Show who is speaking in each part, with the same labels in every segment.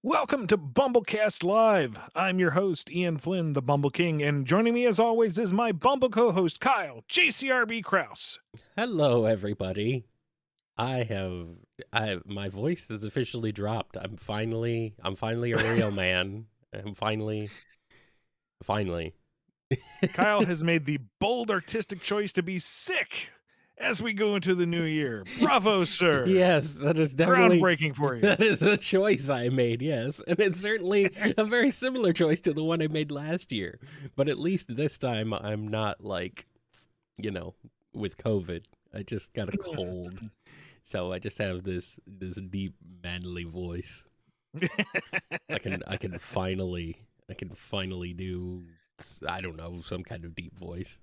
Speaker 1: Welcome to BumbleKast Live. I'm your host, Ian Flynn, the Bumble King, and joining me as always is my Bumble co-host, Kyle, JCRB Kraus.
Speaker 2: Hello, everybody. I have, my voice is officially dropped. I'm finally a real man. I'm finally.
Speaker 1: Kyle has made the bold artistic choice to be sick as we go into the new year. Bravo, sir.
Speaker 2: Yes, that is definitely
Speaker 1: Groundbreaking for you.
Speaker 2: that is a choice I made. Yes, and it's certainly a very similar choice to the one I made last year. But at least this time, I'm not like, with COVID. I just got a cold. So I just have this deep manly voice. I can finally do, I don't know, some kind of deep voice.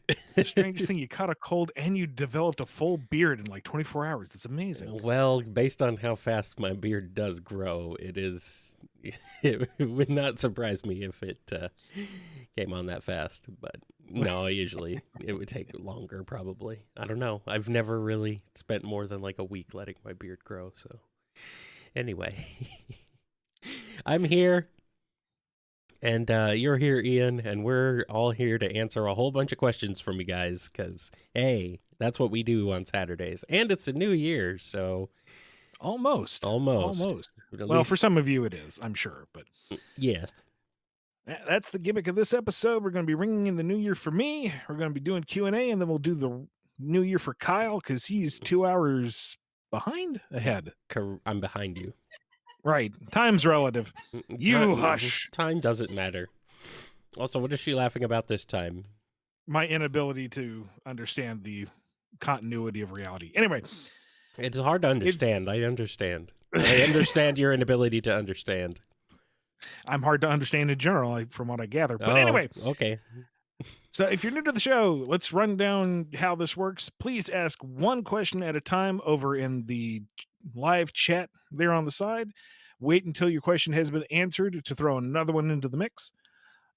Speaker 1: It's the strangest thing. You caught a cold and you developed a full beard in like 24 hours. It's amazing.
Speaker 2: Well, based on how fast my beard does grow, it would not surprise me if it came on that fast. But no, usually it would take longer probably. I don't know. I've never really spent more than like a week letting my beard grow. So anyway, I'm here. And you're here, Ian, and we're all here to answer a whole bunch of questions from you guys because, hey, that's what we do on Saturdays. And it's a new year, so
Speaker 1: Almost.
Speaker 2: almost.
Speaker 1: Well,
Speaker 2: At
Speaker 1: for
Speaker 2: least,
Speaker 1: some of you it is, I'm sure, but
Speaker 2: yes.
Speaker 1: that's the gimmick of this episode. We're going to be ringing in the new year for me. We're going to be doing Q&A, and then we'll do the new year for Kyle because he's 2 hours ahead.
Speaker 2: I'm behind you.
Speaker 1: Right. Time's relative. You
Speaker 2: Time,
Speaker 1: hush.
Speaker 2: Time doesn't matter. Also, what is she laughing about this time?
Speaker 1: My inability to understand the continuity of reality. Anyway,
Speaker 2: It's hard to understand. I understand. I understand your inability to understand.
Speaker 1: I'm hard to understand in general, from what I gather. But anyway,
Speaker 2: okay.
Speaker 1: so if you're new to the show, let's run down how this works. Please ask one question at a time over in the live chat there on the side. Wait until your question has been answered to throw another one into the mix.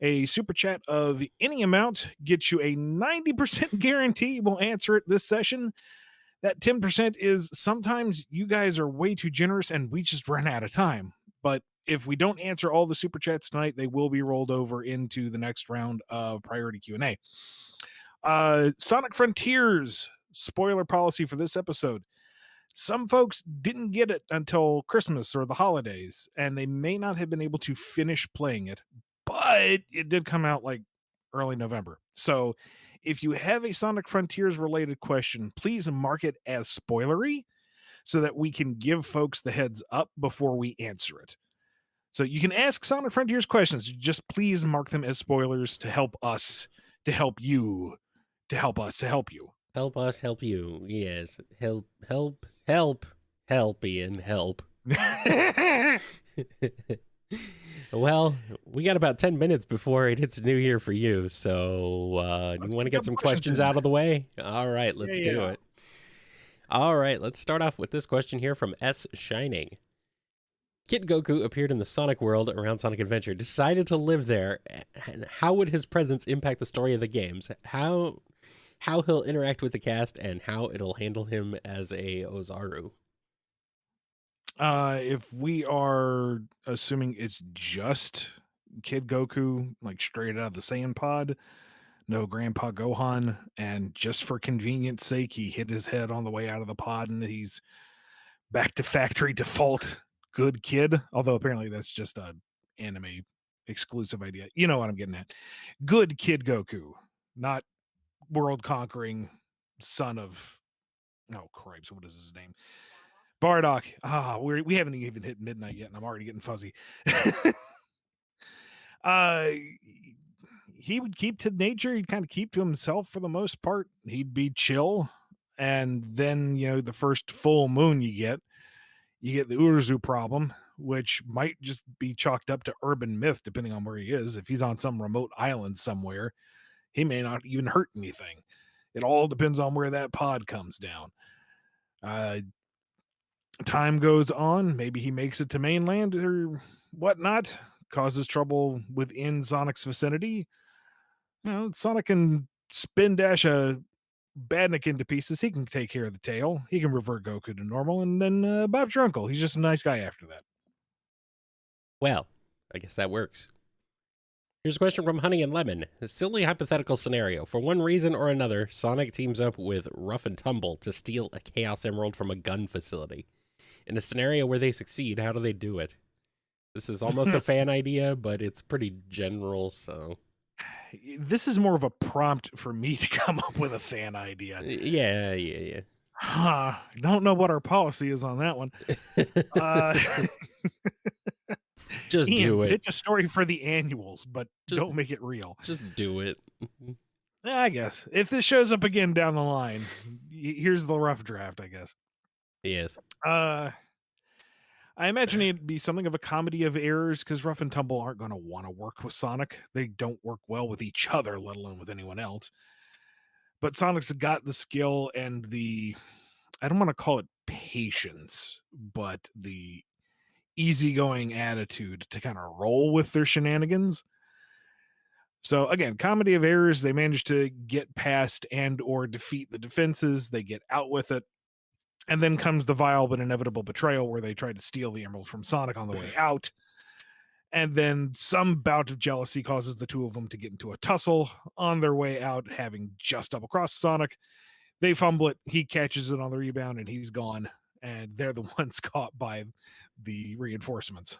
Speaker 1: A super chat of any amount gets you a 90% guarantee we'll answer it this session. That 10% is sometimes you guys are way too generous and we just run out of time. But if we don't answer all the super chats tonight, they will be rolled over into the next round of priority Q&A. Sonic Frontiers spoiler policy for this episode. Some folks didn't get it until Christmas or the holidays, and they may not have been able to finish playing it, but it did come out like early November. So if you have a Sonic Frontiers related question, please mark it as spoilery so that we can give folks the heads up before we answer it. So you can ask Sonic Frontiers questions, just please mark them as spoilers to help us, to help you, to help us, to help you.
Speaker 2: Help us help you. Yes. Help, Ian, help. Well, we got about 10 minutes before it hits New Year for you, so you want to get some questions out of the way? All right, let's do it. All right, let's start off with this question here from S. Shining. Kid Goku appeared in the Sonic world around Sonic Adventure, decided to live there, and how would his presence impact the story of the games? How he'll interact with the cast, and how it'll handle him as a Ozaru.
Speaker 1: If we are assuming it's just Kid Goku, like straight out of the Saiyan pod, no Grandpa Gohan, and just for convenience sake, he hit his head on the way out of the pod and he's back to factory default good kid. Although apparently that's just a anime exclusive idea. You know what I'm getting at. Good Kid Goku, not world conquering son of, oh cripes, what is his name? Bardock. We haven't even hit midnight yet, and I'm already getting fuzzy. uh, he would keep to nature. He'd kind of keep to himself for the most part. He'd be chill, and then the first full moon you get the Urzu problem, which might just be chalked up to urban myth, depending on where he is. If he's on some remote island somewhere, he may not even hurt anything. It all depends on where that pod comes down. Time goes on, maybe he makes it to mainland or whatnot, causes trouble within Sonic's vicinity. Sonic can spin dash a Badnik into pieces. He can take care of the tail. He can revert Goku to normal, and then Bob's your uncle. He's just a nice guy after that.
Speaker 2: Well, I guess that works. Here's a question from Honey and Lemon. A silly hypothetical scenario. For one reason or another, Sonic teams up with Rough and Tumble to steal a Chaos Emerald from a gun facility. In a scenario where they succeed, how do they do it? This is almost a fan idea, but it's pretty general, so.
Speaker 1: This is more of a prompt for me to come up with a fan idea.
Speaker 2: Yeah.
Speaker 1: Huh. Don't know what our policy is on that one. Uh,
Speaker 2: Just
Speaker 1: Ian,
Speaker 2: do it.
Speaker 1: pitch a story for the annuals, but
Speaker 2: Just,
Speaker 1: don't make it real.
Speaker 2: just do it.
Speaker 1: I guess if this shows up again down the line, here's the rough draft. I guess.
Speaker 2: Yes.
Speaker 1: Uh, I imagine it'd be something of a comedy of errors because Rough and Tumble aren't going to want to work with Sonic. They don't work well with each other, let alone with anyone else. But Sonic's got the skill and the, I don't want to call it patience, but the easygoing attitude to kind of roll with their shenanigans. So again, comedy of errors, they manage to get past and or defeat the defenses, they get out with it. And then comes the vile but inevitable betrayal where they try to steal the emerald from Sonic on the way out. And then some bout of jealousy causes the two of them to get into a tussle on their way out, having just double crossed Sonic. They fumble it, he catches it on the rebound, and he's gone. And they're the ones caught by the reinforcements.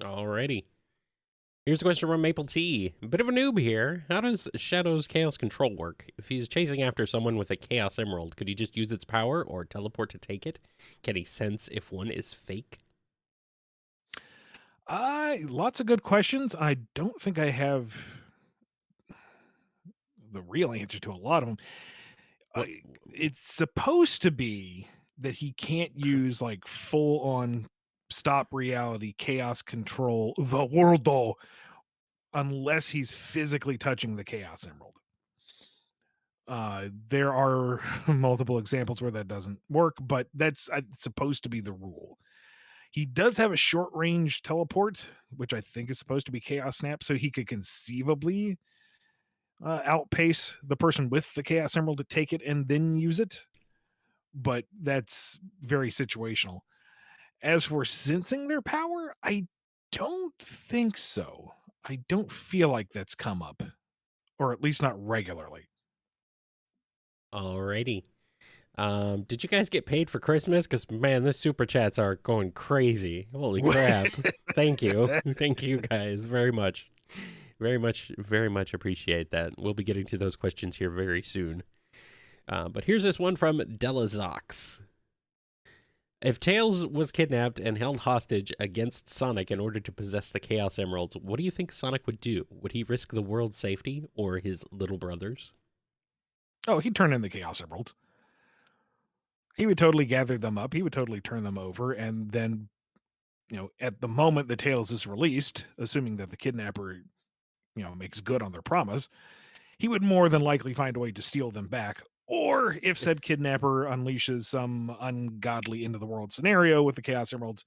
Speaker 2: Alrighty. Here's a question from Maple T. Bit of a noob here. How does Shadow's Chaos Control work? If he's chasing after someone with a Chaos Emerald, could he just use its power or teleport to take it? Can he sense if one is fake?
Speaker 1: Lots of good questions. I don't think I have the real answer to a lot of them.
Speaker 2: What?
Speaker 1: It's supposed to be that he can't use like full on stop reality chaos control the world though unless he's physically touching the chaos emerald. There are multiple examples where that doesn't work, but that's supposed to be the rule. He does have a short range teleport, which I think is supposed to be chaos snap, so he could conceivably outpace the person with the chaos emerald to take it and then use it, but that's very situational. As for sensing their power, I don't think so. I don't feel like that's come up, or at least not regularly.
Speaker 2: Alrighty. Did you guys get paid for Christmas? Because, man, the super chats are going crazy. Holy crap. Thank you. Thank you guys very much. Very much appreciate that. We'll be getting to those questions here very soon. But here's this one from Delazox. If Tails was kidnapped and held hostage against Sonic in order to possess the Chaos Emeralds, what do you think Sonic would do? Would he risk the world's safety or his little brothers?
Speaker 1: Oh, he'd turn in the chaos emeralds. He would totally gather them up. He would totally turn them over. And then, at the moment the Tails is released, assuming that the kidnapper, makes good on their promise, he would more than likely find a way to steal them back. Or if said kidnapper unleashes some ungodly into the world scenario with the Chaos Emeralds,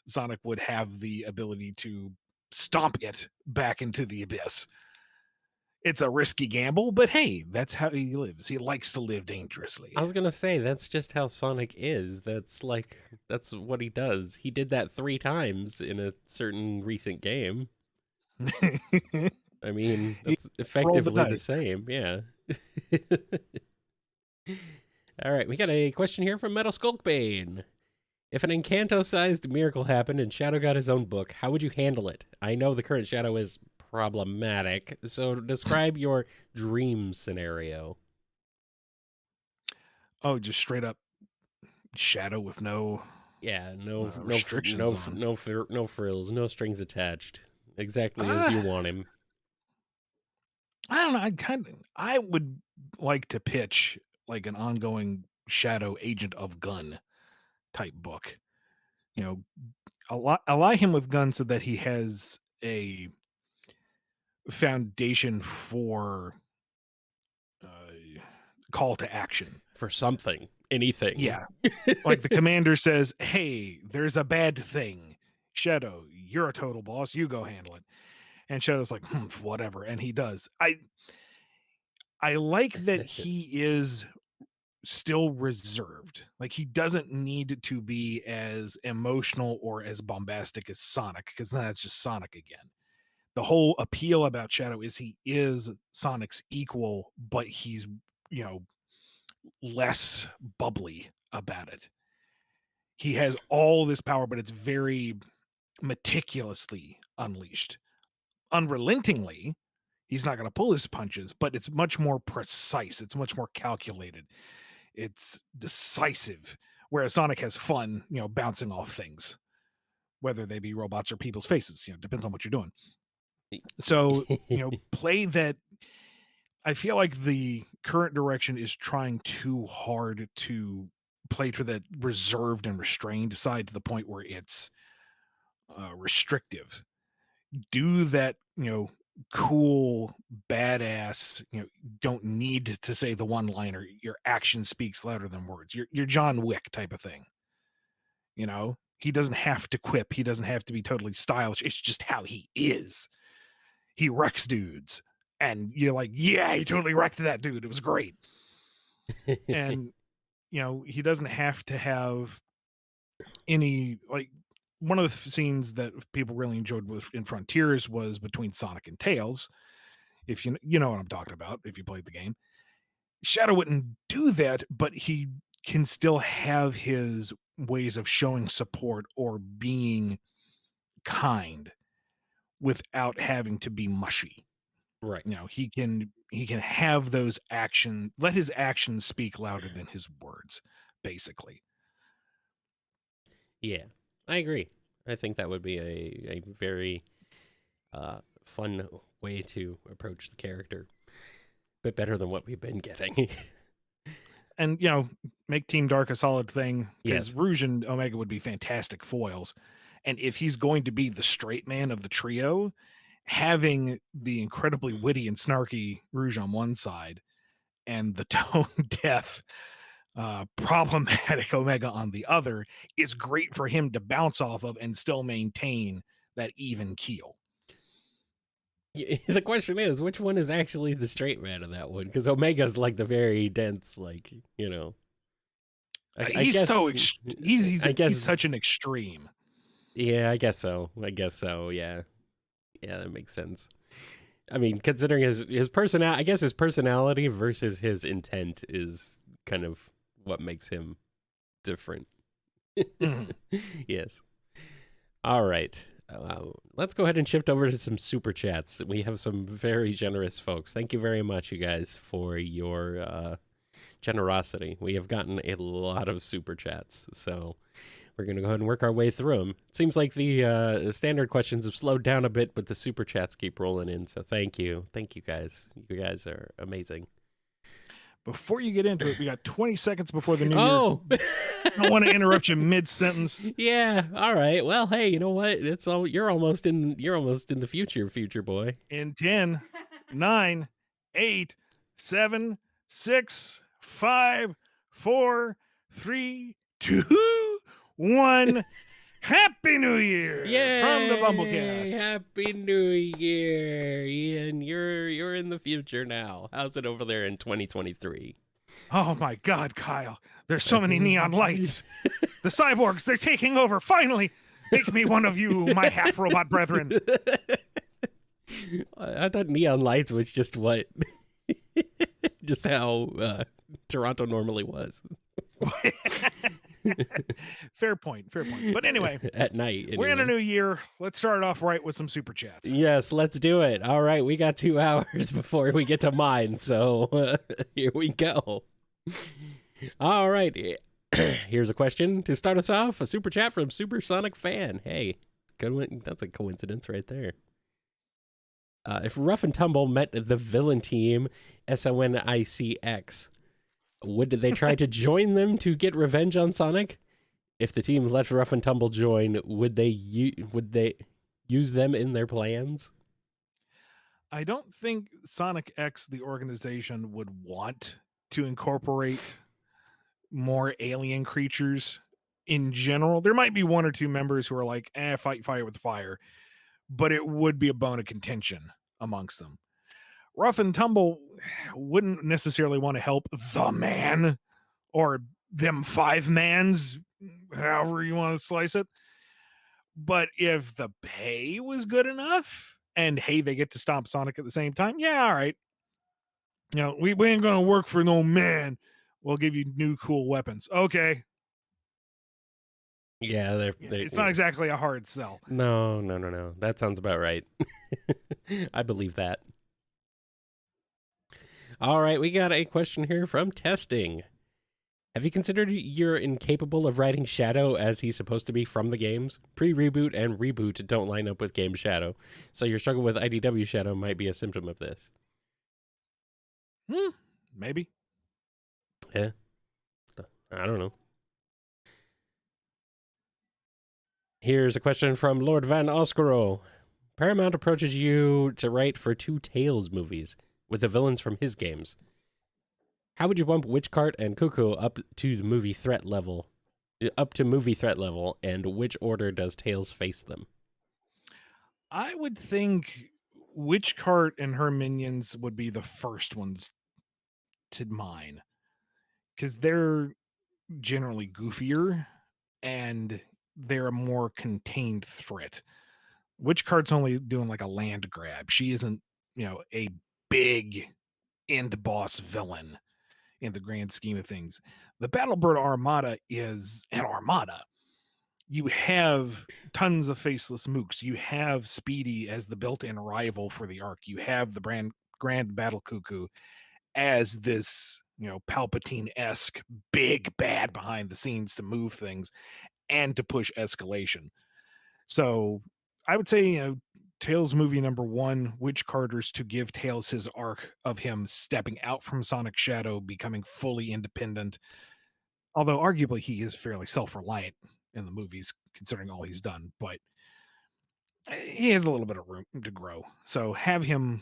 Speaker 1: Sonic would have the ability to stomp it back into the abyss. It's a risky gamble, but hey, that's how he lives. He likes to live dangerously.
Speaker 2: I was going to say, that's just how Sonic is. That's what he does. He did that 3 times in a certain recent game. I mean, that's effectively the same. Yeah. All right, we got a question here from Metal Skulkbane. If an Encanto-sized miracle happened and Shadow got his own book, how would you handle it? I know the current Shadow is problematic, so describe your dream scenario.
Speaker 1: Oh, just straight up Shadow with no restrictions on.
Speaker 2: No frills, no strings attached. Exactly as you want him.
Speaker 1: I don't know. I would like to pitch like an ongoing Shadow Agent of Gun type book. Ally him with gun so that he has a foundation for call to action
Speaker 2: for something, anything.
Speaker 1: Yeah. Like the commander says, hey, there's a bad thing. Shadow, you're a total boss. You go handle it. And Shadow's like, whatever. And he does. I like that he is still reserved. Like, he doesn't need to be as emotional or as bombastic as Sonic, because then that's just Sonic again. The whole appeal about Shadow is he is Sonic's equal, but he's, you know, less bubbly about it. He has all this power, but it's very meticulously unleashed. Unrelentingly, he's not going to pull his punches, but it's much more precise. It's much more calculated. It's decisive. Whereas Sonic has fun, you know, bouncing off things, whether they be robots or people's faces. You know, depends on what you're doing. So, you know, play that. I feel like the current direction is trying too hard to play to that reserved and restrained side to the point where it's restrictive. Do that, you know, cool, badass, you know, don't need to say the one liner. Your action speaks louder than words. You're John Wick type of thing. You know, he doesn't have to quip. He doesn't have to be totally stylish. It's just how he is. He wrecks dudes. And you're like, yeah, he totally wrecked that dude. It was great. And, you know, he doesn't have to have any, like, one of the scenes that people really enjoyed with in Frontiers was between Sonic and Tails. If you know what I'm talking about, if you played the game. Shadow wouldn't do that, but he can still have his ways of showing support or being kind without having to be mushy.
Speaker 2: Right.
Speaker 1: You know, he can have those let his actions speak louder than his words, basically.
Speaker 2: Yeah, I agree. I think that would be a very fun way to approach the character. Bit better than what we've been getting.
Speaker 1: And, you know, make Team Dark a solid thing, because
Speaker 2: Yes.
Speaker 1: Rouge and Omega would be fantastic foils. And if he's going to be the straight man of the trio, having the incredibly witty and snarky Rouge on one side and the tone deaf, problematic Omega on the other is great for him to bounce off of and still maintain that even keel.
Speaker 2: The question is, which one is actually the straight man of that one? Because Omega's like the very dense, like, you know. I
Speaker 1: He's
Speaker 2: guess.
Speaker 1: he's such an extreme.
Speaker 2: Yeah, I guess so. Yeah, yeah, that makes sense. I mean, considering his personality, I guess his personality versus his intent is kind of what makes him different.
Speaker 1: Mhm.
Speaker 2: Yes. All right. Let's go ahead and shift over to some super chats. We have some very generous folks. Thank you very much, you guys, for your generosity. We have gotten a lot of super chats, so we're going to go ahead and work our way through them. It seems like the standard questions have slowed down a bit, but the super chats keep rolling in, so thank you. Thank you, guys. You guys are amazing.
Speaker 1: Before you get into it, we got 20 seconds before the new
Speaker 2: Oh!
Speaker 1: year. I don't want to interrupt you mid-sentence.
Speaker 2: Yeah, all right. Well, hey, you know what? It's all you're almost in the future boy.
Speaker 1: In 10, 9, 8, 7, 6, 5, 4, 3, 2, 1. Happy New Year from the
Speaker 2: Yay!
Speaker 1: BumbleKast.
Speaker 2: Happy New Year, Ian. You're in the future now. How's it over there in 2023?
Speaker 1: Oh my God, Kyle. There's so many neon lights. The cyborgs, they're taking over. Finally, make me one of you, my half-robot brethren.
Speaker 2: I thought neon lights was just what, just how Toronto normally was.
Speaker 1: Fair point. But anyway,
Speaker 2: at night. Anyway.
Speaker 1: We're in a new year. Let's start off right with some super chats.
Speaker 2: Yes, let's do it. All right, we got 2 hours before we get to mine, so here we go. All right, here's a question to start us off. A super chat from Supersonic Fan. Hey, good one. That's a coincidence right there. If Rough and Tumble met the villain team, SONICX, would they try to join them to get revenge on Sonic? If the team let Rough and Tumble join, would they use them in their plans?
Speaker 1: I don't think Sonic X, the organization, would want to incorporate more alien creatures in general. There might be one or two members who are like, fight fire with fire, but it would be a bone of contention amongst them. Rough and Tumble wouldn't necessarily want to help the man or them five mans, however you want to slice it. But if the pay was good enough and hey, they get to stomp Sonic at the same time, yeah, all right. We ain't gonna work for no man. We'll give you new cool weapons. Okay.
Speaker 2: Yeah,
Speaker 1: Yeah,
Speaker 2: they
Speaker 1: it's not exactly a hard sell.
Speaker 2: no. That sounds about right. I believe that. All right, we got a question here from Testing. Have you considered you're incapable of writing Shadow as he's supposed to be from the games? Pre-reboot and reboot don't line up with game Shadow, so your struggle with IDW Shadow might be a symptom of this.
Speaker 1: Maybe.
Speaker 2: Yeah, I don't know. Here's a question from Lord Van Oscaro. Paramount approaches you to write for 2 Tales movies with the villains from his games. How would you bump Witchcart and Cuckoo up to the movie threat level? Up to movie threat level, and which order does Tales face them?
Speaker 1: I would think Witchcart and her minions would be the first ones to mine because they're generally goofier and they're a more contained threat. Witchcart's only doing like a land grab. She isn't, a big end boss villain in the grand scheme of things. The Battlebird Armada is an armada. You have tons of faceless mooks. You have Speedy as the built-in rival for the Ark. You have the Grand Battle Cuckoo as this, Palpatine-esque big bad behind the scenes to move things and to push escalation. So I would say, Tails movie number 1, Witch Carter's to give Tails his arc of him stepping out from Sonic Shadow, becoming fully independent. Although arguably he is fairly self-reliant in the movies, considering all he's done, but he has a little bit of room to grow. So have him,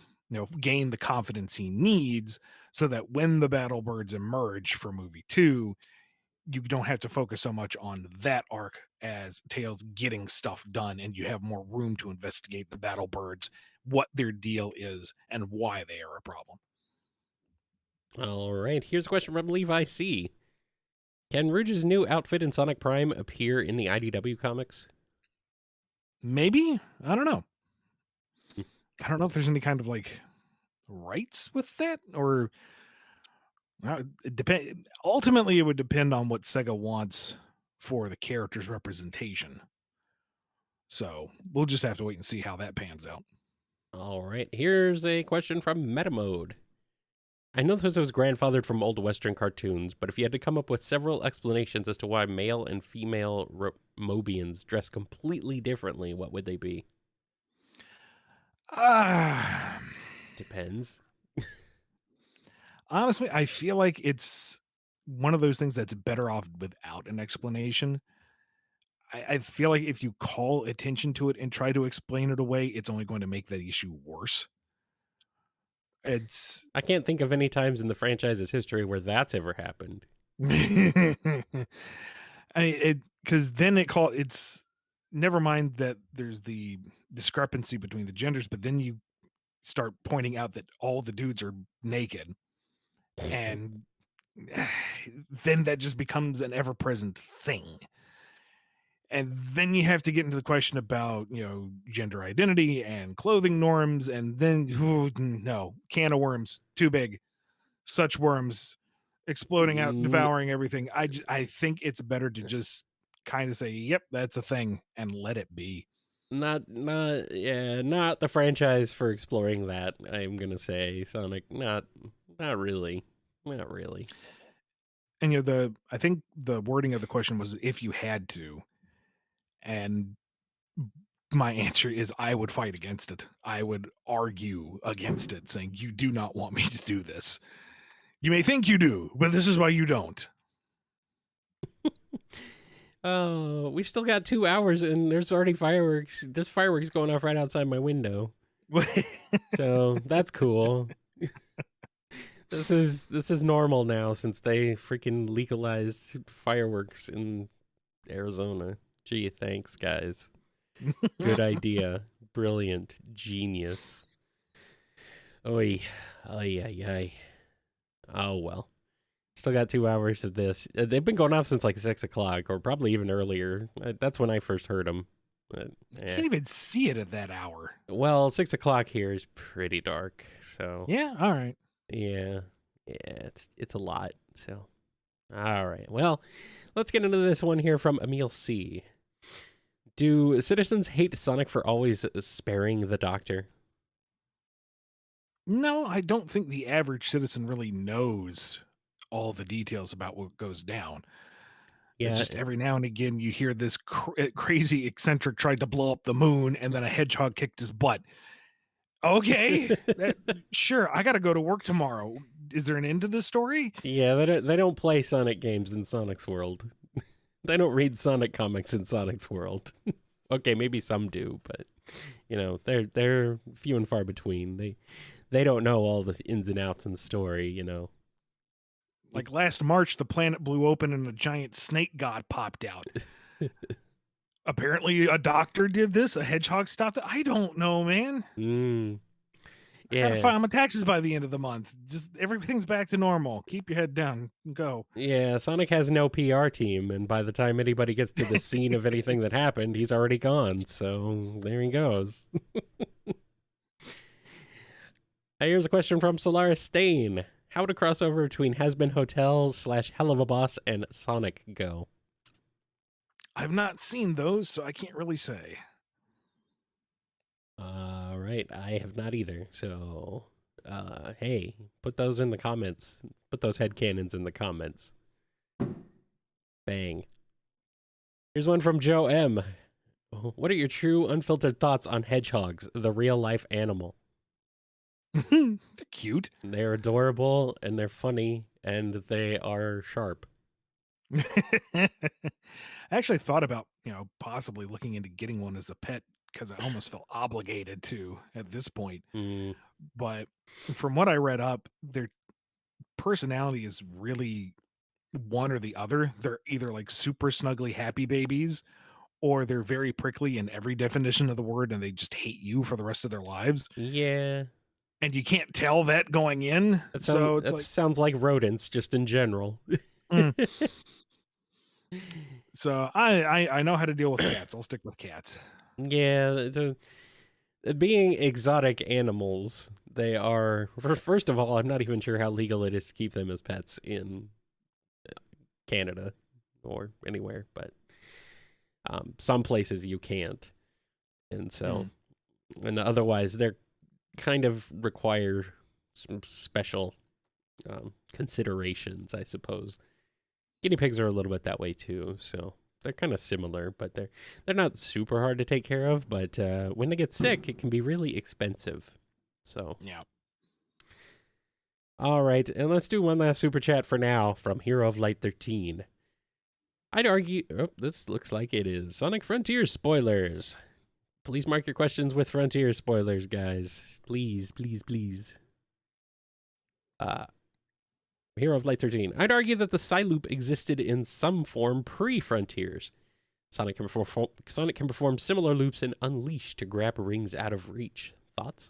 Speaker 1: gain the confidence he needs so that when the Battle Birds emerge for movie 2, you don't have to focus so much on that arc as Tails getting stuff done, and you have more room to investigate the Battle Birds, what their deal is, and why they are a problem.
Speaker 2: All right, here's a question from Levi C. Can Rouge's new outfit in Sonic Prime appear in the IDW comics?
Speaker 1: Maybe? I don't know. I don't know if there's any kind of like rights with that, or it depend. Ultimately, it would depend on what Sega wants for the character's representation. So we'll just have to wait and see how that pans out.
Speaker 2: All right, here's a question from Metamode. I know this was grandfathered from old Western cartoons, but if you had to come up with several explanations as to why male and female Mobians dress completely differently, what would they be?
Speaker 1: Ah.
Speaker 2: Depends.
Speaker 1: Honestly, I feel like it's one of those things that's better off without an explanation. I feel like if you call attention to it and try to explain it away, it's only going to make that issue worse. It's
Speaker 2: I can't think of any times in the franchise's history where that's ever happened.
Speaker 1: because then it's never mind that there's the discrepancy between the genders, but then you start pointing out that all the dudes are naked, and then that just becomes an ever-present thing. And then you have to get into the question about, gender identity and clothing norms, and then no, can of worms, too big. Such worms exploding out,
Speaker 2: N-
Speaker 1: devouring everything. I think it's better to just kind of say, "Yep, that's a thing," and let it be.
Speaker 2: not the franchise for exploring that. I'm gonna say Sonic, not really, not really.
Speaker 1: And I think the wording of the question was if you had to, and my answer is I would fight against it. I would argue against it, saying you do not want me to do this. You may think you do, but this is why you don't.
Speaker 2: Oh, we've still got 2 hours, and there's already fireworks. There's fireworks going off right outside my window, so that's cool. This is normal now since they freaking legalized fireworks in Arizona. Gee, thanks, guys. Good idea. Brilliant. Genius. Oy. Ay, ay, ay. Oh, well. Still got 2 hours of this. They've been going off since like 6 o'clock, or probably even earlier. That's when I first heard them. But,
Speaker 1: You can't even see it at that hour.
Speaker 2: Well, 6 o'clock here is pretty dark. So
Speaker 1: Yeah, all right.
Speaker 2: yeah, it's a lot. So all right. Well, let's get into this one here from Emil C. Do citizens hate Sonic for always sparing the doctor?
Speaker 1: No, I don't think the average citizen really knows all the details about what goes down. It's
Speaker 2: Yeah,
Speaker 1: just every now and again you hear this crazy eccentric tried to blow up the moon and then a hedgehog kicked his butt. Okay, that sure. I got to go to work tomorrow. Is there an end to this story?
Speaker 2: yeah. They don't play Sonic games in Sonic's world. They don't read Sonic comics in Sonic's world. Okay, maybe some do, but they're few and far between. They don't know all the ins and outs in the story.
Speaker 1: Like last March, the planet blew open and a giant snake god popped out. Apparently, a doctor did this. A hedgehog stopped it. I don't know, man.
Speaker 2: Mm,
Speaker 1: I gotta
Speaker 2: yeah.
Speaker 1: file my taxes by the end of the month. Just everything's back to normal. Keep your head down and go.
Speaker 2: Yeah, Sonic has no PR team, and by the time anybody gets to the scene of anything that happened, he's already gone. So there he goes. Here's a question from Solaris Stain. How would a crossover between Has Been Hotel / Hell of a Boss and Sonic go?
Speaker 1: I've not seen those, so I can't really say.
Speaker 2: All right, I have not either. So, hey, put those in the comments. Put those headcanons in the comments. Bang. Here's one from Joe M. What are your true, unfiltered thoughts on hedgehogs, the real life animal?
Speaker 1: They're cute.
Speaker 2: They're adorable and they're funny and they are sharp.
Speaker 1: I actually thought about, possibly looking into getting one as a pet because I almost felt obligated to at this point.
Speaker 2: Mm,
Speaker 1: But from what I read up, their personality is really one or the other. They're either like super snuggly happy babies or they're very prickly in every definition of the word and they just hate you for the rest of their lives.
Speaker 2: yeah,
Speaker 1: And you can't tell that going in. So it's
Speaker 2: that
Speaker 1: like,
Speaker 2: sounds like rodents just in general.
Speaker 1: mm. So I know how to deal with cats. I'll stick with cats.
Speaker 2: Yeah, being exotic animals, they are. First of all, I'm not even sure how legal it is to keep them as pets in Canada or anywhere, but some places you can't, and so and otherwise they're kind of require some special considerations, I suppose. Guinea pigs are a little bit that way too, so they're kind of similar, but they're not super hard to take care of. But when they get sick, it can be really expensive. So
Speaker 1: Yeah.
Speaker 2: all right, and let's do one last super chat for now from Hero of Light 13. I'd argue. Oh, this looks like it is Sonic Frontiers spoilers. Please mark your questions with Frontier spoilers, guys. Please, please, please. Hero of Light 13. I'd argue that the Psyloop existed in some form pre-Frontiers. Sonic can perform similar loops in Unleashed to grab rings out of reach. Thoughts?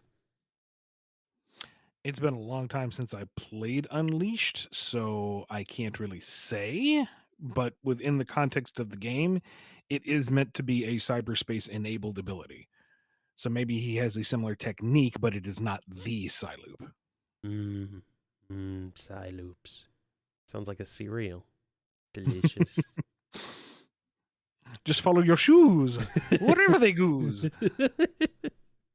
Speaker 1: It's been a long time since I played Unleashed, so I can't really say. But within the context of the game, it is meant to be a cyberspace enabled ability. So maybe he has a similar technique, but it is not the Psyloop.
Speaker 2: Psyloops. Sounds like a cereal. Delicious.
Speaker 1: Just follow your shoes, wherever they goose.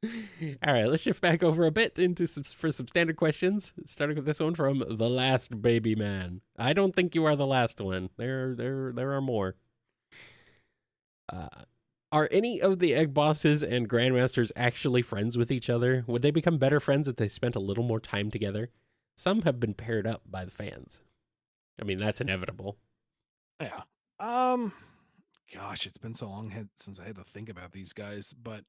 Speaker 2: All right, let's shift back over a bit for some standard questions. Starting with this one from the last baby man. I don't think you are the last one. There are more. Are any of the egg bosses and grandmasters actually friends with each other? Would they become better friends if they spent a little more time together? Some have been paired up by the fans. I mean, that's inevitable.
Speaker 1: Yeah. Gosh, it's been so long since I had to think about these guys, but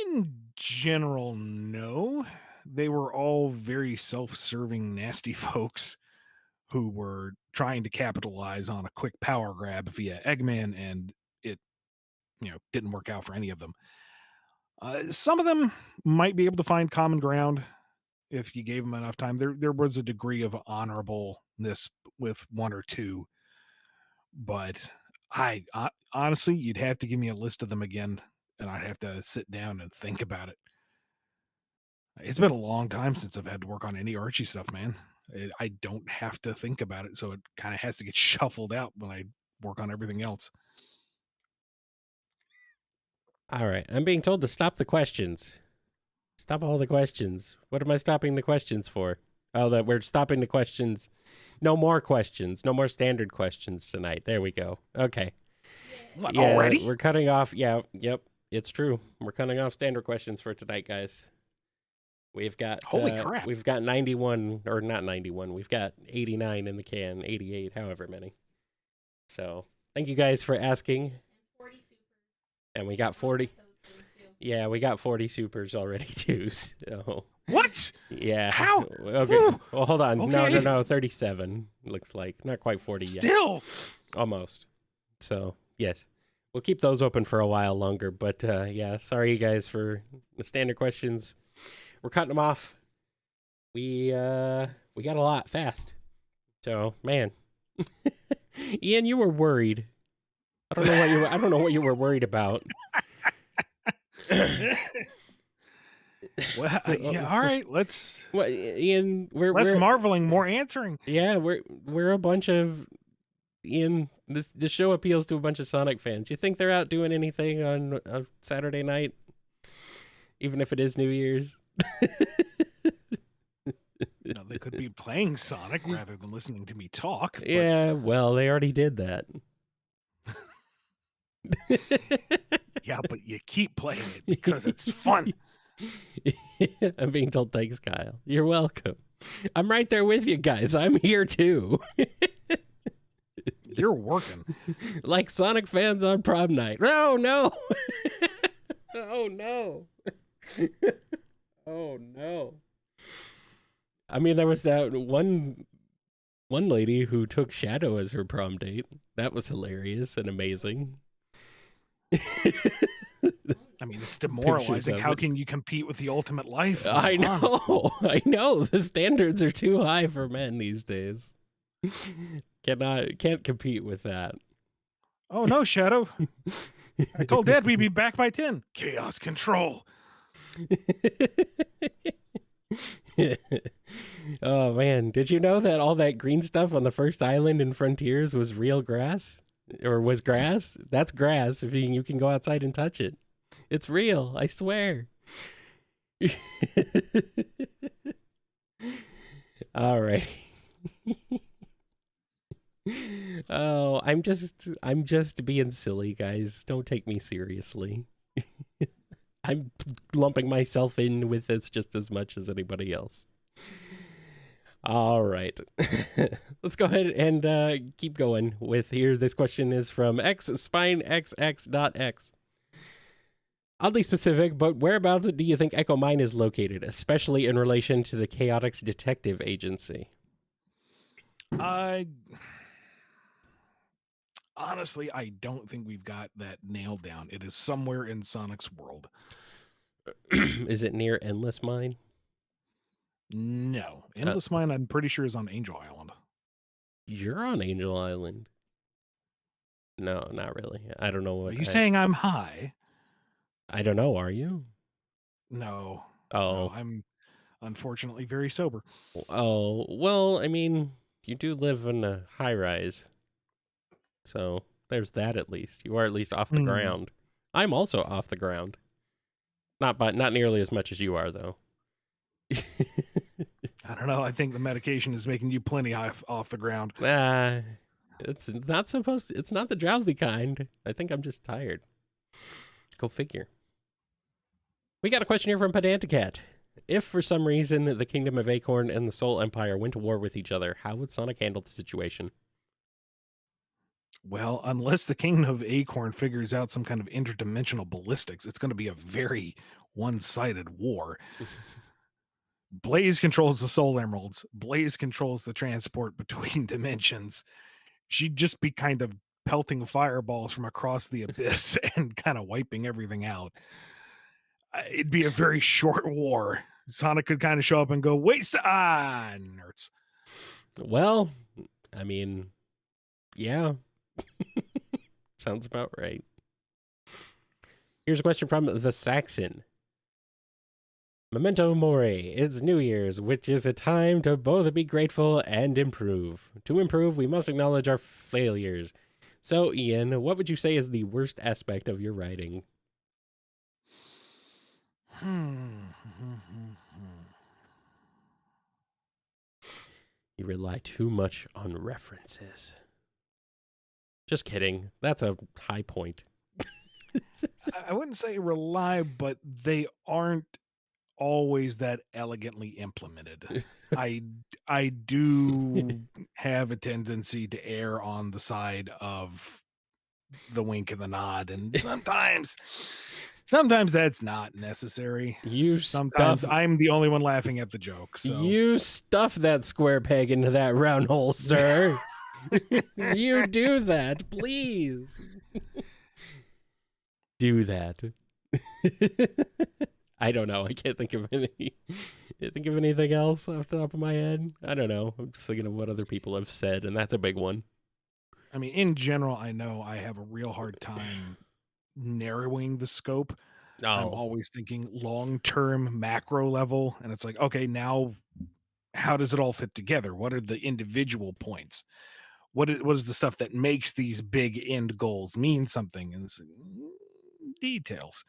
Speaker 1: in general, no. They were all very self-serving, nasty folks who were trying to capitalize on a quick power grab via Eggman, and it, didn't work out for any of them. Some of them might be able to find common ground. if you gave them enough time. There was a degree of honorableness with one or two, but honestly, you'd have to give me a list of them again, and I'd have to sit down and think about it. It's been a long time since I've had to work on any Archie stuff, man. I don't have to think about it, so it kind of has to get shuffled out when I work on everything else.
Speaker 2: All right. I'm being told to stop the questions. Stop all the questions. What am I stopping the questions for? Oh, that we're stopping the questions. No more questions. No more standard questions tonight. There we go. Okay.
Speaker 1: What,
Speaker 2: Yeah,
Speaker 1: already?
Speaker 2: we're cutting off. Yeah, yep. It's true. We're cutting off standard questions for tonight, guys.
Speaker 1: Holy crap.
Speaker 2: We've got 91 or not 91. We've got 89 in the can, 88, however many. So, thank you guys for asking.
Speaker 3: 40 super.
Speaker 2: And we got 40. Yeah, we got 40 supers already too. So,
Speaker 1: What?
Speaker 2: yeah.
Speaker 1: How?
Speaker 2: Okay. Well, hold on.
Speaker 1: Okay.
Speaker 2: No. 37 looks like. Not quite 40 yet.
Speaker 1: Still.
Speaker 2: Almost. So, yes. We'll keep those open for a while longer, but yeah, sorry you guys for the standard questions. We're cutting them off. We got a lot fast. So, man. Ian, you were worried. I don't know what you were worried about.
Speaker 1: Well, yeah, all right.
Speaker 2: Well, Ian,
Speaker 1: Less
Speaker 2: we're
Speaker 1: marveling, more answering.
Speaker 2: yeah, we're a bunch of Ian. This show appeals to a bunch of Sonic fans. You think they're out doing anything on a Saturday night, even if it is New Year's?
Speaker 1: No, they could be playing Sonic rather than listening to me talk. But...
Speaker 2: Yeah, well, they already did that.
Speaker 1: Yeah, but you keep playing it because it's fun.
Speaker 2: I'm being told thanks, Kyle. You're welcome. I'm right there with you guys. I'm here too.
Speaker 1: You're working.
Speaker 2: Like Sonic fans on prom night. Oh, no. Oh, no. Oh, no. I mean, there was that one lady who took Shadow as her prom date. That was hilarious and amazing.
Speaker 1: I mean, it's demoralizing. How can you compete with the ultimate life?
Speaker 2: I know. I know. The standards are too high for men these days. Can't compete with that.
Speaker 1: Oh, no, Shadow. I told Dad we'd be back by 10. Chaos control.
Speaker 2: Oh, man. Did you know that all that green stuff on the first island in Frontiers was real grass? Or was grass? That's grass if you can go outside and touch it. It's real, I swear. All right. Oh, I'm just being silly, guys. Don't take me seriously. I'm lumping myself in with this just as much as anybody else. All right. Let's go ahead and keep going with here. This question is from XSpineXX.X. Oddly specific, but whereabouts do you think Echo Mine is located, especially in relation to the Chaotix Detective Agency?
Speaker 1: Honestly, I don't think we've got that nailed down. It is somewhere in Sonic's world.
Speaker 2: Is it near Endless Mine?
Speaker 1: No. Endless Mine, I'm pretty sure, is on Angel Island.
Speaker 2: You're on Angel Island. No, not really. I don't know what.
Speaker 1: Are you saying I'm high?
Speaker 2: I don't know. Are you?
Speaker 1: No.
Speaker 2: Oh.
Speaker 1: No, I'm unfortunately very sober.
Speaker 2: Oh, well, I mean, you do live in a high rise. So there's that at least. You are at least off the ground. I'm also off the ground. Not nearly as much as you are, though.
Speaker 1: I don't know. I think the medication is making you plenty off the ground.
Speaker 2: It's not supposed to, it's not the drowsy kind. I think I'm just tired. Go figure. We got a question here from Pedanticat. If for some reason the Kingdom of Acorn and the Soul Empire went to war with each other, how would Sonic handle the situation?
Speaker 1: Well, unless the Kingdom of Acorn figures out some kind of interdimensional ballistics, it's going to be a very one-sided war. Blaze controls the Soul Emeralds. Blaze controls the transport between dimensions. She'd just be kind of pelting fireballs from across the abyss and kind of wiping everything out. it'd be a very short war. Sonic could kind of show up and go, wait, nerds.
Speaker 2: Well, I mean, yeah, sounds about right. Here's a question from the Saxon. Memento Mori, it's New Year's, which is a time to both be grateful and improve. To improve, we must acknowledge our failures. So, Ian, what would you say is the worst aspect of your writing? You rely too much on references. Just kidding. That's a high point.
Speaker 1: I wouldn't say rely, but they aren't always that elegantly implemented. I I do have a tendency to err on the side of the wink and the nod, and sometimes that's not necessary.
Speaker 2: You stuff
Speaker 1: Sometimes I'm the only one laughing at the joke. So
Speaker 2: you stuff that square peg into that round hole, sir. You do that, please. Do that. I don't know. I can't think of anything else off the top of my head. I don't know. I'm just thinking of what other people have said, and that's a big one.
Speaker 1: I mean, in general, I know I have a real hard time narrowing the scope. I'm
Speaker 2: Oh,
Speaker 1: always thinking long-term macro level, and it's like, okay, now how does it all fit together? What are the individual points? What is the stuff that makes these big end goals mean something? And it's details.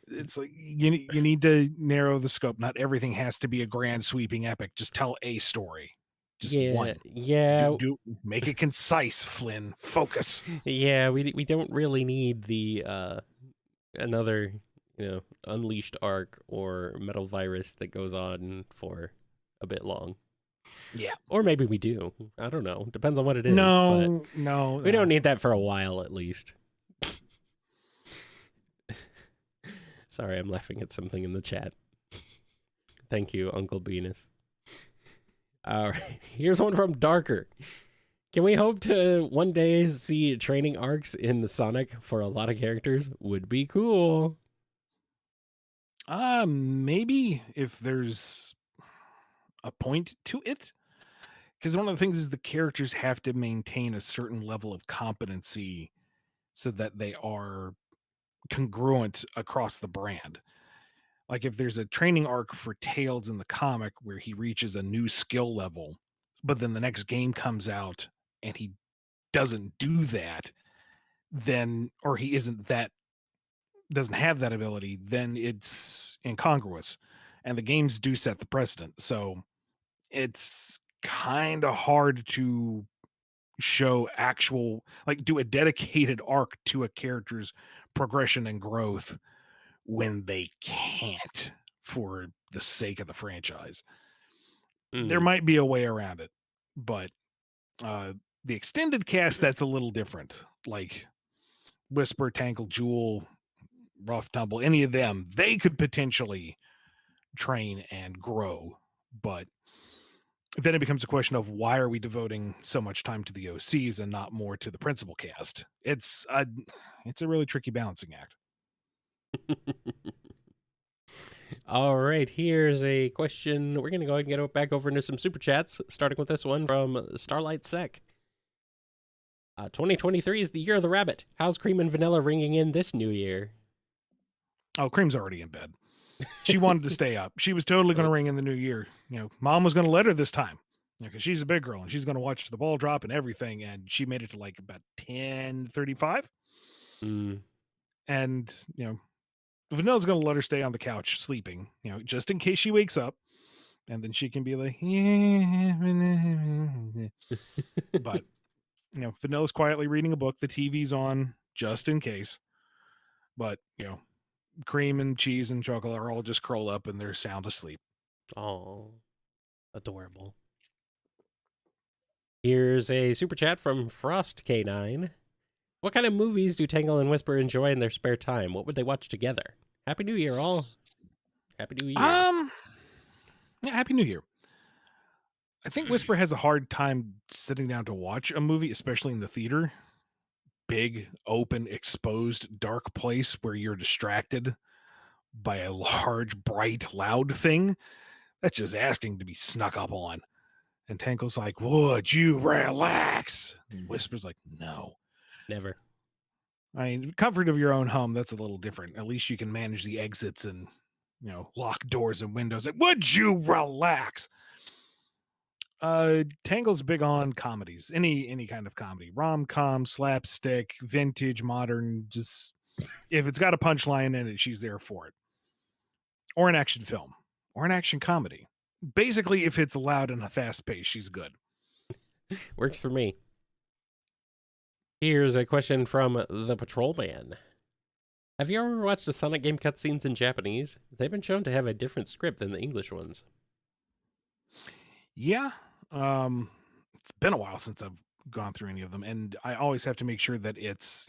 Speaker 1: It's like you need to narrow the scope. Not everything has to be a grand sweeping epic. Just tell a story. Just
Speaker 2: yeah,
Speaker 1: one.
Speaker 2: yeah,
Speaker 1: Make it concise, Flynn. Focus.
Speaker 2: yeah. We don't really need the another unleashed arc or metal virus that goes on for a bit long.
Speaker 1: Yeah.
Speaker 2: Or maybe we do. I don't know. Depends on what it is. But
Speaker 1: No.
Speaker 2: we don't need that for a while, at least. Sorry, I'm laughing at something in the chat. Thank you, Uncle Venus. All right, here's one from Darker. Can we hope to one day see training arcs in the Sonic for a lot of characters? Would be cool.
Speaker 1: Maybe if there's a point to it. Because one of the things is the characters have to maintain a certain level of competency so that they are congruent across the brand. Like if there's a training arc for Tails in the comic where he reaches a new skill level, but then the next game comes out and he doesn't do that, then or he isn't that doesn't have that ability, then it's incongruous. And the games do set the precedent. So it's kind of hard to show actual like do a dedicated arc to a character's progression and growth when they can't for the sake of the franchise. There
Speaker 2: Mm,
Speaker 1: might be a way around it, but the extended cast that's a little different. Like Whisper, Tankle, Jewel, Rough Tumble, any of them, they could potentially train and grow, but then it becomes a question of why are we devoting so much time to the OCs and not more to the principal cast? It's a really tricky balancing act.
Speaker 2: All right, here's a question. We're going to go ahead and get back over into some super chats, starting with this one from Starlight Sec. 2023 is the year of the rabbit. How's Cream and Vanilla ringing in this new year?
Speaker 1: Oh, Cream's already in bed. She wanted to stay up. She was totally going to ring in the new year. Mom was going to let her this time because she's a big girl and she's going to watch the ball drop and everything. And she made it to like about 10:35.
Speaker 2: Mm.
Speaker 1: And, Vanilla's going to let her stay on the couch sleeping, just in case she wakes up. And then she can be like, but, Vanilla's quietly reading a book. The TV's on just in case. But, Cream and cheese and chocolate are all just curled up and they're sound asleep.
Speaker 2: Oh, adorable. Here's a super chat from Frost K9. What kind of movies do Tangle and Whisper enjoy in their spare time? What would they watch together? Happy New Year, all. Happy New Year.
Speaker 1: Yeah, Happy New Year. I think Whisper has a hard time sitting down to watch a movie, especially in the theater. Big, open, exposed, dark place where you're distracted by a large, bright, loud thing, that's just asking to be snuck up on. And Tangle's like, would you relax? And Whisper's like, no.
Speaker 2: Never.
Speaker 1: I mean, comfort of your own home, that's a little different. At least you can manage the exits and, lock doors and windows. Like, would you relax? Tangle's big on comedies, any kind of comedy, rom-com, slapstick, vintage, modern, just if it's got a punchline in it, she's there for it. Or an action film, or an action comedy. Basically, if it's loud and a fast pace, she's good.
Speaker 2: Works for me. Here's a question from the Patrolman. Have you ever watched the Sonic game cutscenes in Japanese? They've been shown to have a different script than the English ones.
Speaker 1: Yeah. It's been a while since I've gone through any of them, and I always have to make sure that it's,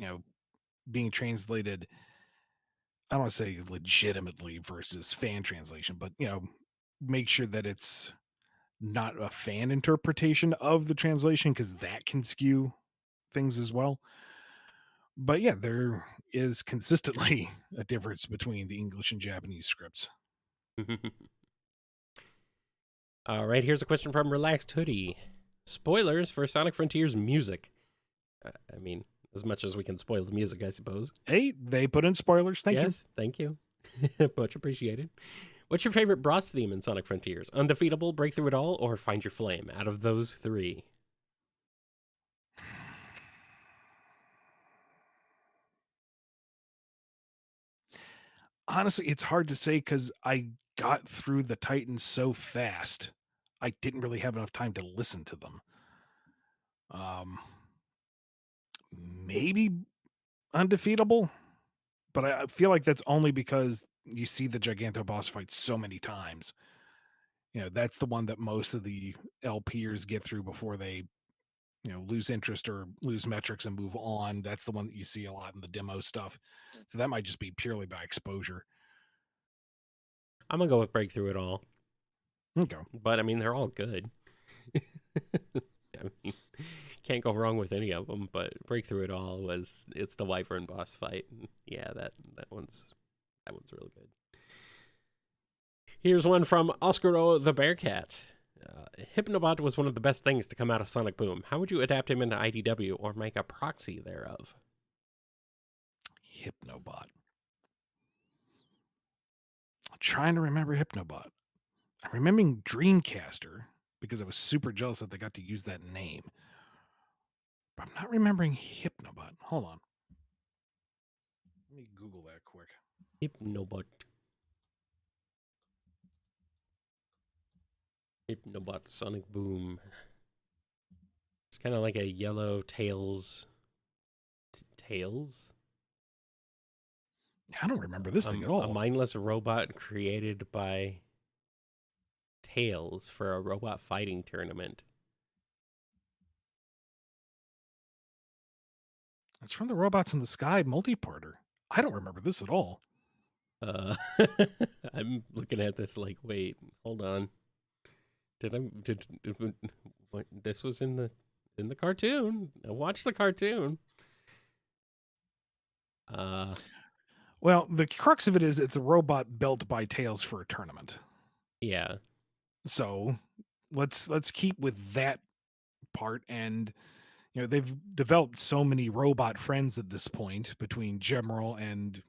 Speaker 1: being translated. I don't want to say legitimately versus fan translation, but make sure that it's not a fan interpretation of the translation because that can skew things as well. But yeah, there is consistently a difference between the English and Japanese scripts.
Speaker 2: All right, here's a question from Relaxed Hoodie. Spoilers for Sonic Frontiers music. I mean, as much as we can spoil the music, I suppose.
Speaker 1: Hey, they put in spoilers. Thank you.
Speaker 2: Yes, thank you. Much appreciated. What's your favorite boss theme in Sonic Frontiers? Undefeatable, Breakthrough It All, or Find Your Flame? Out of those three.
Speaker 1: Honestly, it's hard to say because I got through the Titans so fast. I didn't really have enough time to listen to them. Maybe undefeatable, but I feel like that's only because you see the Giganto boss fight so many times. That's the one that most of the LPers get through before they, lose interest or lose metrics and move on. That's the one that you see a lot in the demo stuff. So that might just be purely by exposure.
Speaker 2: I'm going to go with Breakthrough It All.
Speaker 1: Okay.
Speaker 2: But, I mean, they're all good. I mean, can't go wrong with any of them, but Breakthrough It All it's the Wyvern boss fight. And yeah, that one's really good. Here's one from Oscaro the Bearcat. Hypnobot was one of the best things to come out of Sonic Boom. How would you adapt him into IDW or make a proxy thereof?
Speaker 1: Hypnobot. I'm trying to remember Hypnobot. I'm remembering Dreamcaster because I was super jealous that they got to use that name. But I'm not remembering Hypnobot. Hold on. Let me Google that quick.
Speaker 2: Hypnobot. Hypnobot Sonic Boom. It's kind of like a yellow Tails. Tails?
Speaker 1: I don't remember this thing at all.
Speaker 2: A mindless robot created by Tails for a robot fighting tournament.
Speaker 1: It's from the Robots in the Sky multi-parter. I don't remember this at all.
Speaker 2: I'm looking at this like, wait, hold on. What, this was in the cartoon. I watched the cartoon.
Speaker 1: Well, the crux of it is it's a robot built by Tails for a tournament.
Speaker 2: Yeah.
Speaker 1: So let's keep with that part. And they've developed so many robot friends at this point between Gemerald and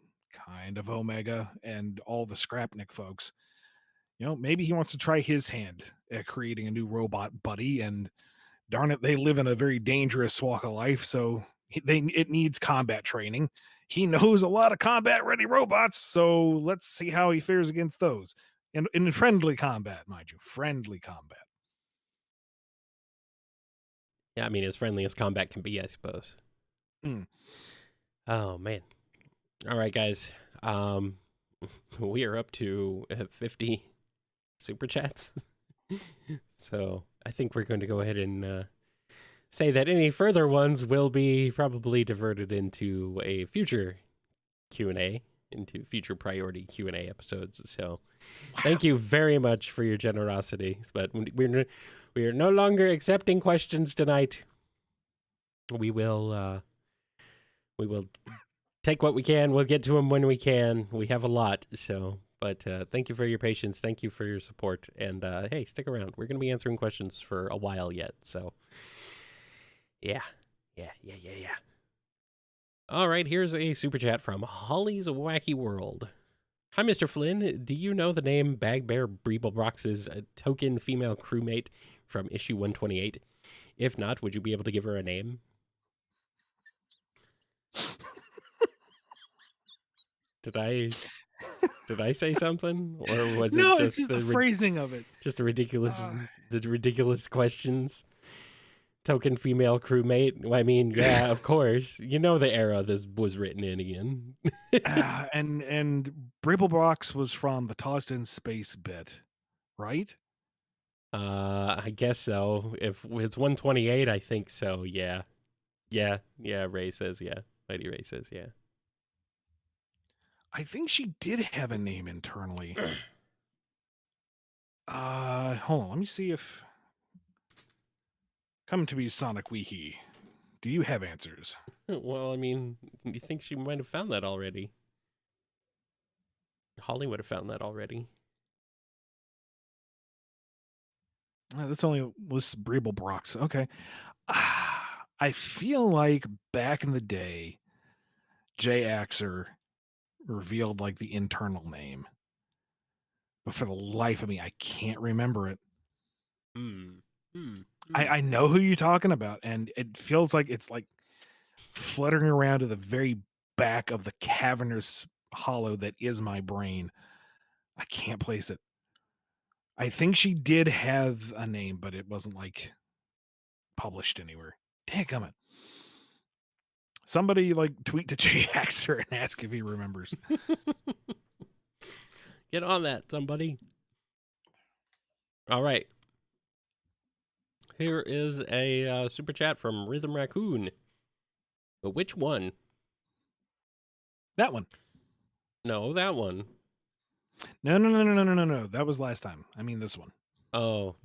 Speaker 1: kind of Omega and all the Scrapnik folks. Maybe he wants to try his hand at creating a new robot buddy, and darn it, they live in a very dangerous walk of life, so it needs combat training. He knows a lot of combat ready robots, so let's see how he fares against those. In friendly combat, mind you, friendly combat.
Speaker 2: Yeah, I mean, as friendly as combat can be, I suppose.
Speaker 1: Mm.
Speaker 2: Oh, man. All right, guys. We are up to 50 super chats. So I think we're going to go ahead and say that any further ones will be probably diverted into a future Q&A, into future priority Q&A episodes. So thank you very much for your generosity. But we are no longer accepting questions tonight. We will take what we can. We'll get to them when we can. We have a lot, so. But thank you for your patience. Thank you for your support. And hey, stick around. We're going to be answering questions for a while yet. So, yeah. All right, here's a super chat from Holly's Wacky World. Hi, Mr. Flynn. Do you know the name Bagbear Breeblebrox's token female crewmate from issue 128? If not, would you be able to give her a name? Did I say something, or was
Speaker 1: No,
Speaker 2: it
Speaker 1: it's
Speaker 2: just
Speaker 1: just the phrasing of it.
Speaker 2: just the ridiculous questions? Token female crewmate. I mean, yeah, of course. You know the era this was written in, Ian.
Speaker 1: And Bribblebrox was from the Tossed in Space bit, right?
Speaker 2: I guess so. If it's 128, I think so. Yeah. Ray says yeah. Mighty Ray says yeah.
Speaker 1: I think she did have a name internally. Hold on. Let me see if come to me, Sonic Weehee. Do you have answers?
Speaker 2: Well, I mean, you think she might have found that already? Holly would have found that already.
Speaker 1: That's only lists Bribblebrox. Okay. I feel like back in the day, Jay Axer revealed like the internal name, but for the life of me, I can't remember it. I know who you're talking about, and it feels like it's like fluttering around to the very back of the cavernous hollow that is my brain. I can't place it. I think she did have a name, but it wasn't like published anywhere. Dadgummit. Somebody like tweet to Jay Axer and ask if he remembers.
Speaker 2: Get on that, somebody. All right. Here is a super chat from Rhythm Raccoon. But which one?
Speaker 1: That one.
Speaker 2: No, that one.
Speaker 1: No. That was last time. I mean this one.
Speaker 2: Oh.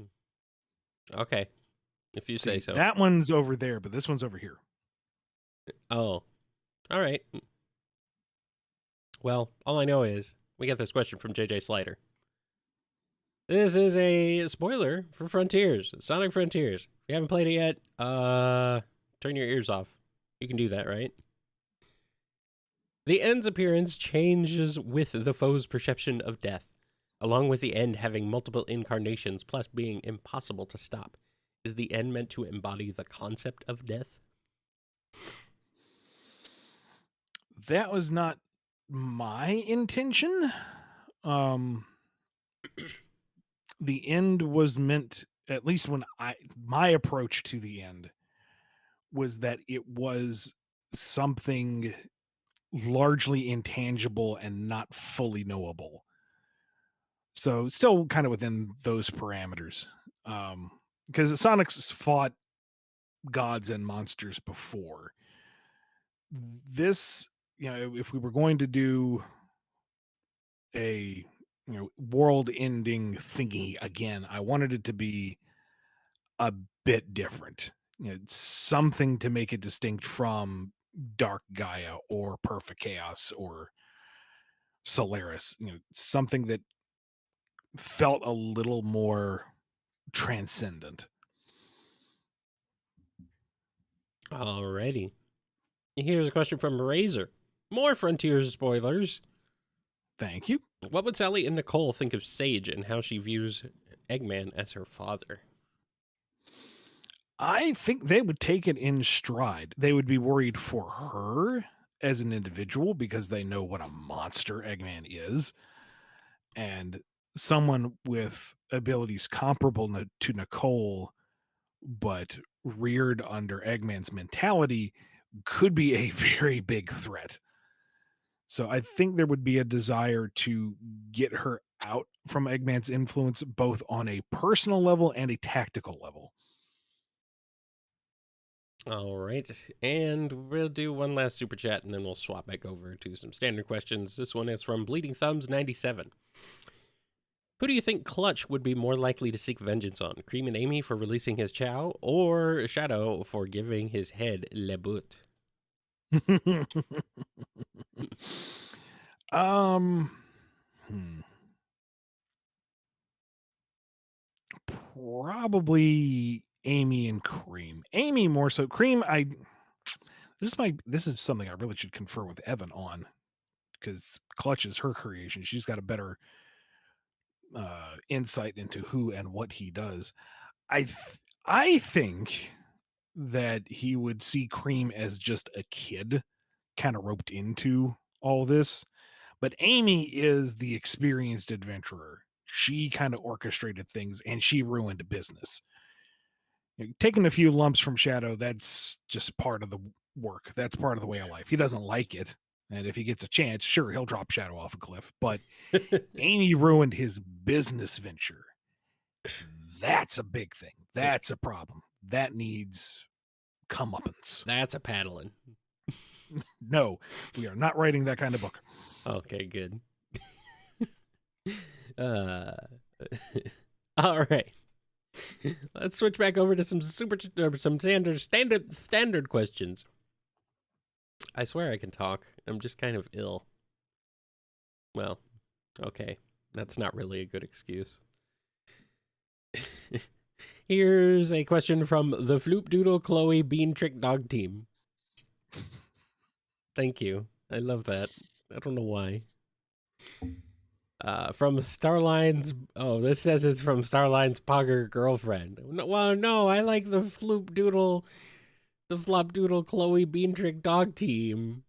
Speaker 2: Okay. If you say so.
Speaker 1: That one's over there, but this one's over here.
Speaker 2: Oh. All right. Well, all I know is we got this question from JJ Slider. This is a spoiler for Frontiers, Sonic Frontiers. If you haven't played it yet, turn your ears off. You can do that, right? The end's appearance changes with the foe's perception of death, along with the end having multiple incarnations plus being impossible to stop. Is the end meant to embody the concept of death?
Speaker 1: That was not my intention. The end was meant, at least when my approach to the end was that it was something largely intangible and not fully knowable. So still kind of within those parameters. Because Sonic's fought gods and monsters before. This, if we were going to do a world ending thingy again, I wanted it to be a bit different, something to make it distinct from Dark Gaia or Perfect Chaos or Solaris, something that felt a little more transcendent.
Speaker 2: Alrighty. Here's a question from Razor. More Frontiers spoilers.
Speaker 1: Thank you.
Speaker 2: What would Sally and Nicole think of Sage and how she views Eggman as her father?
Speaker 1: I think they would take it in stride. They would be worried for her as an individual because they know what a monster Eggman is. And someone with abilities comparable to Nicole, but reared under Eggman's mentality, could be a very big threat. So I think there would be a desire to get her out from Eggman's influence, both on a personal level and a tactical level.
Speaker 2: All right. And we'll do one last super chat and then we'll swap back over to some standard questions. This one is from Bleeding Thumbs 97. Who do you think Clutch would be more likely to seek vengeance on? Cream and Amy for releasing his Chow or Shadow for giving his head le boot?
Speaker 1: Um, hmm, probably Amy and Cream. Amy more so. Cream, this is something I really should confer with Evan on because Clutch is her creation. She's got a better insight into who and what he does. I think that he would see Cream as just a kid kind of roped into all this. But Amy is the experienced adventurer. She kind of orchestrated things and she ruined a business. Taking a few lumps from Shadow, that's just part of the work. That's part of the way of life. He doesn't like it. And if he gets a chance, sure, he'll drop Shadow off a cliff. But Amy ruined his business venture. That's a big thing. That's a problem. That needs comeuppance.
Speaker 2: That's a paddling.
Speaker 1: No, we are not writing that kind of book.
Speaker 2: Okay, good. All right. Let's switch back over to some standard questions. I swear I can talk. I'm just kind of ill. Well, okay. That's not really a good excuse. Here's a question from the Floop Doodle Chloe Bean Trick Dog Team. Thank you. I love that. I don't know why. From Starline's. Oh, this says it's from Starline's Pogger girlfriend. No, I like the Flop Doodle Chloe Bean Trick Dog Team.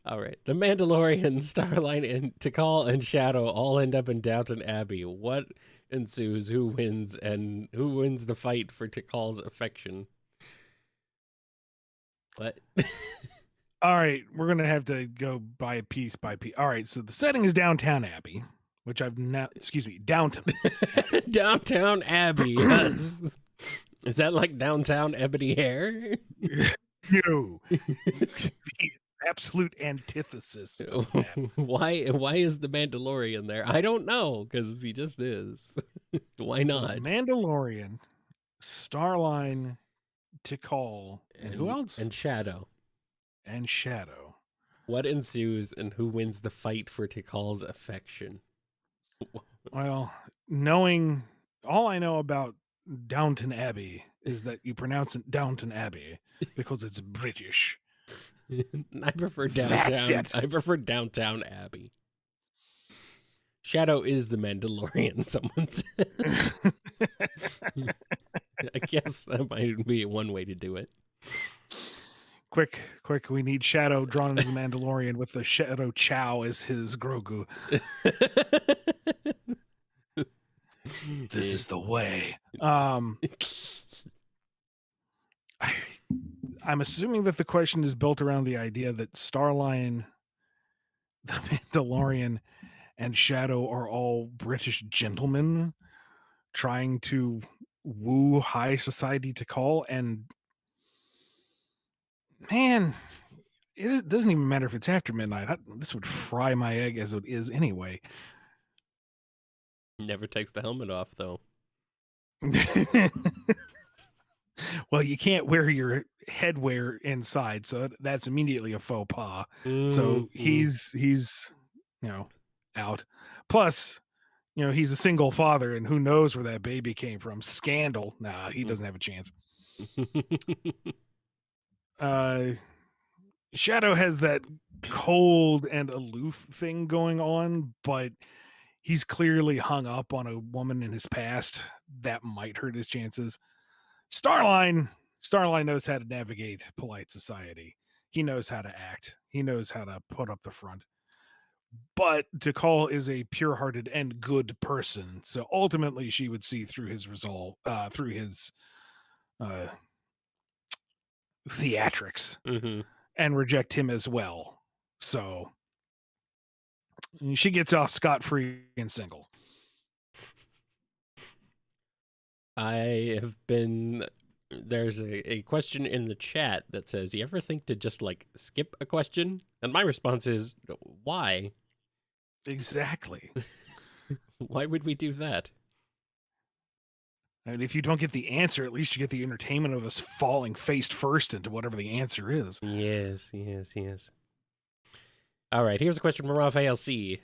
Speaker 2: All right. The Mandalorian, Starline, and Tikal and Shadow all end up in Downton Abbey. What ensues? Who wins? And who wins the fight for Tikal's affection? What?
Speaker 1: All right, we're going to have to go by piece by piece. All right, so the setting is Downtown Abbey, which I've now, Downton.
Speaker 2: Downtown Abbey, yes. Is that like Downtown Ebony Hair?
Speaker 1: No. The absolute antithesis of that.
Speaker 2: Why is the Mandalorian there? I don't know, because he just is. Why not?
Speaker 1: So Mandalorian, Starline, Tikal, and who else?
Speaker 2: And Shadow.
Speaker 1: And Shadow.
Speaker 2: What ensues and who wins the fight for Tikal's affection?
Speaker 1: Well, knowing all I know about Downton Abbey is that you pronounce it Downton Abbey because it's British.
Speaker 2: I prefer Downtown. I prefer Downtown Abbey. Shadow is the Mandalorian, someone said. I guess that might be one way to do it.
Speaker 1: Quick, we need Shadow drawn as a Mandalorian with the Shadow Chow as his Grogu. This is the way. I'm assuming that the question is built around the idea that Starline, the Mandalorian, and Shadow are all British gentlemen trying to woo high society Tikal, and man, it doesn't even matter if it's after midnight. This would fry my egg as it is anyway.
Speaker 2: Never takes the helmet off, though.
Speaker 1: Well, you can't wear your headwear inside, so that's immediately a faux pas. So he's out. Plus, he's a single father, and who knows where that baby came from? Scandal. Nah, he doesn't have a chance. Shadow has that cold and aloof thing going on, but he's clearly hung up on a woman in his past that might hurt his chances. Starline knows how to navigate polite society. He knows how to act. He knows how to put up the front. But Tikal is a pure-hearted and good person, so ultimately she would see through his resolve, through his theatrics, and reject him as well. So she gets off scot-free and single.
Speaker 2: There's a question in the chat that says, do you ever think to just skip a question? And my response is, why?
Speaker 1: Exactly.
Speaker 2: Why would we do that?
Speaker 1: And if you don't get the answer, at least you get the entertainment of us falling face first into whatever the answer is.
Speaker 2: Yes. All right, here's a question from Raphael C.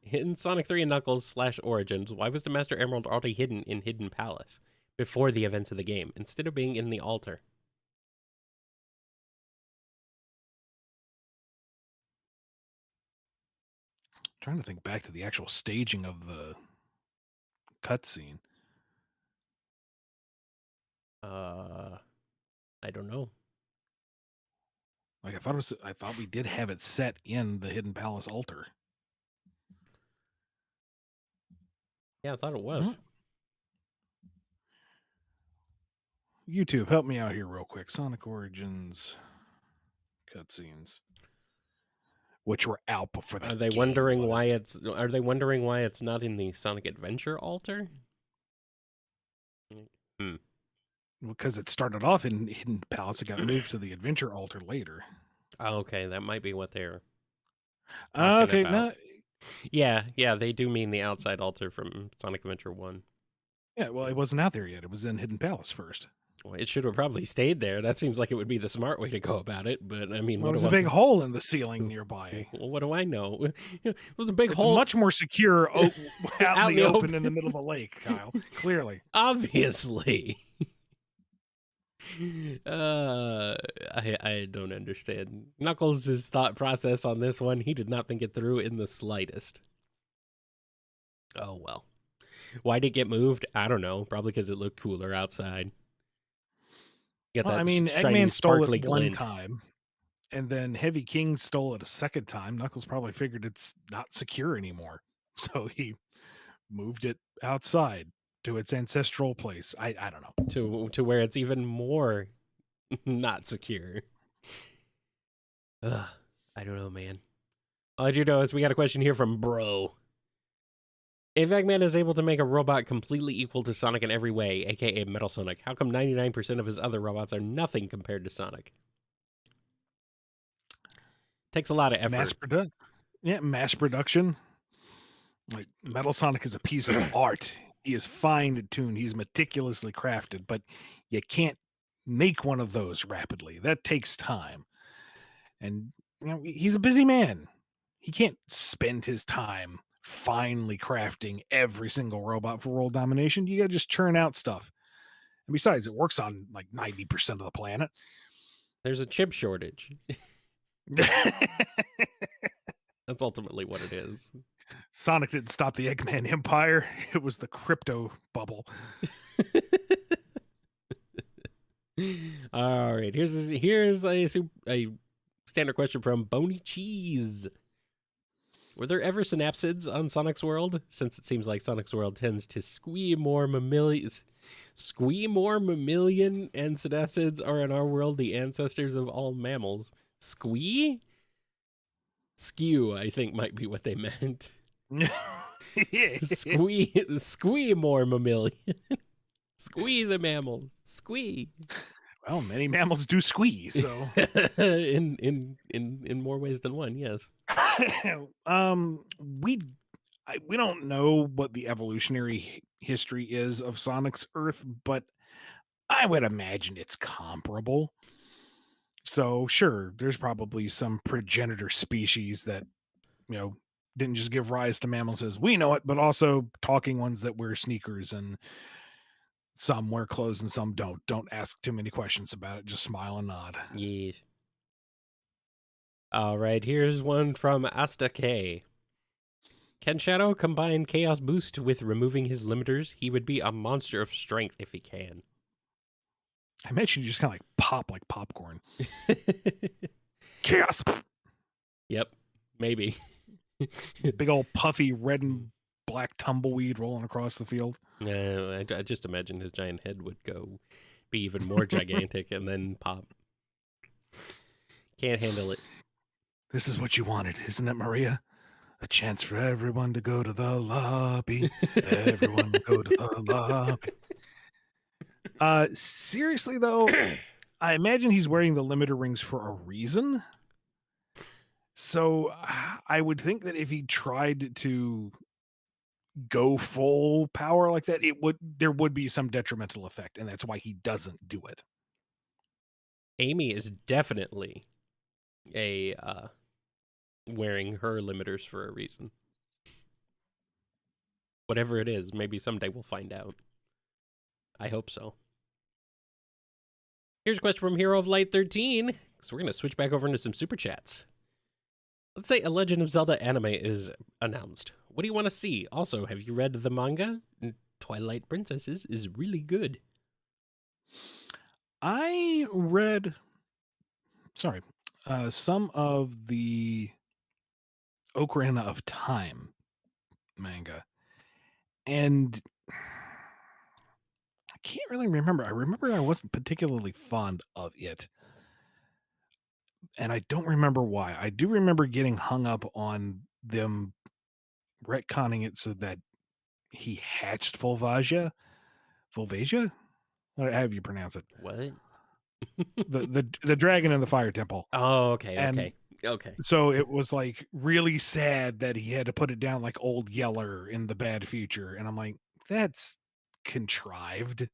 Speaker 2: In Sonic 3 and Knuckles / Origins, why was the Master Emerald already hidden in Hidden Palace before the events of the game, instead of being in the altar?
Speaker 1: Trying to think back to the actual staging of the cutscene.
Speaker 2: I don't know.
Speaker 1: Like I thought we did have it set in the Hidden Palace altar.
Speaker 2: Yeah, I thought it was.
Speaker 1: YouTube, help me out here real quick. Sonic Origins cutscenes, which were out before that.
Speaker 2: Are they wondering why it's? Are they wondering why it's not in the Sonic Adventure altar?
Speaker 1: Because it started off in Hidden Palace, it got moved to the Adventure altar later.
Speaker 2: Oh, okay, that might be what they're
Speaker 1: Okay,
Speaker 2: about.
Speaker 1: no,
Speaker 2: Yeah, they do mean the outside altar from Sonic Adventure 1.
Speaker 1: yeah, well, it wasn't out there yet. It was in Hidden Palace first.
Speaker 2: Well, it should have probably stayed there. That seems like it would be the smart way to go about it. But I mean,
Speaker 1: Well, there's a big hole in the ceiling nearby.
Speaker 2: Well, what do I know? There's a big
Speaker 1: It's
Speaker 2: hole.
Speaker 1: much more secure out in the open in the middle of a lake, Kyle. Clearly,
Speaker 2: Obviously. I don't understand Knuckles' thought process on this one. He did not think it through in the slightest. Oh well. Why did it get moved? I don't know. Probably because it looked cooler outside. Get
Speaker 1: well,
Speaker 2: that
Speaker 1: I mean,
Speaker 2: shiny,
Speaker 1: Eggman stole
Speaker 2: sparkly
Speaker 1: it one
Speaker 2: glint.
Speaker 1: time, and then Heavy King stole it a second time. Knuckles probably figured it's not secure anymore, so he moved it outside to its ancestral place. I don't know.
Speaker 2: To where it's even more not secure. Ugh, I don't know, man. All I do know is we got a question here from Bro. If Eggman is able to make a robot completely equal to Sonic in every way, aka Metal Sonic, how come 99% of his other robots are nothing compared to Sonic? Takes a lot of effort.
Speaker 1: Mass production. Like Metal Sonic is a piece of art. He is fine tuned. He's meticulously crafted, but you can't make one of those rapidly. That takes time. And he's a busy man. He can't spend his time finely crafting every single robot for world domination. You got to just churn out stuff. And besides, it works on like 90% of the planet.
Speaker 2: There's a chip shortage. That's ultimately what it is.
Speaker 1: Sonic didn't stop the Eggman Empire. It was the crypto bubble.
Speaker 2: All right, here's a standard question from Bony Cheese. Were there ever synapsids on Sonic's World? Since it seems like Sonic's World tends to squee more mammalian, and synapsids are in our world the ancestors of all mammals. Squee? Skew, I think, might be what they meant. Squee more mammalian. Squee the mammals. Squee.
Speaker 1: Well, many mammals do squee, so
Speaker 2: in more ways than one, yes.
Speaker 1: We don't know what the evolutionary history is of Sonic's Earth, but I would imagine it's comparable. So sure, there's probably some progenitor species that, didn't just give rise to mammals as we know it, but also talking ones that wear sneakers, and some wear clothes and some don't. Don't ask too many questions about it. Just smile and nod.
Speaker 2: Yes. All right, here's one from Asta K. Can Shadow combine Chaos Boost with removing his limiters? He would be a monster of strength if he can.
Speaker 1: I imagine you just kind of like pop like popcorn. Chaos.
Speaker 2: Yep, maybe.
Speaker 1: Big old puffy red and black tumbleweed rolling across the field.
Speaker 2: I just imagine his giant head would be even more gigantic and then pop. Can't handle it.
Speaker 1: This is what you wanted, isn't it, Maria? A chance for everyone to go to the lobby. Everyone to go to the lobby. Seriously, though, I imagine he's wearing the limiter rings for a reason. So I would think that if he tried to go full power like that, there would be some detrimental effect, and that's why he doesn't do it.
Speaker 2: Amy is definitely a wearing her limiters for a reason. Whatever it is, maybe someday we'll find out. I hope so. Here's a question from Hero of Light 13. So we're going to switch back over into some super chats. Let's say a Legend of Zelda anime is announced. What do you want to see? Also, have you read the manga? Twilight Princesses is really good.
Speaker 1: I read, sorry, some of the Ocarina of Time manga, and I can't really remember. I remember I wasn't particularly fond of it, and I don't remember why. I do remember getting hung up on them retconning it so that he hatched Volvasia? However you pronounce it.
Speaker 2: What?
Speaker 1: The dragon in the fire temple.
Speaker 2: Oh, okay,
Speaker 1: And
Speaker 2: okay, okay.
Speaker 1: so it was like really sad that he had to put it down like old Yeller in the bad future. And I'm like, that's contrived.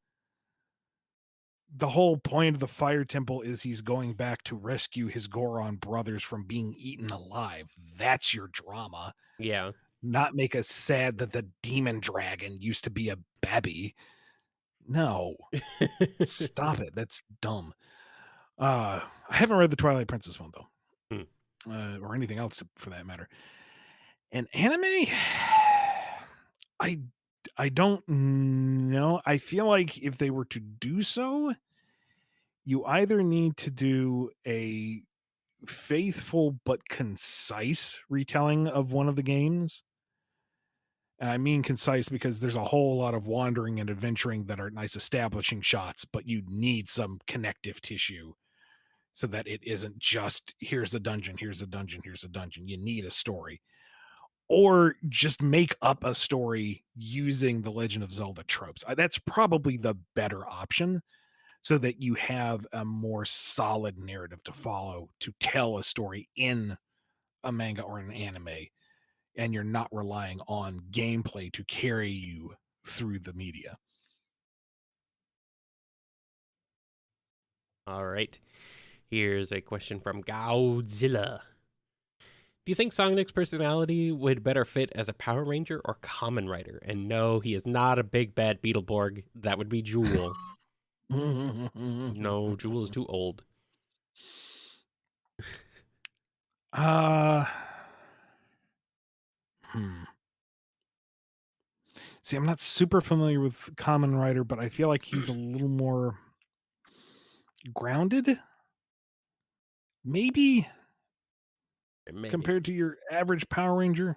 Speaker 1: The whole point of the fire temple is he's going back to rescue his Goron brothers from being eaten alive. That's your drama.
Speaker 2: Yeah.
Speaker 1: Not make us sad that the demon dragon used to be a babby. No, stop it. That's dumb. I haven't read the Twilight Princess one though, or anything else for that matter. And anime, I I don't know. I feel like if they were to do so, you either need to do a faithful but concise retelling of one of the games. And I mean concise because there's a whole lot of wandering and adventuring that are nice establishing shots, but you need some connective tissue so that it isn't just here's a dungeon, here's a dungeon, here's a dungeon. You need a story. Or just make up a story using the Legend of Zelda tropes. That's probably the better option so that you have a more solid narrative to follow to tell a story in a manga or an anime, and you're not relying on gameplay to carry you through the media.
Speaker 2: All right. Here's a question from Godzilla. Do you think Sonic's personality would better fit as a Power Ranger or Kamen Rider? And no, he is not a big bad Beetleborg. That would be Jewel. No, Jewel is too old.
Speaker 1: uh hmm. See, I'm not super familiar with Common Rider, but I feel like he's a little more grounded, maybe
Speaker 2: Maybe.
Speaker 1: compared to your average Power Ranger.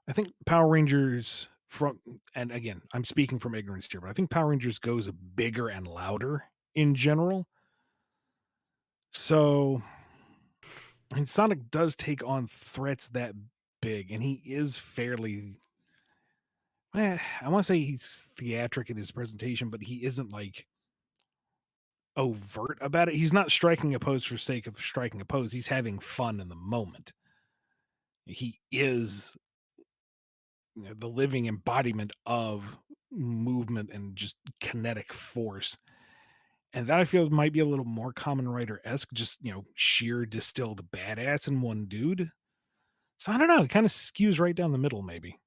Speaker 1: I think Power Rangers from, and again, I'm speaking from ignorance here, but I think Power Rangers goes bigger and louder in general. So, and Sonic does take on threats that big, and he is fairly. I want to say he's theatric in his presentation, but he isn't like overt about it. He's not striking a pose for sake of striking a pose. He's having fun in the moment. He is, the living embodiment of movement and just kinetic force. And that I feel might be a little more Common Rider esque, just sheer distilled badass in one dude. So I don't know. It kind of skews right down the middle, maybe.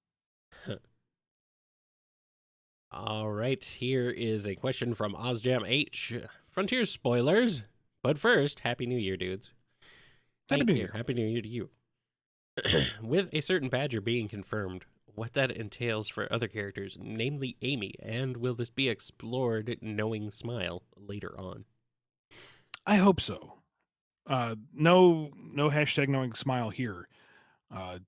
Speaker 2: All right. Here is a question from Ozjam H. Frontier spoilers. But first, Happy New Year, dudes.
Speaker 1: Happy
Speaker 2: Thank
Speaker 1: New
Speaker 2: you.
Speaker 1: Year.
Speaker 2: Happy New Year to you. With a certain badger being confirmed, what that entails for other characters, namely Amy, and will this be explored knowing Smile later on?
Speaker 1: I hope so. No hashtag knowing smile here. Uh,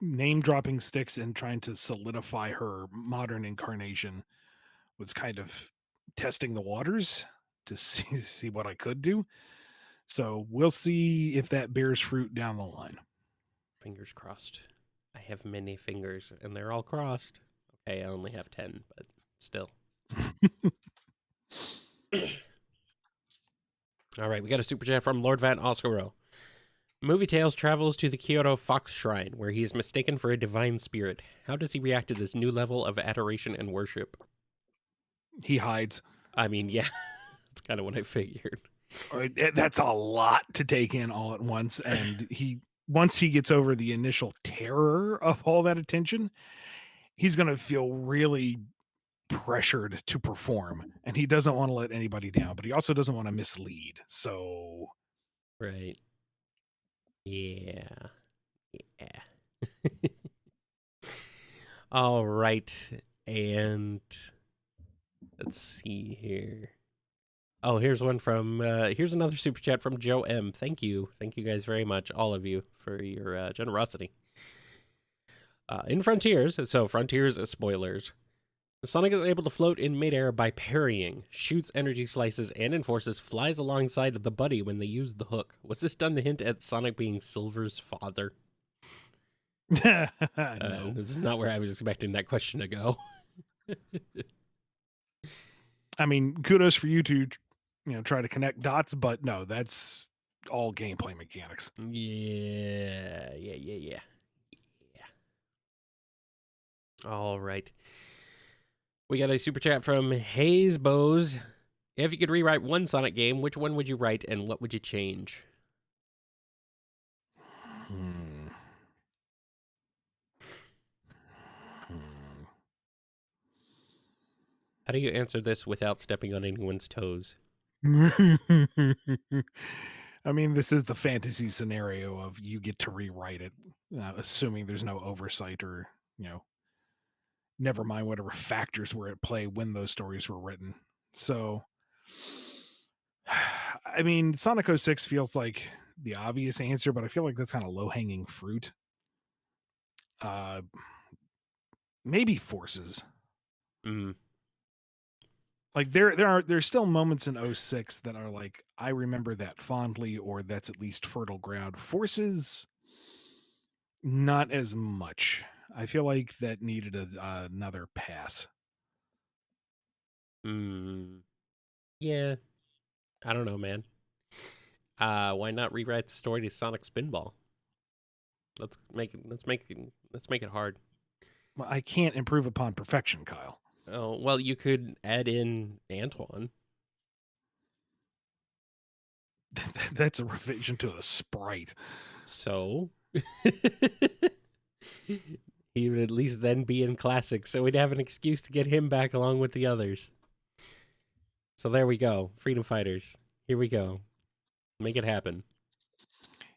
Speaker 1: Name dropping sticks and trying to solidify her modern incarnation was kind of testing the waters to see what I could do. So we'll see if that bears fruit down the line.
Speaker 2: Fingers crossed. I have many fingers, and they're all crossed. Okay, I only have 10, but still. All right, we got a super chat from Lord Van Oscaro. Movie Tales travels to the Kyoto Fox Shrine, where he is mistaken for a divine spirit. How does he react to this new level of adoration and worship?
Speaker 1: He hides.
Speaker 2: I mean, yeah, that's kind of what I figured.
Speaker 1: That's a lot to take in all at once, and once he gets over the initial terror of all that attention, he's going to feel really pressured to perform, and he doesn't want to let anybody down, but he also doesn't want to mislead. So,
Speaker 2: Right. Yeah. Yeah. All right. And let's see here. Oh, here's one from, here's another super chat from Joe M. Thank you. Thank you guys very much, all of you, for your generosity. In Frontiers, so Frontiers spoilers, Sonic is able to float in midair by parrying, shoots energy slices, and enforces flies alongside of the buddy when they use the hook. Was this done to hint at Sonic being Silver's father?
Speaker 1: no.
Speaker 2: This is not where I was expecting that question to go.
Speaker 1: I mean, kudos for you to, try to connect dots, but no, that's all gameplay mechanics.
Speaker 2: Yeah. All right. We got a super chat from Hayes Bose. If you could rewrite one Sonic game, which one would you write and what would you change? How do you answer this without stepping on anyone's toes?
Speaker 1: I mean, this is the fantasy scenario of you get to rewrite it, assuming there's no oversight or, never mind whatever factors were at play when those stories were written. So, I mean, Sonic 06 feels like the obvious answer, but I feel like that's kind of low hanging fruit. Maybe Forces.
Speaker 2: Mm.
Speaker 1: Like there's still moments in 06 that are like, I remember that fondly, or that's at least fertile ground. Forces, not as much. I feel like that needed another pass.
Speaker 2: Yeah. I don't know, man. Why not rewrite the story to Sonic Spinball? Let's make it hard.
Speaker 1: Well, I can't improve upon perfection, Kyle.
Speaker 2: Oh, well, you could add in Antoine.
Speaker 1: That's a revision to a sprite.
Speaker 2: So he would at least then be in classic, so we'd have an excuse to get him back along with the others. So there we go. Freedom Fighters. Here we go. Make it happen.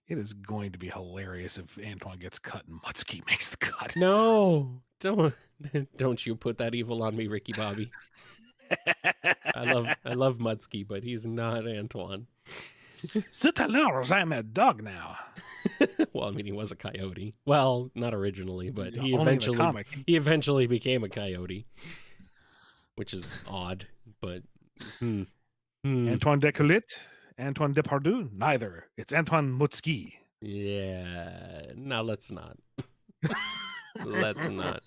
Speaker 1: It is going to be hilarious if Antoine gets cut and Mutsky makes the cut.
Speaker 2: No, don't you put that evil on me, Ricky Bobby. I love Mutsky, but he's not Antoine.
Speaker 1: Zut alors, I'm a dog now.
Speaker 2: Well, I mean, he was a coyote. Well, not originally, but he
Speaker 1: Only in the comic.
Speaker 2: eventually became a coyote, which is odd. But
Speaker 1: Antoine Decolit, Antoine Depardieu, neither. It's Antoine Mutsky.
Speaker 2: Yeah, no, let's not. Let's not.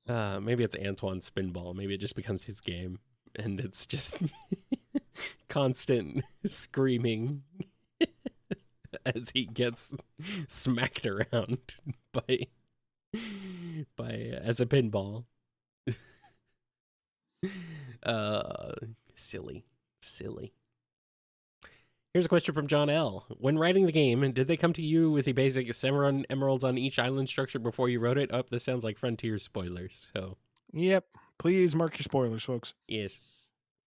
Speaker 2: Maybe it's Antoine Spinball. Maybe it just becomes his game, and it's just constant screaming as he gets smacked around by as a pinball. Silly. Here's a question from John L. When writing the game, did they come to you with a basic Samurai emeralds on each island structure before you wrote it? Oh, this sounds like Frontier spoilers. So,
Speaker 1: yep. Please mark your spoilers, folks.
Speaker 2: yes.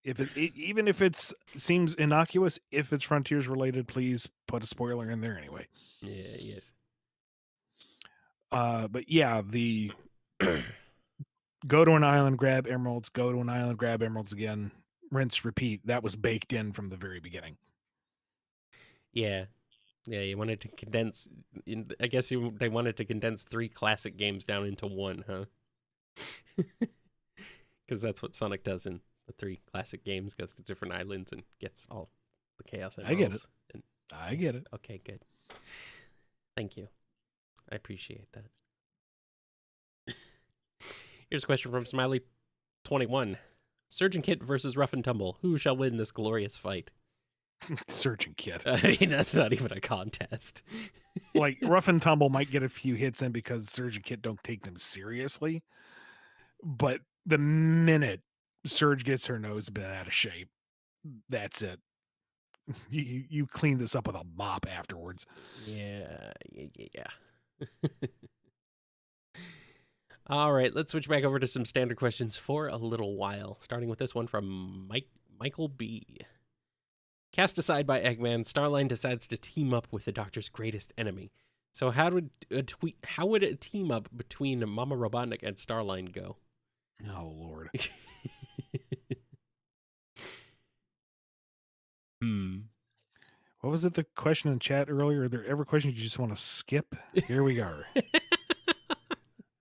Speaker 1: If even if it seems innocuous, if it's Frontiers related, please put a spoiler in there anyway.
Speaker 2: Yeah, yes.
Speaker 1: But yeah, the go to an island, grab emeralds, go to an island, grab emeralds again, rinse, repeat. That was baked in from the very beginning.
Speaker 2: Yeah. Yeah, you wanted to condense. I guess they wanted to condense 3 classic games down into one, huh? Because that's what Sonic does in the 3 classic games: goes to different islands and gets all the chaos emeralds.
Speaker 1: I get it. I get it.
Speaker 2: Okay, good. Thank you. I appreciate that. Here's a question from Smiley21. Surgeon Kit versus Rough and Tumble. Who shall win this glorious fight?
Speaker 1: Surgeon Kit.
Speaker 2: I mean, that's not even a contest.
Speaker 1: Like, Rough and Tumble might get a few hits in because Surgeon Kit don't take them seriously, but the minute Surge gets her nose bent out of shape, that's it. You clean this up with a mop afterwards.
Speaker 2: Yeah. All right, let's switch back over to some standard questions for a little while, starting with this one from Michael B. Cast aside by Eggman, Starline decides to team up with the Doctor's greatest enemy. So how would a team up between Mama Robotnik and Starline go?
Speaker 1: Oh, Lord. What was it, the question in chat earlier? Are there ever questions you just want to skip? Here we go.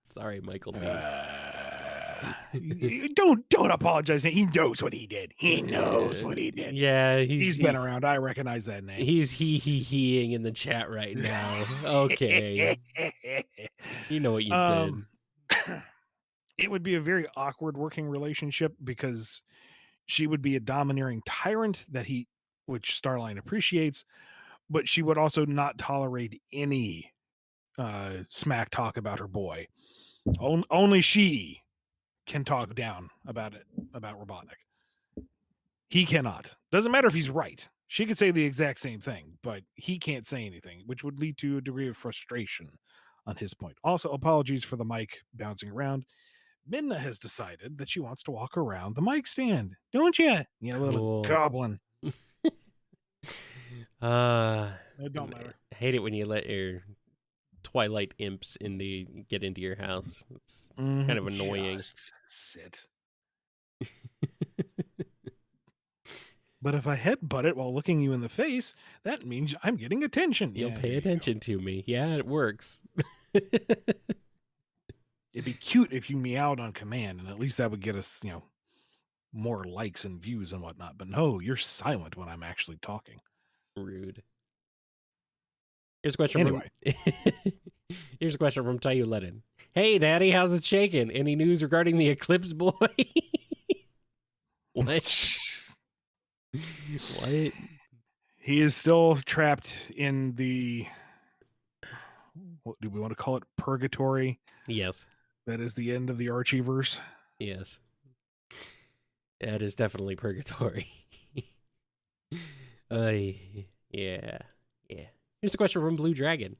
Speaker 2: Sorry, Michael B.
Speaker 1: Don't apologize. He knows what he did. He knows what he did.
Speaker 2: Yeah,
Speaker 1: he's been around. I recognize that name.
Speaker 2: He's heing in the chat right now. Okay. You know what you did.
Speaker 1: It would be a very awkward working relationship because she would be a domineering tyrant which Starline appreciates, but she would also not tolerate any smack talk about her boy. Only she can talk down about Robotnik. He cannot. Doesn't matter if he's right. She could say the exact same thing, but he can't say anything, which would lead to a degree of frustration on his point. Also, apologies for the mic bouncing around. Minna has decided that she wants to walk around the mic stand. Don't you? You
Speaker 2: Cool.
Speaker 1: little goblin.
Speaker 2: It
Speaker 1: don't matter.
Speaker 2: I hate it when you let your Twilight imps get into your house. It's kind of annoying.
Speaker 1: Just sit. But if I headbutt it while looking you in the face, that means I'm getting attention.
Speaker 2: You'll pay attention to me. Yeah, it works.
Speaker 1: It'd be cute if you meowed on command, and at least that would get us, more likes and views and whatnot. But no, you're silent when I'm actually talking.
Speaker 2: Rude. Here's a question.
Speaker 1: Anyway.
Speaker 2: Here's a question from Tayu Lennon. Hey, Daddy, how's it shaking? Any news regarding the Eclipse Boy? What? What?
Speaker 1: He is still trapped in the, what do we want to call it? Purgatory.
Speaker 2: Yes.
Speaker 1: That is the end of the Archieverse.
Speaker 2: Yes. That is definitely purgatory. Yeah. Here's a question from Blue Dragon.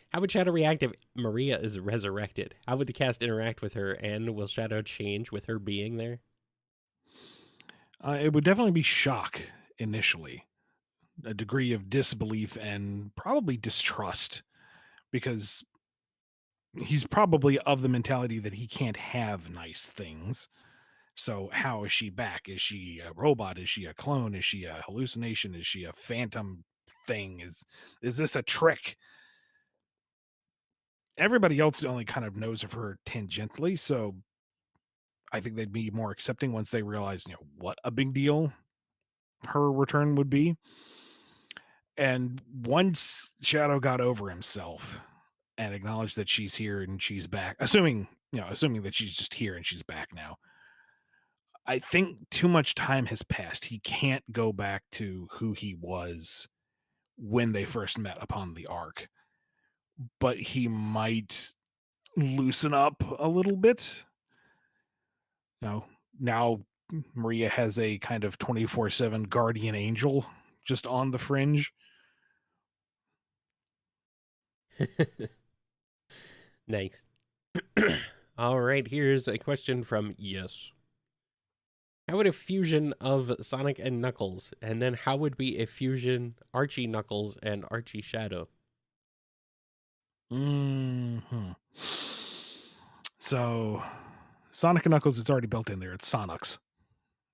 Speaker 2: How would Shadow react if Maria is resurrected? How would the cast interact with her, and will Shadow change with her being there?
Speaker 1: It would definitely be shock initially, a degree of disbelief and probably distrust, because he's probably of the mentality that he can't have nice things. So how is she back? Is she a robot? Is she a clone? Is she a hallucination? Is she a phantom thing? Is this a trick? Everybody else only kind of knows of her tangentially, so I think they'd be more accepting once they realize, what a big deal her return would be. And once Shadow got over himself and acknowledged that she's here and she's back, assuming that she's just here and she's back now, I think too much time has passed. He can't go back to who he was when they first met upon the Ark, but he might loosen up a little bit. Now Maria has a kind of 24/7 guardian angel just on the fringe.
Speaker 2: Nice. All right, here's a question from Yes. How would a fusion of Sonic and Knuckles, and then how would be a fusion Archie Knuckles and Archie Shadow?
Speaker 1: So Sonic and Knuckles, it's already built in there. It's Sonic's.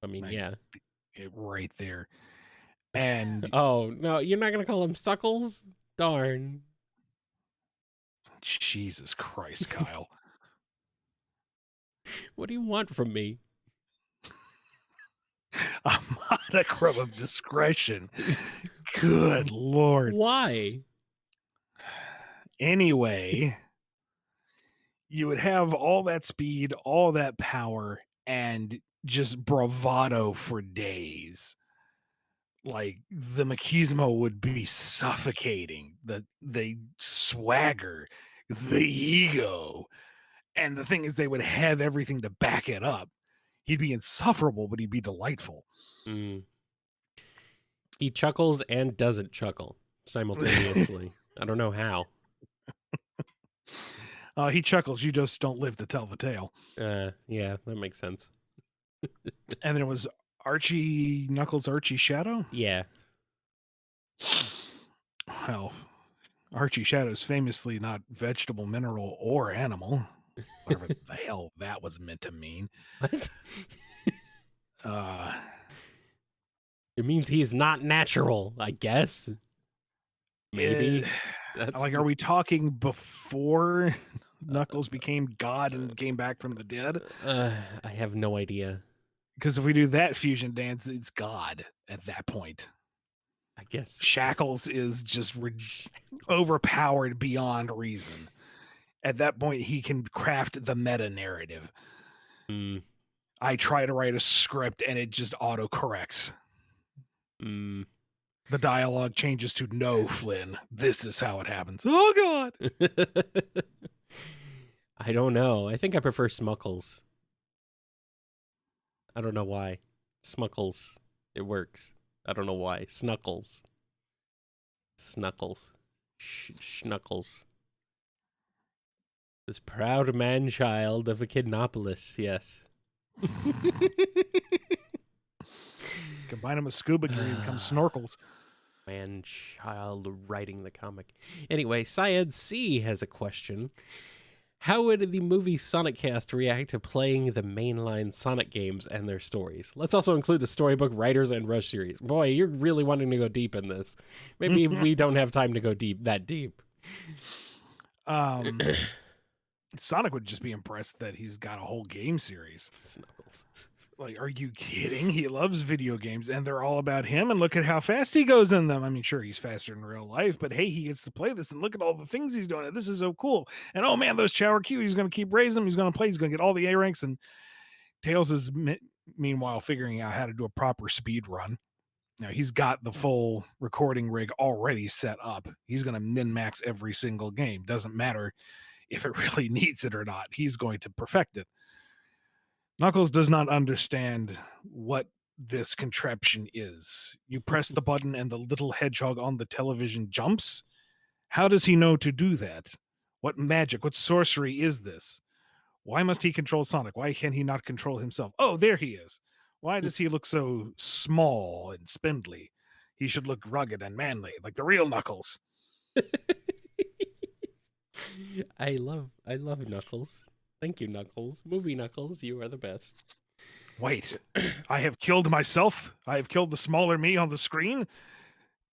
Speaker 2: I mean, yeah.
Speaker 1: Right there. And
Speaker 2: oh, no, you're not going to call him Suckles? Darn.
Speaker 1: Jesus Christ, Kyle.
Speaker 2: What do you want from me?
Speaker 1: A monochrome of discretion. Good Lord.
Speaker 2: Why?
Speaker 1: Anyway, you would have all that speed, all that power, and just bravado for days. like the machismo would be suffocating, the swagger, the ego. And the thing is they would have everything to back it up. He'd be insufferable, but he'd be delightful.
Speaker 2: Mm. He chuckles and doesn't chuckle simultaneously. I don't know how.
Speaker 1: He chuckles, you just don't live to tell the tale.
Speaker 2: Yeah, that makes sense.
Speaker 1: And then it was Archie Knuckles, Archie Shadow.
Speaker 2: Yeah.
Speaker 1: Well, Archie Shadow's famously not vegetable, mineral, or animal. Whatever the hell that was meant to mean.
Speaker 2: What?
Speaker 1: Uh,
Speaker 2: It means he's not natural, I guess. Maybe.
Speaker 1: Like, are we talking before Knuckles became God and came back from the dead?
Speaker 2: I have no idea.
Speaker 1: Because if we do that fusion dance, it's God at that point.
Speaker 2: I guess
Speaker 1: Shackles is just overpowered beyond reason. At that point, he can craft the meta narrative.
Speaker 2: Mm.
Speaker 1: I try to write a script and it just auto corrects.
Speaker 2: Mm.
Speaker 1: The dialogue changes to "No, Flynn, this is how it happens." Oh God!
Speaker 2: I don't know. I think I prefer Smuckles. I don't know why. Smuckles. It works. I don't know why. Snuckles. Snuckles. Schnuckles. This proud man-child of Echidnopolis, yes.
Speaker 1: Combine him with scuba gear, he becomes Snorkels.
Speaker 2: Man-child writing the comic. Anyway, Syed C has a question. How would the movie Sonic Cast react to playing the mainline Sonic games and their stories? Let's also include the storybook, writers, and Rush series. Boy, you're really wanting to go deep in this. Maybe we don't have time to go that deep.
Speaker 1: Sonic would just be impressed that he's got a whole game series.
Speaker 2: Snuggles.
Speaker 1: Like, are you kidding? He loves video games and they're all about him, and look at how fast he goes in them. I mean, sure, he's faster in real life, but hey, he gets to play this and look at all the things he's doing. This is so cool. And oh man, those Chow are cute. He's going to keep raising them. He's going to play. He's going to get all the A ranks. And Tails is meanwhile figuring out how to do a proper speed run. Now he's got the full recording rig already set up. He's going to min max every single game. Doesn't matter if it really needs it or not. He's going to perfect it. Knuckles does not understand what this contraption is. You press the button and the little hedgehog on the television jumps. How does he know to do that? What magic, what sorcery is this? Why must he control Sonic? Why can he not control himself? Oh, there he is. Why does he look so small and spindly? He should look rugged and manly, like the real Knuckles.
Speaker 2: I love Knuckles. Thank you, Knuckles. Movie Knuckles, you are the best.
Speaker 1: Wait, I have killed myself? I have killed the smaller me on the screen?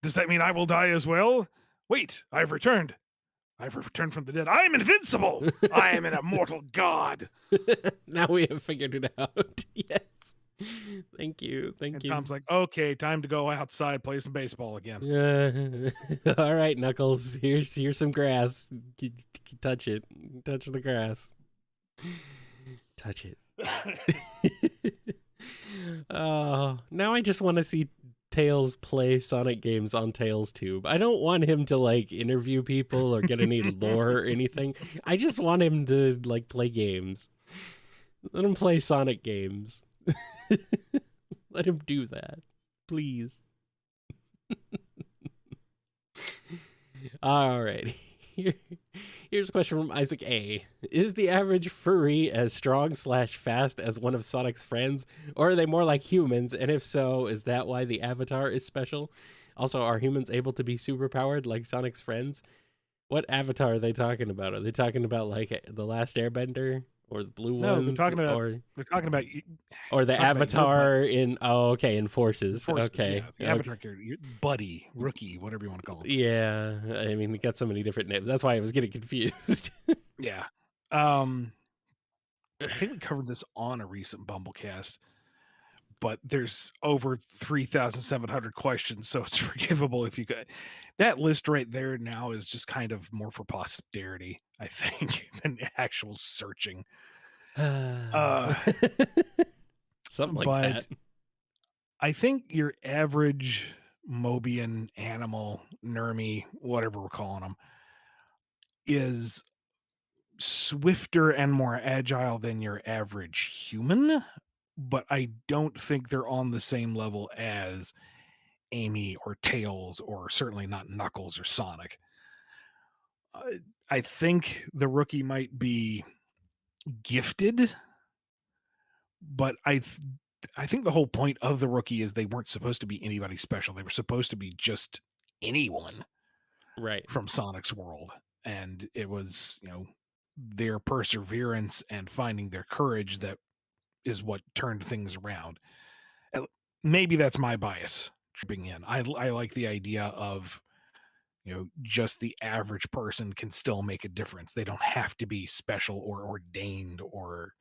Speaker 1: Does that mean I will die as well? Wait, I've returned. I've returned from the dead. I am invincible. I am an immortal god.
Speaker 2: Now we have figured it out. Yes. Thank you.
Speaker 1: And Tom's like, okay, time to go outside, play some baseball again.
Speaker 2: All right, Knuckles. Here's some grass. Touch it. Touch the grass. Touch it. Now I just want to see Tails play Sonic games on Tails Tube. I don't want him to like interview people or get any lore or anything. I just want him to like play games. Let him play Sonic games. Let him do that, please. All right. Here's a question from Isaac A. Is the average furry as strong/fast as one of Sonic's friends, or are they more like humans? And if so, is that why the avatar is special? Also, are humans able to be superpowered like Sonic's friends? What avatar are they talking about? Are they talking about like the Last Airbender or the blue
Speaker 1: No,
Speaker 2: ones?
Speaker 1: they're talking about
Speaker 2: or the avatar in in Forces. Okay,
Speaker 1: yeah, the avatar character, Buddy, Rookie, whatever you want to call him.
Speaker 2: Yeah, I mean, we got so many different names. That's why I was getting confused.
Speaker 1: Yeah. I think we covered this on a recent BumbleKast, but there's over 3,700 questions, so it's forgivable if you could. That list right there now is just kind of more for posterity, I think, than actual searching.
Speaker 2: Something like that.
Speaker 1: I think your average Mobian animal, Nermy, whatever we're calling them, is swifter and more agile than your average human, but I don't think they're on the same level as Amy or Tails, or certainly not Knuckles or Sonic. Uh, I think the rookie might be gifted, but I think the whole point of the rookie is they weren't supposed to be anybody special. They were supposed to be just anyone
Speaker 2: Right.
Speaker 1: from Sonic's world. And it was, their perseverance and finding their courage that is what turned things around. Maybe that's my bias tripping in. I like the idea of, just the average person can still make a difference. They don't have to be special or ordained or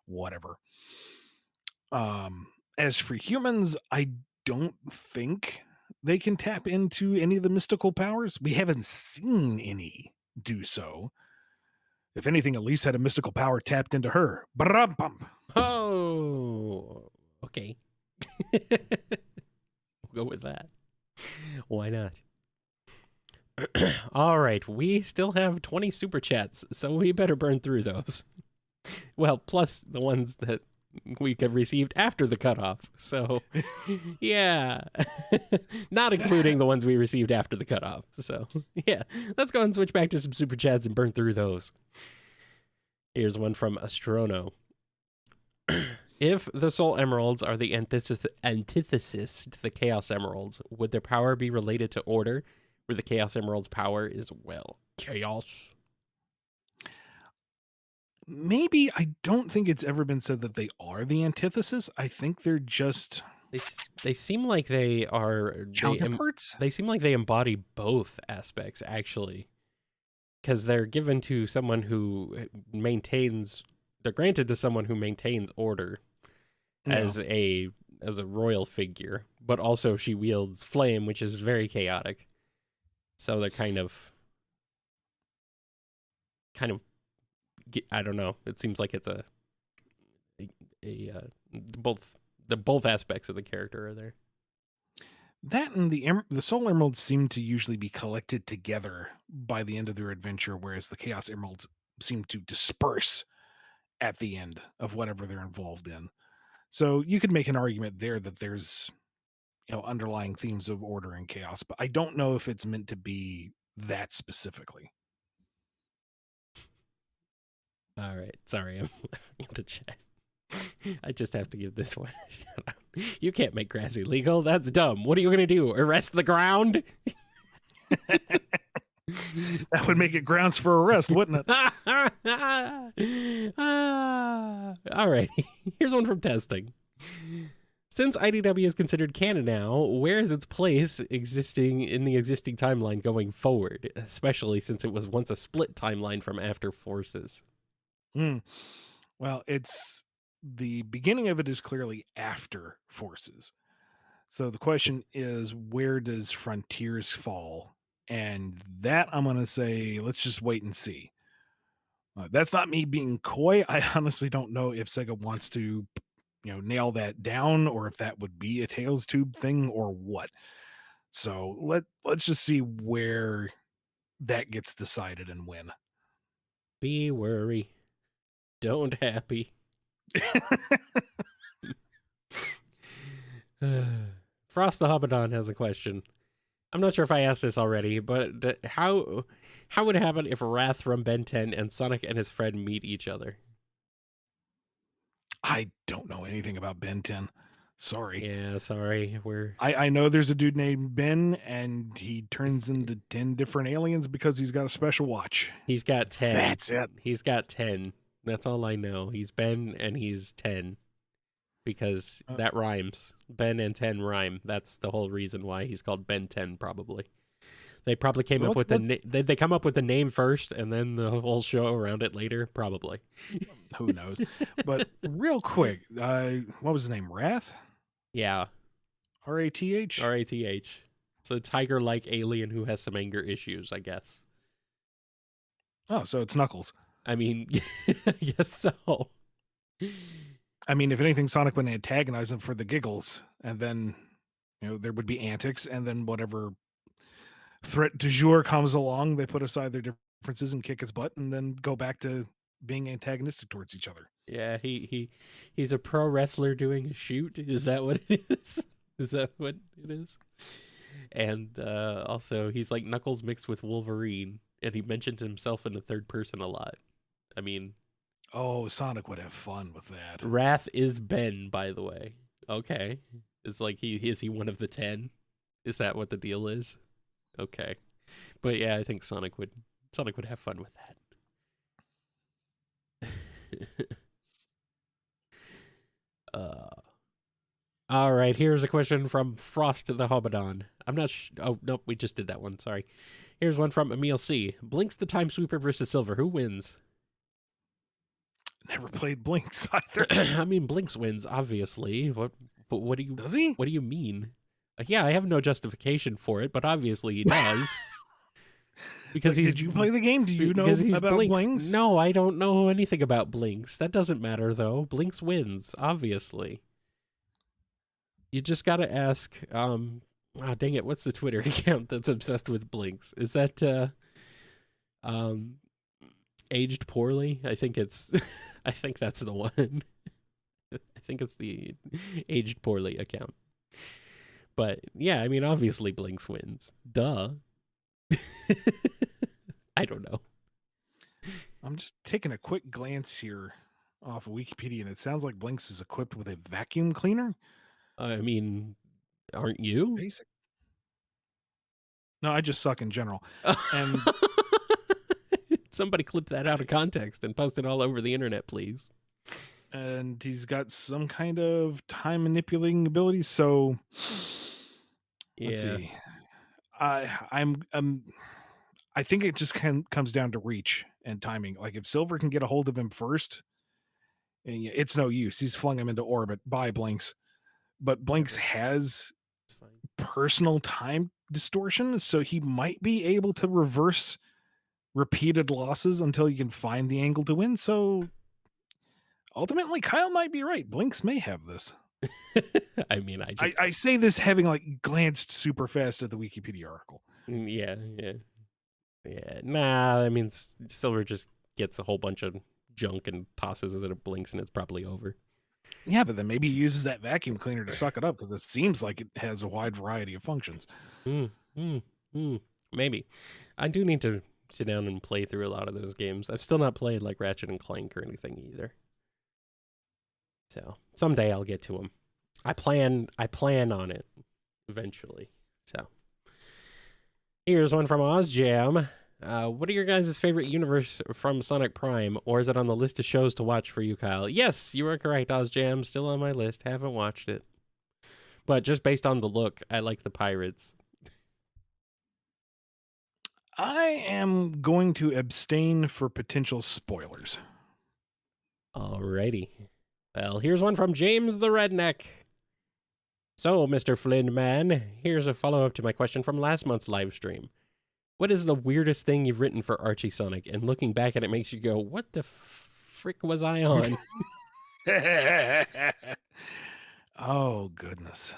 Speaker 1: whatever. As for humans, I don't think they can tap into any of the mystical powers. We haven't seen any do so. If anything, Elise had a mystical power tapped into her. Ba-rum-bum.
Speaker 2: Oh, okay. We'll go with that. Why not? All right, we still have 20 super chats, so we better burn through those. Well, plus the ones that we have received after the cutoff. So, yeah, not including the ones we received after the cutoff. So, yeah, let's go and switch back to some super chats and burn through those. Here's one from Astrono. If the Soul Emeralds are the antithesis to the Chaos Emeralds, would their power be related to Order, where the Chaos Emerald's power is, well, chaos?
Speaker 1: Maybe. I don't think it's ever been said that they are the antithesis. I think they're just
Speaker 2: They seem like they are
Speaker 1: counterparts.
Speaker 2: They seem like they embody both aspects, actually, because they're given to someone who maintains. They're granted to someone who maintains order as a royal figure, but also she wields flame, which is very chaotic. So they're kind of I don't know. It seems like it's both aspects of the character are there.
Speaker 1: That and the Soul Emeralds seem to usually be collected together by the end of their adventure, whereas the Chaos Emeralds seem to disperse at the end of whatever they're involved in. So you could make an argument there that there's underlying themes of order and chaos, but I don't know if it's meant to be that specifically.
Speaker 2: All right, sorry, I'm laughing at the chat. I just have to give this one a shout out. You can't make grass illegal. That's dumb. What are you going to do? Arrest the ground?
Speaker 1: That would make it grounds for arrest, wouldn't it?
Speaker 2: All right. Here's one from testing. Since IDW is considered canon now, where is its place existing in the existing timeline going forward, especially since it was once a split timeline from After Forces?
Speaker 1: Well, the beginning of it is clearly after Forces. So the question is, where does Frontiers fall? And that I'm going to say, let's just wait and see. That's not me being coy. I honestly don't know if Sega wants to, nail that down, or if that would be a Tails Tube thing or what. So let's just see where that gets decided and when.
Speaker 2: Be worry. Don't happy. Frost the Hobbadon has a question. I'm not sure if I asked this already, but how would it happen if Wrath from Ben 10 and Sonic and his friend meet each other?
Speaker 1: I don't know anything about Ben 10. Sorry.
Speaker 2: Yeah, sorry.
Speaker 1: I know there's a dude named Ben, and he turns into 10 different aliens because he's got a special watch.
Speaker 2: He's got 10.
Speaker 1: That's it.
Speaker 2: He's got 10. That's all I know. He's Ben and he's 10. Because that rhymes. Ben and 10 rhyme. That's the whole reason why he's called Ben 10, probably. They probably came up with they come up with the name first and then the whole show around it later, probably.
Speaker 1: Who knows? But real quick, what was his name? Wrath?
Speaker 2: Yeah.
Speaker 1: R-A-T-H?
Speaker 2: R-A-T-H. It's a tiger-like alien who has some anger issues, I guess.
Speaker 1: Oh, so it's Knuckles.
Speaker 2: I mean, I guess so.
Speaker 1: I mean, if anything, Sonic would antagonize him for the giggles, and then there would be antics, and then whatever threat du jour comes along, they put aside their differences and kick his butt, and then go back to being antagonistic towards each other.
Speaker 2: Yeah, he's a pro wrestler doing a shoot. Is that what it is? Is that what it is? And also, he's like Knuckles mixed with Wolverine, and he mentioned himself in the third person a lot. I mean,
Speaker 1: Oh, Sonic would have fun with that.
Speaker 2: Wrath is Ben, by the way. Okay, it's like is he one of the 10? Is that what the deal is? Okay, but yeah, I think Sonic would have fun with that. All right, here's a question from Frost the Hobodon. I'm not oh, nope, we just did that one. Sorry. Here's one from Emil C. Blinks the Time Sweeper versus Silver. Who wins?
Speaker 1: Never played Blinks either.
Speaker 2: I mean, Blinks wins, obviously. What do you...
Speaker 1: Does he?
Speaker 2: What do you mean? Yeah, I have no justification for it, but obviously he does. Because
Speaker 1: did you play the game? Do you know about Blinks?
Speaker 2: No, I don't know anything about Blinks. That doesn't matter, though. Blinks wins, obviously. You just got to ask, oh, dang it, what's the Twitter account that's obsessed with Blinks? Is that, Aged Poorly? I think it's, I think that's the one. I think it's the Aged Poorly account. But, yeah, I mean, obviously Blinks wins. Duh. I don't know.
Speaker 1: I'm just taking a quick glance here off of Wikipedia, and it sounds like Blinks is equipped with a vacuum cleaner.
Speaker 2: I mean, aren't you?
Speaker 1: Basic. No, I just suck in general. And
Speaker 2: somebody clip that out of context and post it all over the internet, please.
Speaker 1: And he's got some kind of time manipulating ability. So let's see. I think it just comes down to reach and timing. Like if Silver can get a hold of him first, and it's no use. He's flung him into orbit by Blinks. But Blinks has personal time distortion, so he might be able to reverse repeated losses until he can find the angle to win. So ultimately, Kyle might be right. Blinks may have this.
Speaker 2: I mean,
Speaker 1: I say this having like glanced super fast at the Wikipedia article.
Speaker 2: Yeah. Nah, I mean, Silver just gets a whole bunch of junk and tosses it at Blinks, and it's probably over.
Speaker 1: Yeah, but then maybe he uses that vacuum cleaner to suck it up because it seems like it has a wide variety of functions.
Speaker 2: Maybe. I do need to sit down and play through a lot of those games. I've still not played like Ratchet and Clank or anything either. So someday I'll get to them. I plan on it eventually. So here's one from OzJam. What are your guys' favorite universe from Sonic Prime, or is it on the list of shows to watch for you, Kyle? Yes, you are correct, OzJam. Still on my list. Haven't watched it. But just based on the look, I like the pirates.
Speaker 1: I am going to abstain for potential spoilers.
Speaker 2: Alrighty. Well, here's one from James the Redneck. So, Mr. Flynn, man, here's a follow-up to my question from last month's live stream. What is the weirdest thing you've written for Archie Sonic? And looking back at it makes you go, what the frick was I on?
Speaker 1: Oh, goodness.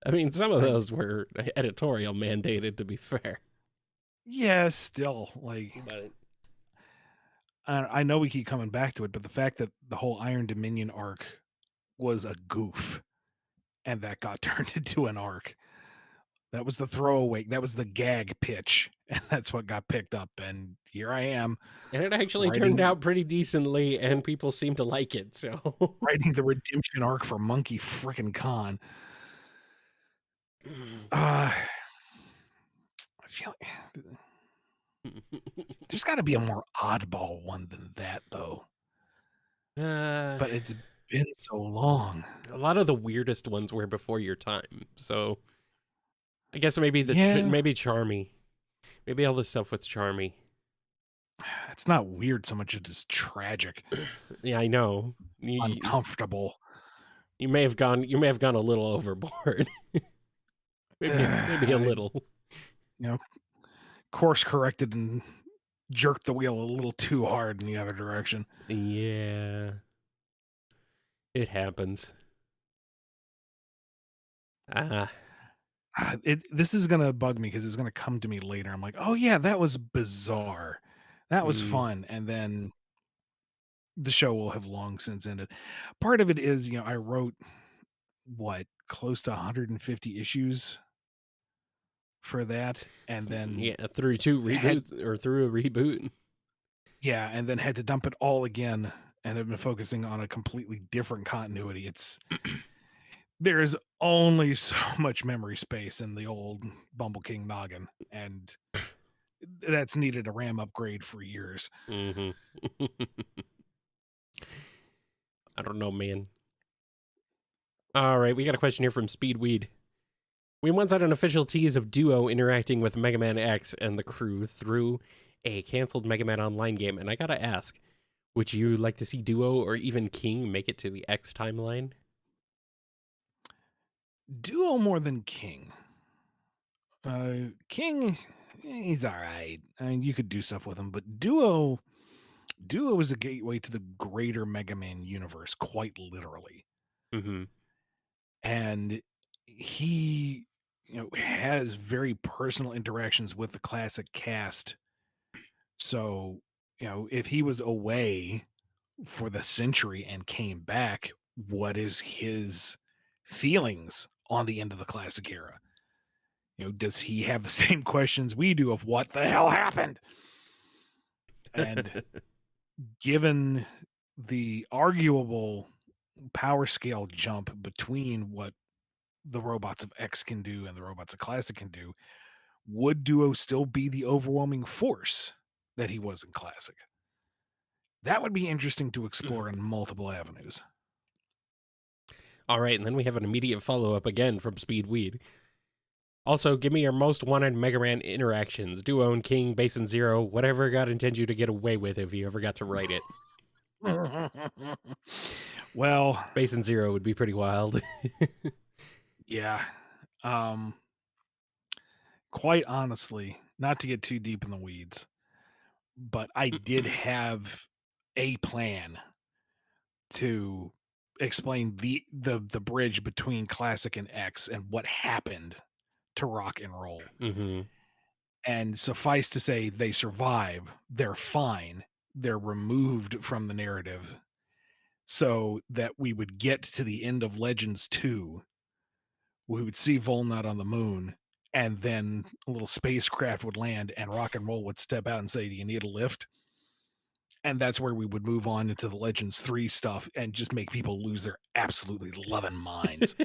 Speaker 2: I mean, some of those were editorial mandated, to be fair.
Speaker 1: Yeah, still, like...
Speaker 2: But
Speaker 1: I know we keep coming back to it, but the fact that the whole Iron Dominion arc was a goof, and that got turned into an arc. That was the throwaway. That was the gag pitch, and that's what got picked up. And here I am.
Speaker 2: And it actually turned out pretty decently, and people seem to like it. So
Speaker 1: writing the redemption arc for Monkey frickin' Khan. I feel like there's got to be a more oddball one than that, though. But it's been so long.
Speaker 2: A lot of the weirdest ones were before your time, so I guess maybe maybe Charmy, maybe all this stuff with Charmy.
Speaker 1: It's not weird so much; it is tragic.
Speaker 2: Yeah, I know.
Speaker 1: Uncomfortable.
Speaker 2: You may have gone a little overboard. maybe a little.
Speaker 1: Course corrected and jerked the wheel a little too hard in the other direction.
Speaker 2: Yeah, it happens. Ah,
Speaker 1: This is gonna bug me because it's gonna come to me later. I'm like, oh yeah, that was bizarre. That was
Speaker 2: mm,
Speaker 1: fun. And then the show will have long since ended. Part of it is, I wrote what, close to 150 issues for that, and then
Speaker 2: yeah, through two
Speaker 1: had
Speaker 2: reboots or through a reboot.
Speaker 1: yeah, and then had to dump it all again and have been focusing on a completely different continuity. There is only so much memory space in the old Bumble King noggin, and that's needed a RAM upgrade for years.
Speaker 2: Hmm. I don't know, man. All right, we got a question here from Speedweed. We once had an official tease of Duo interacting with Mega Man X and the crew through a canceled Mega Man Online game, and I gotta ask, would you like to see Duo or even King make it to the X timeline?
Speaker 1: Duo more than King. King, he's all right. I mean, you could do stuff with him, but Duo is a gateway to the greater Mega Man universe, quite literally.
Speaker 2: Mm-hmm.
Speaker 1: And he, has very personal interactions with the classic cast. So, if he was away for the century and came back, what is his feelings on the end of the classic era? Does he have the same questions we do of what the hell happened? And given the arguable power scale jump between what the robots of X can do and the robots of Classic can do, would Duo still be the overwhelming force that he was in Classic? That would be interesting to explore in multiple avenues.
Speaker 2: All right, and then we have an immediate follow up again from Speedweed. Also, give me your most wanted Mega Man interactions. Duo and King, Basin Zero, whatever God intends you to get away with if you ever got to write it.
Speaker 1: Well,
Speaker 2: Basin Zero would be pretty wild.
Speaker 1: yeah. Um, quite honestly, not to get too deep in the weeds, but I did have a plan to explain the bridge between Classic and X and what happened to rock and roll.
Speaker 2: Mm-hmm.
Speaker 1: And suffice to say, they survive. They're fine. They're removed from the narrative so that we would get to the end of Legends 2. We would see Volnut on the moon, and then a little spacecraft would land, and rock and roll would step out and say, "Do you need a lift?" And that's where we would move on into the Legends 3 stuff and just make people lose their absolutely loving minds.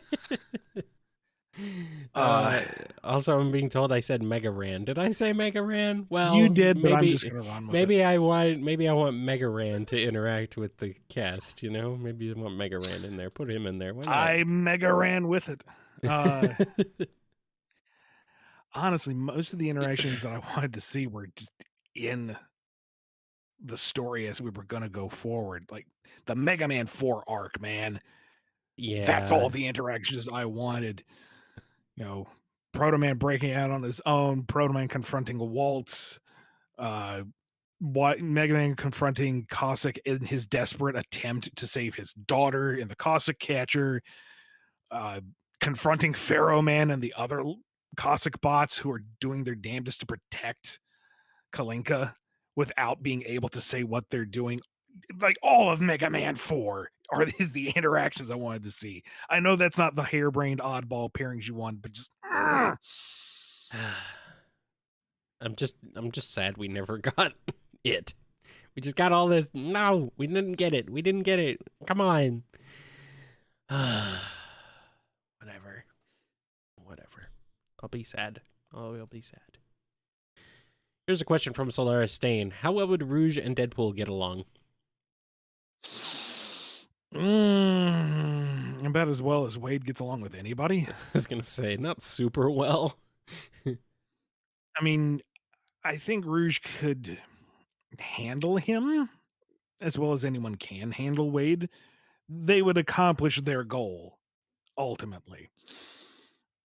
Speaker 1: Uh,
Speaker 2: uh, also, I'm being told I said Mega Ran. Did I say Mega Ran?
Speaker 1: you
Speaker 2: Well,
Speaker 1: did, but I'm just
Speaker 2: maybe,
Speaker 1: gonna run with it.
Speaker 2: maybe I want Mega Ran to interact with the cast. You know, maybe I want Mega Ran in there. Put him in there. Why not?
Speaker 1: I mega ran with it. Uh, honestly, most of the interactions that I wanted to see were just in the story as we were gonna go forward. Like the Mega Man 4 arc, man. That's
Speaker 2: Yeah.
Speaker 1: all the interactions I wanted. You know, Proto Man breaking out on his own, Proto Man confronting Waltz, uh, Mega Man confronting Cossack in his desperate attempt to save his daughter in the Cossack catcher, uh, confronting Pharaoh Man and the other Cossack bots who are doing their damnedest to protect Kalinka without being able to say what they're doing. Like all of Mega Man 4 is the interactions I wanted to see. I know that's not the harebrained oddball pairings you want, but just
Speaker 2: I'm just sad we never got it. We just got all this. No, we didn't get it. We didn't get it. Come on. Whatever. Whatever. I'll be sad. I'll be sad. Here's a question from Solaris Stain. How well would Rouge and Deadpool get along?
Speaker 1: about as well as Wade gets along with anybody.
Speaker 2: I was gonna say not super well.
Speaker 1: I mean, I think Rouge could handle him as well as anyone can handle Wade. They would accomplish their goal ultimately,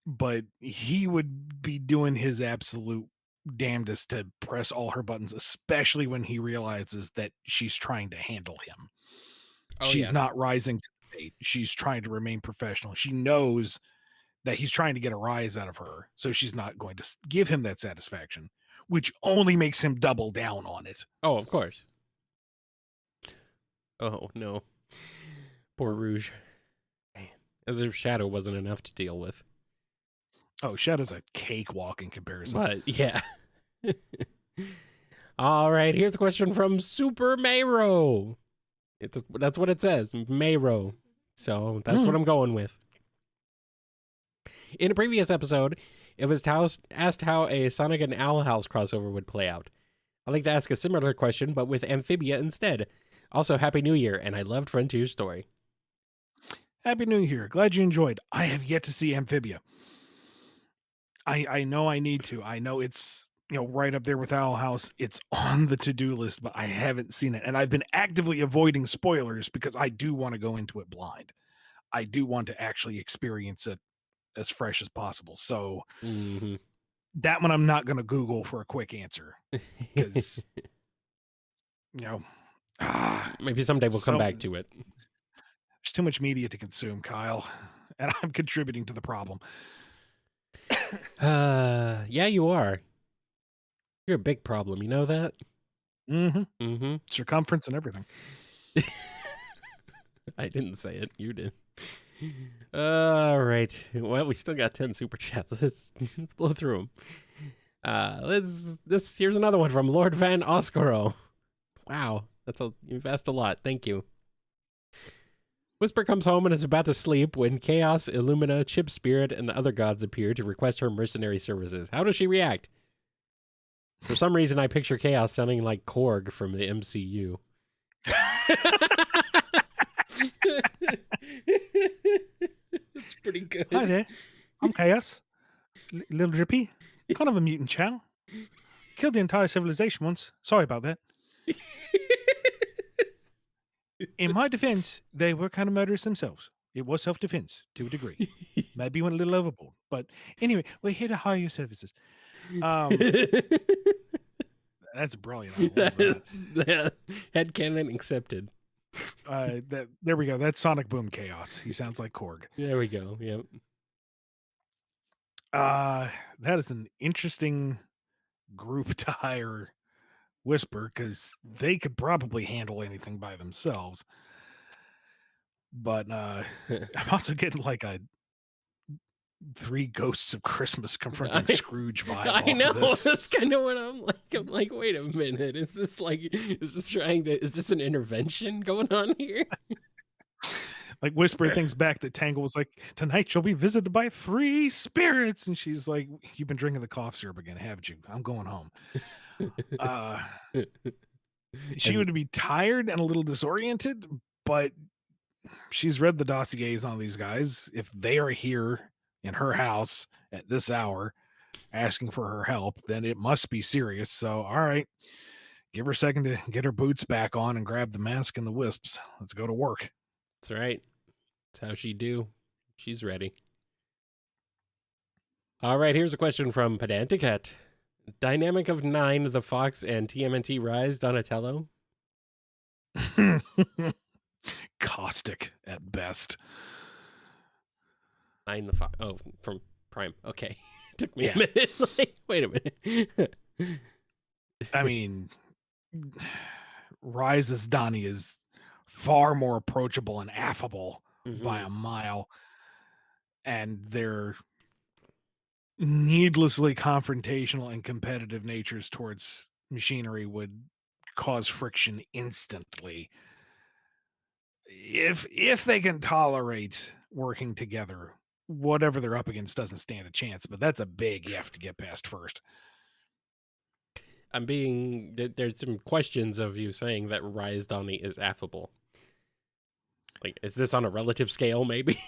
Speaker 1: but he would be doing his absolute damnedest to press all her buttons, especially when he realizes that she's trying to handle him.
Speaker 2: Oh
Speaker 1: She's
Speaker 2: yeah.
Speaker 1: not rising to the bait. She's trying to remain professional. She knows that he's trying to get a rise out of her, so she's not going to give him that satisfaction, which only makes him double down on it.
Speaker 2: Oh, of course. Oh no. Poor Rouge. Man. As if Shadow wasn't enough to deal with.
Speaker 1: Oh, Shadow's a cakewalk in comparison.
Speaker 2: But yeah. All right, here's a question from Super Mayro. That's what it says, Mayro. So that's what I'm going with. In a previous episode, it was asked how a Sonic and Owl House crossover would play out. I'd like to ask a similar question, but with Amphibia instead. Also, Happy New Year, and I loved Frontier's story.
Speaker 1: Happy New Year. Glad you enjoyed. I have yet to see Amphibia. I know I need to. I know it's, right up there with Owl House. It's on the to-do list, but I haven't seen it. And I've been actively avoiding spoilers because I do want to go into it blind. I do want to actually experience it as fresh as possible. So that one I'm not going to Google for a quick answer because,
Speaker 2: maybe someday we'll come back to it.
Speaker 1: There's too much media to consume, Kyle, and I'm contributing to the problem.
Speaker 2: Yeah, you are. You're a big problem. You know that?
Speaker 1: Circumference and everything.
Speaker 2: I didn't say it. You did. All right. Well, we still got 10 super chats. Let's blow through them. Here's another one from Lord Van Oscaro. Wow, you've asked a lot. Thank you. Whisper comes home and is about to sleep when Chaos, Illumina, Chip Spirit, and other gods appear to request her mercenary services. How does she react? For some reason, I picture Chaos sounding like Korg from the MCU. It's pretty good.
Speaker 1: Hi there. I'm Chaos. Little drippy. Kind of a mutant chow. Killed the entire civilization once. Sorry about that. In my defense, they were kind of murderous themselves. It was self-defense to a degree. Maybe went a little overboard. But anyway, we're here to hire your services. That's brilliant. I love that.
Speaker 2: Headcanon accepted.
Speaker 1: There we go. That's Sonic Boom Chaos. He sounds like Korg.
Speaker 2: There we go. Yep.
Speaker 1: That is an interesting group to hire Whisper because they could probably handle anything by themselves. But I'm also getting like a Three Ghosts of Christmas confronting Scrooge vibe.
Speaker 2: I know.
Speaker 1: This.
Speaker 2: That's kind of what I'm like. I'm like, wait a minute. Is this an intervention going on here?
Speaker 1: Like Whisper thinks back that Tangle was like, tonight you'll be visited by 3 spirits. And she's like, you've been drinking the cough syrup again, haven't you? I'm going home. She would be tired and a little disoriented, but she's read the dossiers on these guys. If they are here in her house at this hour asking for her help, then it must be serious. So, all right, give her a second to get her boots back on and grab the mask and the wisps. Let's go to work.
Speaker 2: That's right. That's how she do. She's ready. All right, here's a question from Pedanticat. Dynamic of 9, the Fox, and TMNT Rise, Donatello?
Speaker 1: Caustic at best.
Speaker 2: 9 the Fox. Oh, from Prime. Okay. Took me a minute. Like, wait a minute.
Speaker 1: I mean, Rise's Donnie is far more approachable and affable by a mile. And their needlessly confrontational and competitive natures towards machinery would cause friction instantly. If they can tolerate working together, whatever they're up against doesn't stand a chance, but that's a big if to get past first.
Speaker 2: There's some questions of you saying that Rise Donnie is affable. Like, is this on a relative scale, maybe?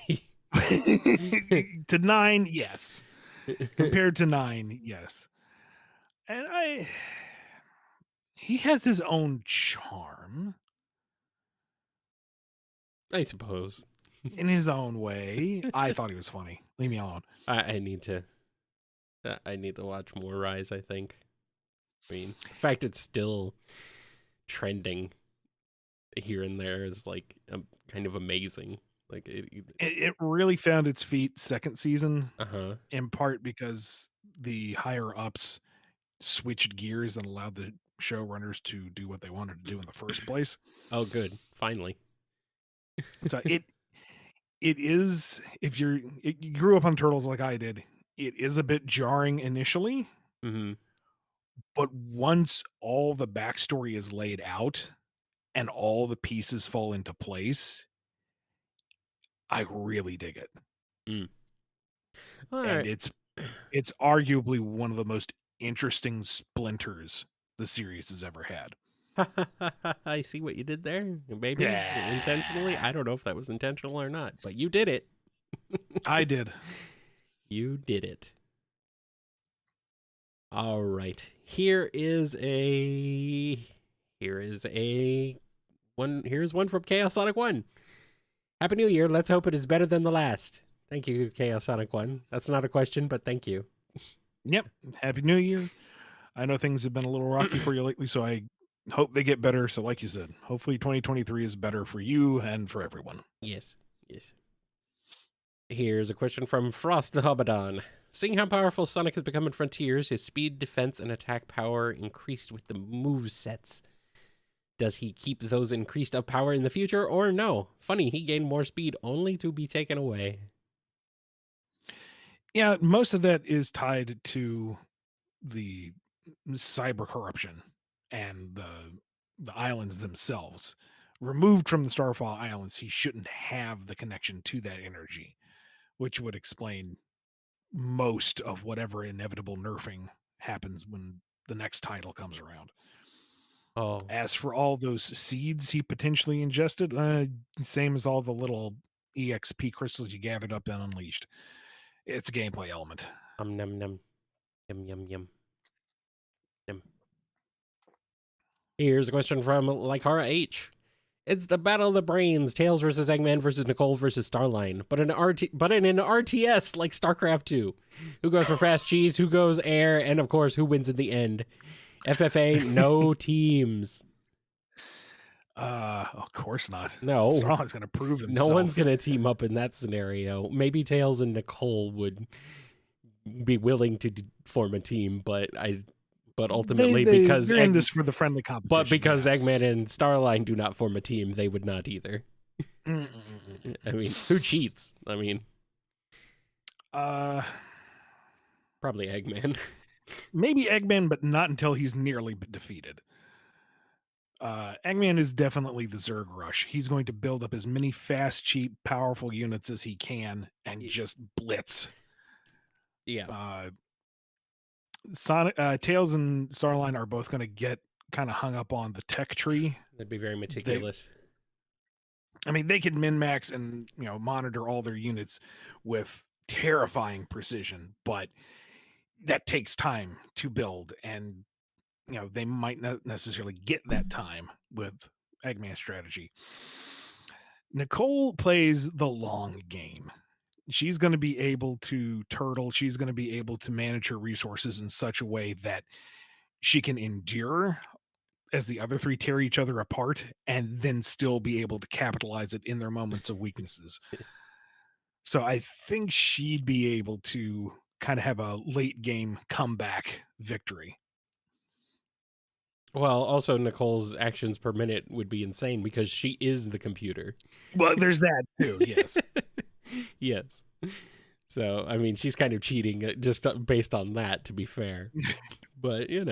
Speaker 1: To 9, yes. Compared to 9, yes. And he has his own charm.
Speaker 2: I suppose.
Speaker 1: In his own way. I thought he was funny. Leave me alone.
Speaker 2: I need to watch more Rise, I think. I mean, the fact it's still trending here and there is like kind of amazing. Like
Speaker 1: It really found its feet second season,
Speaker 2: uh-huh.
Speaker 1: in part because the higher ups switched gears and allowed the showrunners to do what they wanted to do in the first place.
Speaker 2: Oh, good. Finally.
Speaker 1: So it is, if you grew up on Turtles like I did, it is a bit jarring initially,
Speaker 2: Mm-hmm.
Speaker 1: but once all the backstory is laid out and all the pieces fall into place, I really dig it.
Speaker 2: Mm. All
Speaker 1: And
Speaker 2: right.
Speaker 1: it's arguably one of the most interesting splinters the series has ever had.
Speaker 2: I see what you did there. Maybe intentionally.
Speaker 1: Yeah,
Speaker 2: I don't know if that was intentional or not, but you did it.
Speaker 1: I did.
Speaker 2: You did it. All right. Here's one from Chaos Sonic 1. Happy New Year. Let's hope it is better than the last. Thank you, Chaos Sonic 1. That's not a question, but thank you.
Speaker 1: Yep. Happy New Year. I know things have been a little rocky for you lately, so I hope they get better. So, like you said, hopefully 2023 is better for you and for everyone.
Speaker 2: Yes. Yes. Here's a question from Frost the Hobadon. Seeing how powerful Sonic has become in Frontiers, his speed, defense, and attack power increased with the move sets. Does he keep those increased up power in the future or no? Funny, he gained more speed only to be taken away.
Speaker 1: Yeah, most of that is tied to the cyber corruption and the islands themselves. Removed from the Starfall Islands, he shouldn't have the connection to that energy, which would explain most of whatever inevitable nerfing happens when the next title comes around.
Speaker 2: Oh,
Speaker 1: As for all those seeds he potentially ingested, same as all the little EXP crystals you gathered up and unleashed. It's a gameplay element.
Speaker 2: num num. Yum yum yum. Yum. Here's a question from Lycara H. It's the battle of the brains, Tails versus Eggman versus Nicole versus Starline, but in an RTS like StarCraft 2. Who goes for fast cheese, who goes air, and of course, who wins in the end? FFA, no teams.
Speaker 1: Of course not.
Speaker 2: No,
Speaker 1: Starline's going to prove
Speaker 2: no one's
Speaker 1: himself.
Speaker 2: gonna team up in that scenario. Maybe Tails and Nicole would be willing to form a team, but ultimately
Speaker 1: They're in this for the friendly competition.
Speaker 2: because
Speaker 1: Yeah.
Speaker 2: Eggman and Starline do not form a team, they would not either.
Speaker 1: Mm-mm-mm.
Speaker 2: I mean, who cheats? I mean,
Speaker 1: Uh,
Speaker 2: probably Eggman.
Speaker 1: maybe Eggman, but not until he's nearly defeated. Eggman is definitely the Zerg Rush. He's going to build up as many fast, cheap, powerful units as he can and just blitz.
Speaker 2: Yeah,
Speaker 1: Uh, Sonic, Tails, and Starline are both going to get kind of hung up on the tech tree.
Speaker 2: that'd be very
Speaker 1: They,
Speaker 2: meticulous.
Speaker 1: I mean, they can min max and monitor all their units with terrifying precision, but that takes time to build, and they might not necessarily get that time with Eggman strategy. Nicole plays the long game. She's going to be able to turtle. She's going to be able to manage her resources in such a way that she can endure as the other three tear each other apart and then still be able to capitalize it in their moments of weaknesses. So I think she'd be able to kind of have a late game comeback victory.
Speaker 2: Well, also Nicole's actions per minute would be insane because she is the computer.
Speaker 1: Well, there's that too. Yes.
Speaker 2: Yes. So, I mean, she's kind of cheating just based on that, to be fair. But, it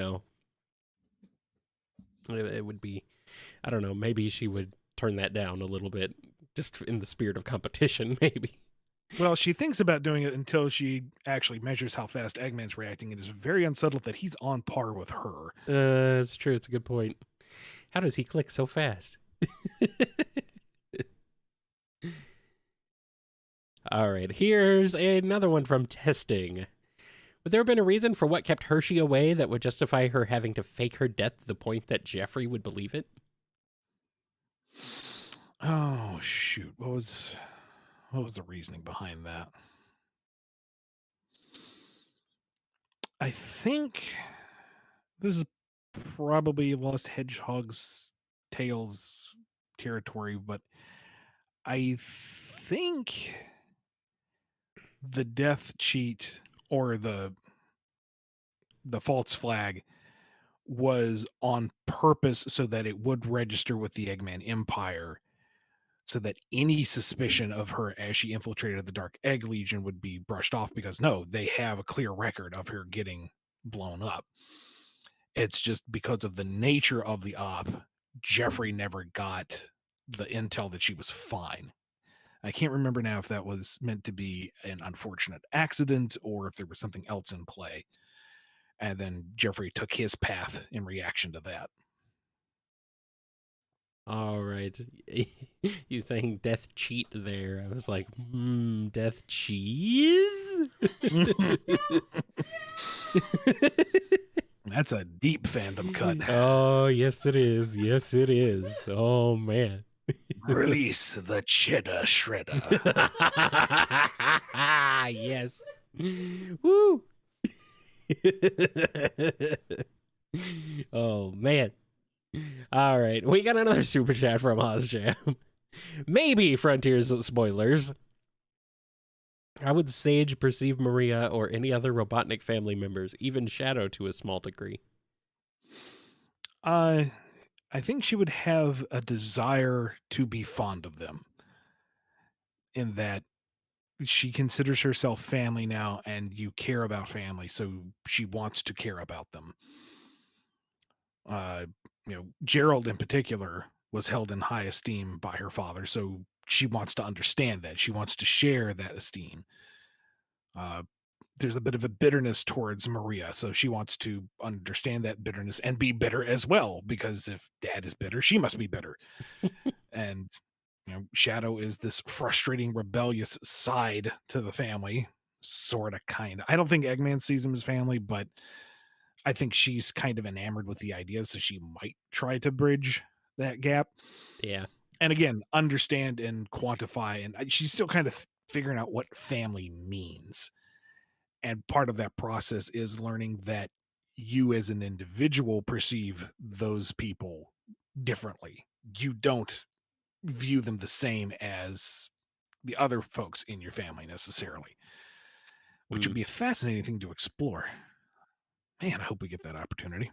Speaker 2: would be, I don't know, maybe she would turn that down a little bit just in the spirit of competition, maybe.
Speaker 1: Well, she thinks about doing it until she actually measures how fast Eggman's reacting. It is very unsettled that he's on par with her.
Speaker 2: It's true. It's a good point. How does he click so fast? All right, here's another one from Testing. Would there have been a reason for what kept Hershey away that would justify her having to fake her death to the point that Jeffrey would believe it?
Speaker 1: Oh shoot! What was the reasoning behind that? I think this is probably Lost Hedgehog's Tales territory, but I think the death cheat or the false flag was on purpose so that it would register with the Eggman Empire, so that any suspicion of her as she infiltrated the Dark Egg Legion would be brushed off, because no, they have a clear record of her getting blown up. It's just because of the nature of the op, Jeffrey never got the intel that she was fine. I can't remember now if that was meant to be an unfortunate accident or if there was something else in play. And then Jeffrey took his path in reaction to that.
Speaker 2: All right. You saying death cheat there. I was like, death cheese?
Speaker 1: That's a deep fandom cut.
Speaker 2: Oh, yes, it is. Yes, it is. Oh, man.
Speaker 1: Release the cheddar shredder.
Speaker 2: Yes. Woo. Oh, man. All right. We got another super chat from OzJam. Maybe Frontiers spoilers. How would Sage perceive Maria or any other Robotnik family members, even Shadow to a small degree?
Speaker 1: I think she would have a desire to be fond of them, in that she considers herself family now, and you care about family, so she wants to care about them. Uh, Gerald in particular was held in high esteem by her father, so she wants to understand that. She wants to share that esteem. There's a bit of a bitterness towards Maria, so she wants to understand that bitterness and be bitter as well, because if dad is bitter, she must be bitter. And Shadow is this frustrating, rebellious side to the family, sort of, kind of. I don't think Eggman sees him as family, but I think she's kind of enamored with the idea, so she might try to bridge that gap.
Speaker 2: Yeah.
Speaker 1: And again, understand and quantify, and she's still kind of figuring out what family means. And part of that process is learning that you as an individual perceive those people differently. You don't view them the same as the other folks in your family necessarily, which would be a fascinating thing to explore. Man, I hope we get that opportunity.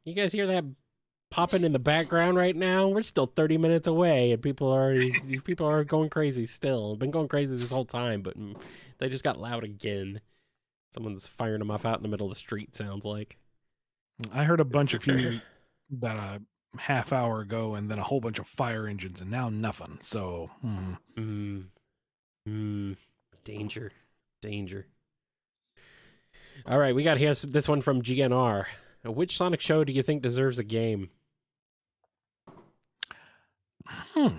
Speaker 2: You guys hear that popping in the background right now? We're still 30 minutes away, and people are going crazy still. Been going crazy this whole time, but they just got loud again. Someone's firing them off out in the middle of the street, sounds like.
Speaker 1: I heard a bunch of few about a half hour ago, and then a whole bunch of fire engines, and now nothing. So,
Speaker 2: Danger. All right, we got here this one from GNR. Which Sonic show do you think deserves a game? I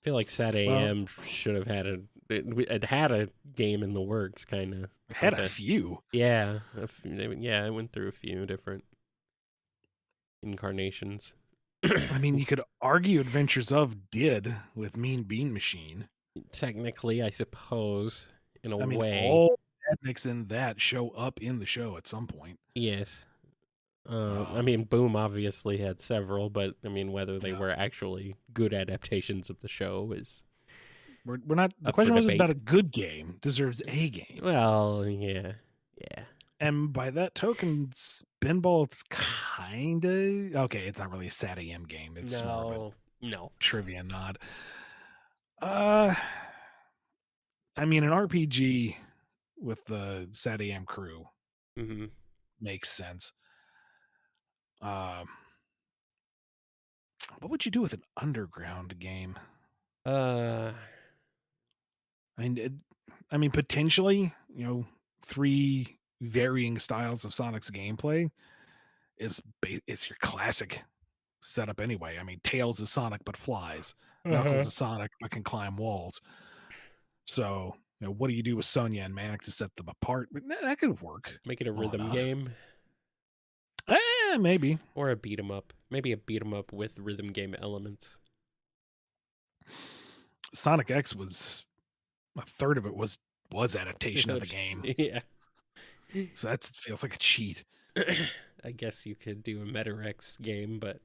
Speaker 2: feel like Sat AM should have had it had a game in the works, kind of.
Speaker 1: It had a few.
Speaker 2: Yeah, yeah, I went through a few different incarnations.
Speaker 1: I mean, you could argue Adventures of did with Mean Bean Machine.
Speaker 2: Technically, I suppose, in a
Speaker 1: way. All ethnics in that show up in the show at some point.
Speaker 2: Yes. I mean, Boom obviously had several, but I mean, whether they were actually good adaptations of the show is...
Speaker 1: We're not... The question was about a good game. Deserves a game.
Speaker 2: Well, yeah.
Speaker 1: And by that token, Spinball, it's kind of... Okay, it's not really a Sat AM game. It's more of a trivia nod. I mean, an RPG with the Sat AM crew makes sense. What would you do with an underground game? I mean, potentially, 3 varying styles of Sonic's gameplay is your classic setup anyway. I mean, Tails is Sonic but flies. Knuckles is Sonic but can climb walls. So, what do you do with Sonia and Manic to set them apart? But that could work.
Speaker 2: Make it a rhythm game.
Speaker 1: Maybe.
Speaker 2: Or a beat 'em up. Maybe a beat 'em up with rhythm game elements.
Speaker 1: Sonic X was a third of it was adaptation of the game.
Speaker 2: Yeah.
Speaker 1: So that feels like a cheat.
Speaker 2: I guess you could do a Metarex game, but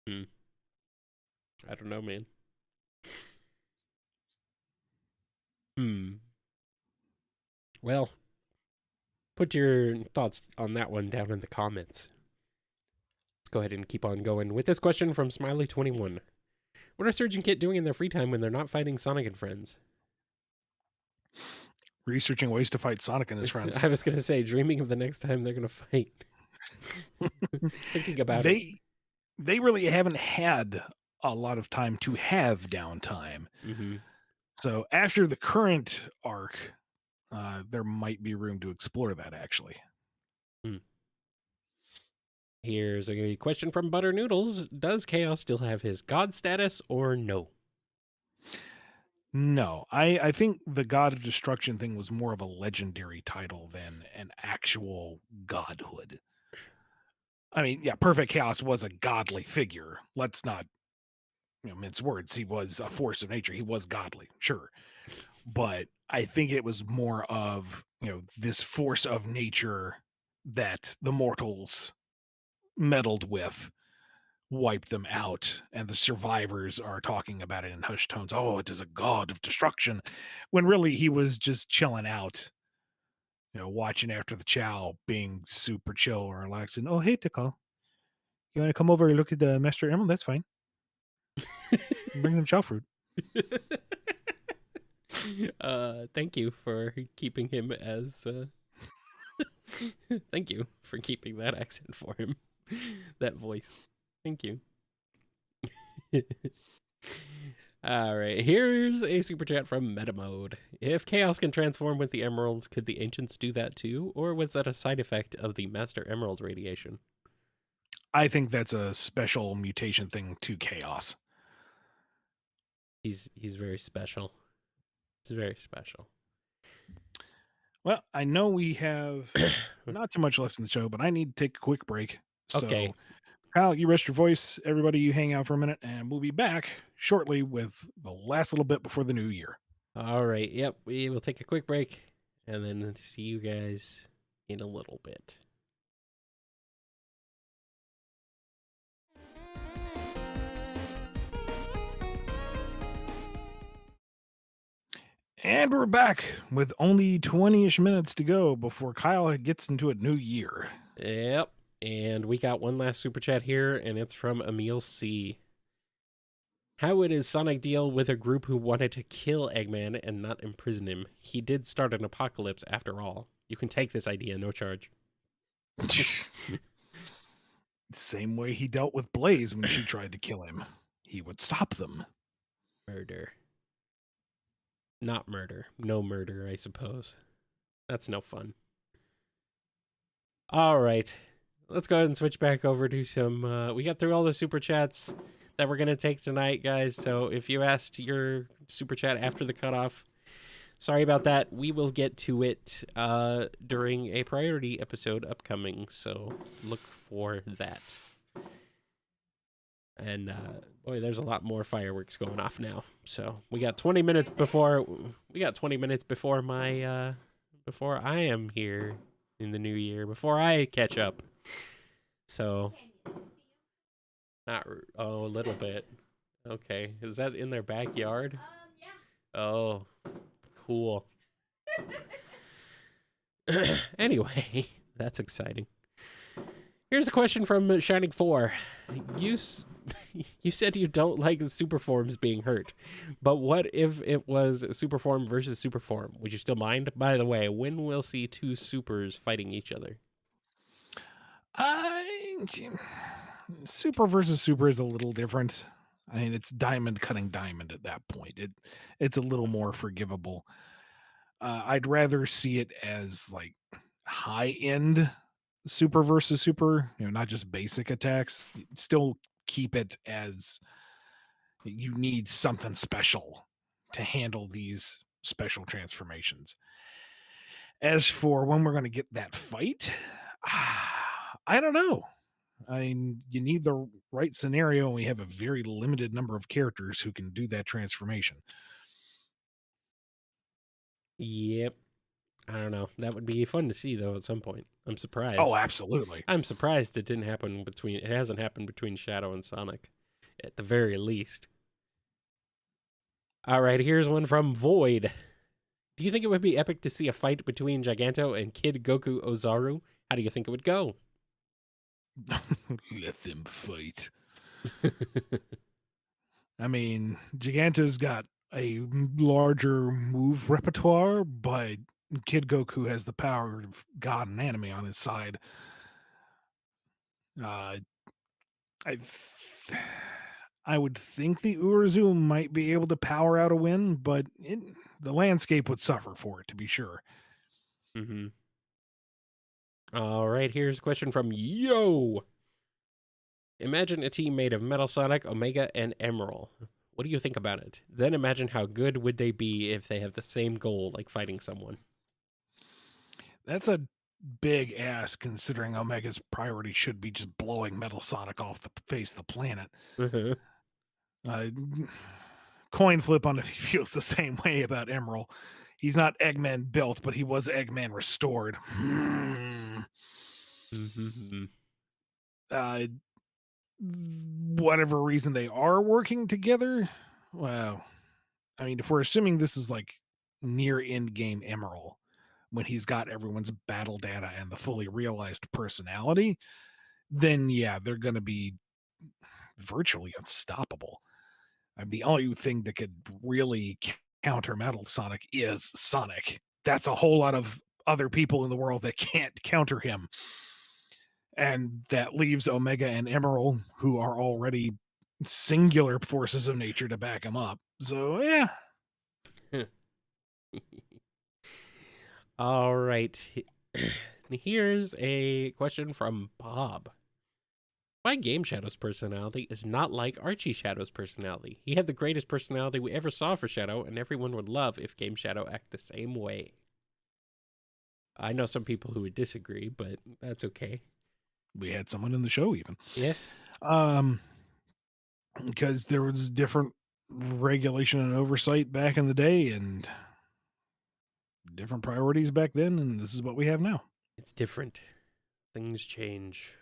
Speaker 2: hmm, I don't know, man. Hmm. Well, put your thoughts on that one down in the comments. Let's go ahead and keep on going with this question from Smiley21. What are Surge and Kit doing in their free time when they're not fighting Sonic and friends?
Speaker 1: Researching ways to fight Sonic and his friends.
Speaker 2: I was going to say, dreaming of the next time they're going to fight. Thinking about it.
Speaker 1: They really haven't had a lot of time to have downtime.
Speaker 2: Mm-hmm.
Speaker 1: So after the current arc, there might be room to explore that actually.
Speaker 2: Here's a question from Butter Noodles. Does Chaos still have his god status or no?
Speaker 1: No, I think the God of Destruction thing was more of a legendary title than an actual godhood. I mean, yeah, Perfect Chaos was a godly figure. Let's not mince words. He was a force of nature. He was godly, sure. But I think it was more of, this force of nature that the mortals meddled with, wiped them out, and the survivors are talking about it in hushed tones. Oh, it is a god of destruction, when really he was just chilling out, watching after the chow, being super chill or relaxing. Oh, hey, Tickle, you want to come over and look at the Master Emerald? That's fine. Bring them chow fruit.
Speaker 2: Thank you for keeping him as thank you for keeping that accent for him. That voice. Thank you. All right, here's a super chat from MetaMode. If Chaos can transform with the emeralds, could the ancients do that too, or was that a side effect of the Master Emerald radiation?
Speaker 1: I think that's a special mutation thing to Chaos.
Speaker 2: He's very special. He's very special.
Speaker 1: Well, I know we have not too much left in the show, but I need to take a quick break.
Speaker 2: Okay.
Speaker 1: So, Kyle, you rest your voice. Everybody, you hang out for a minute, and we'll be back shortly with the last little bit before the new year.
Speaker 2: All right. Yep. We will take a quick break and then see you guys in a little bit.
Speaker 1: And we're back with only 20-ish minutes to go before Kyle gets into a new year.
Speaker 2: Yep. And we got one last super chat here, and it's from Emil C. How would his Sonic deal with a group who wanted to kill Eggman and not imprison him? He did start an apocalypse after all. You can take this idea, no charge.
Speaker 1: Same way he dealt with Blaze when she tried to kill him. He would stop them.
Speaker 2: Murder. Not murder. No murder, I suppose. That's no fun. All right. Let's go ahead and switch back over to some. We got through all the super chats that we're going to take tonight, guys. So if you asked your super chat after the cutoff, sorry about that. We will get to it during a priority episode upcoming. So look for that. And boy, there's a lot more fireworks going off now. So we got 20 minutes before my before I am here in the new year, before I catch up. So not a little bit. Okay, is that in their backyard? Yeah. Oh, cool. Anyway, that's exciting. Here's a question from Shining 4. You said you don't like the super forms being hurt, but what if it was super form versus super form? Would you still mind? By the way, when we'll see two supers fighting each other?
Speaker 1: Super versus super is a little different. I mean, it's diamond cutting diamond at that point. It's a little more forgivable. I'd rather see it as like high end super versus super, not just basic attacks. Still keep it as you need something special to handle these special transformations. As for when we're going to get that fight, I don't know. I mean, you need the right scenario, and we have a very limited number of characters who can do that transformation.
Speaker 2: Yep. I don't know. That would be fun to see though at some point. I'm
Speaker 1: Oh,
Speaker 2: surprised.
Speaker 1: absolutely.
Speaker 2: I'm surprised it didn't happen between. It hasn't happened between Shadow and Sonic, at the very least. All right, here's one from Void. Do you think it would be epic to see a fight between Giganto and Kid Goku Ozaru? How do you think it would go?
Speaker 1: Let them fight. I mean, Giganto's got a larger move repertoire, but Kid Goku has the power of God and anime on his side. Uh, I th- I would think the Urzu might be able to power out a win, but the landscape would suffer for it, to be sure.
Speaker 2: Mm-hmm. All right, here's a question from Yo. Imagine a team made of Metal Sonic, Omega, and Emerald. What do you think about it? Then imagine how good would they be if they have the same goal, like fighting someone.
Speaker 1: That's a big ask considering Omega's priority should be just blowing Metal Sonic off the face of the planet.
Speaker 2: Uh-huh.
Speaker 1: Uh, Coin flip on if he feels the same way about Emerald. He's not Eggman built, but he was Eggman restored.
Speaker 2: Mm-hmm.
Speaker 1: Uh, whatever reason they are working together, well, I mean, if we're assuming this is like near end game Emerald, when he's got everyone's battle data and the fully realized personality, then yeah, they're going to be virtually unstoppable. The only thing that could really counter Metal Sonic is Sonic. That's a whole lot of other people in the world that can't counter him. And that leaves Omega and Emerald, who are already singular forces of nature to back him up. So, yeah.
Speaker 2: All right. Here's a question from Bob. Why Game Shadow's personality is not like Archie Shadow's personality? He had the greatest personality we ever saw for Shadow, and everyone would love if Game Shadow acted the same way. I know some people who would disagree, but that's okay.
Speaker 1: We had someone in the show even.
Speaker 2: Yes.
Speaker 1: Because there was different regulation and oversight back in the day and different priorities back then, and this is what we have now.
Speaker 2: It's different. Things change.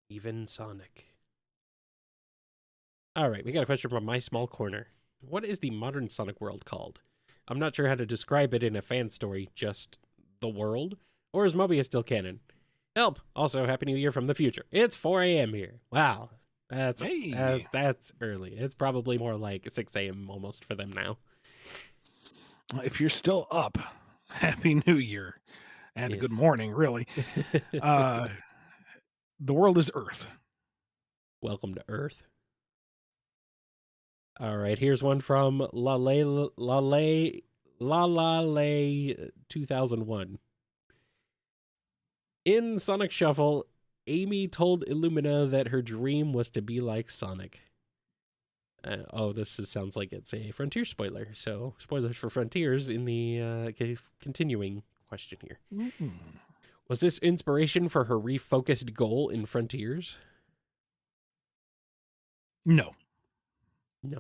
Speaker 2: Even Sonic. All right, we got a question from My Small Corner. What is the modern Sonic world called? I'm not sure how to describe it in a fan story, just the world? Or is Mobius still canon? Help! Also, Happy New Year from the future. It's 4 a.m. here. Wow. That's
Speaker 1: Hey,
Speaker 2: that's early. It's probably more like 6 a.m. almost for them now.
Speaker 1: if you're still up, Happy New Year and
Speaker 2: Yes.
Speaker 1: good morning, really. Uh, the world is Earth.
Speaker 2: Welcome to Earth. All right, here's one from Lale 2001. In Sonic Shuffle, Amy told Illumina that her dream was to be like Sonic. Sounds like it's a Frontier spoiler. So, spoilers for Frontiers in the continuing question here.
Speaker 1: Mm-mm.
Speaker 2: Was this inspiration for her refocused goal in Frontiers?
Speaker 1: No.
Speaker 2: No.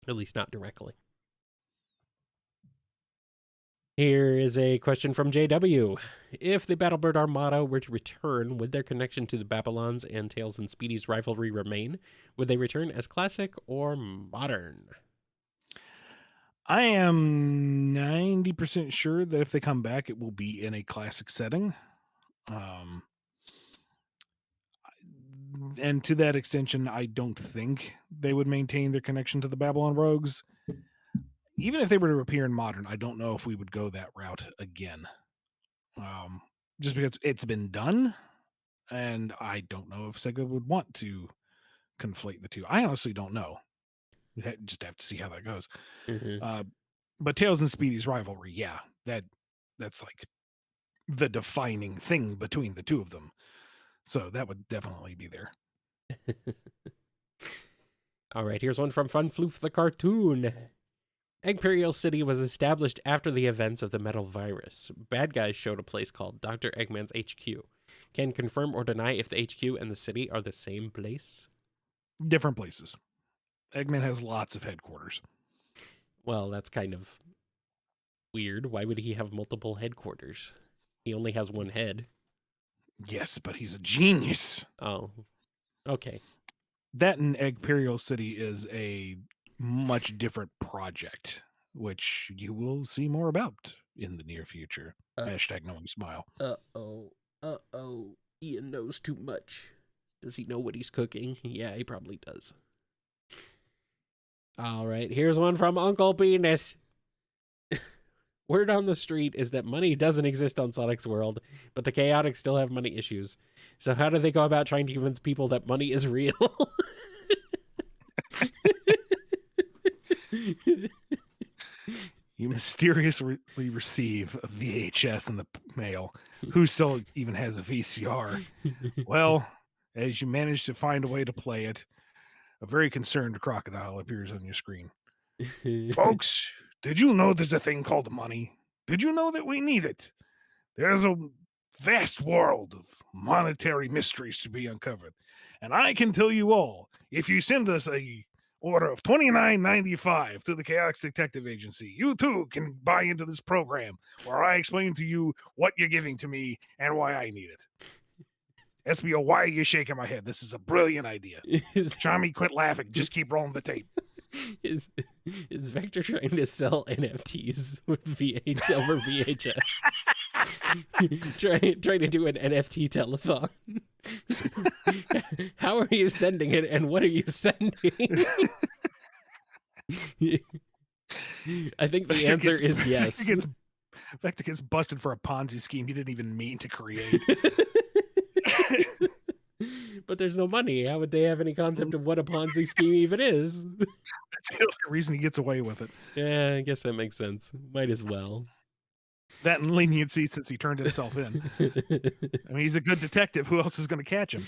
Speaker 2: At least not directly. Here is a question from JW. If the Battlebird Armada were to return, would their connection to the Babylons and Tails and Speedy's rivalry remain? Would they return as classic or modern?
Speaker 1: I am 90% sure that if they come back, it will be in a classic setting. Um, and to that extension, I don't think they would maintain their connection to the Babylon Rogues. Even if they were to appear in modern, I don't know if we would go that route again. Um, just because it's been done, and I don't know if Sega would want to conflate the two. I honestly don't know. We just have to see how that goes.
Speaker 2: Mm-hmm.
Speaker 1: But Tails and Speedy's rivalry, yeah, that's like the defining thing between the two of them. So that would definitely be there.
Speaker 2: All right, here's one from Fun Floof the cartoon. Imperial City was established after the events of the Metal Virus. Bad guys showed a place called Dr. Eggman's HQ. Can confirm or deny if the HQ and the city are the same place?
Speaker 1: Different places. Eggman has lots of headquarters.
Speaker 2: Well, that's kind of Weird. Why would he have multiple headquarters? He only has one head.
Speaker 1: Yes, but he's a genius.
Speaker 2: Oh, okay.
Speaker 1: That and Imperial City is a much different project, which you will see more about in the near future. Hashtag knowing smile.
Speaker 2: Uh-oh. Uh-oh. Ian knows too much. Does he know what he's cooking? Yeah, he probably does. All right, here's one from Uncle Penis. Word on the street is that money doesn't exist on Sonic's world, but the Chaotix still have money issues. So how do they go about trying to convince people that money is real?
Speaker 1: You mysteriously receive a VHS in the mail. Who still even has a VCR? Well, as you manage to find a way to play it, a very concerned crocodile appears on your screen. Folks, did you know there's a thing called money? Did you know that we need it? There's a vast world of monetary mysteries to be uncovered. And I can tell you all, if you send us a order of $29.95 to the Chaos Detective Agency, you too can buy into this program where I explain to you what you're giving to me and why I need it. SBO, why are you shaking my head? This is a brilliant idea. Chami, quit laughing. Just keep rolling the tape.
Speaker 2: Is Vector trying to sell NFTs with over VHS? trying to do an NFT telethon. How are you sending it, and what are you sending? I think the answer is yes.
Speaker 1: Vector gets busted for a Ponzi scheme he didn't even mean to create.
Speaker 2: But there's no money. How would they have any concept of what a Ponzi scheme even is?
Speaker 1: That's the only reason he gets away with it.
Speaker 2: Yeah, I guess that makes sense. Might as well.
Speaker 1: That and leniency since he turned himself in. I mean, he's a good detective. Who else is going to catch him?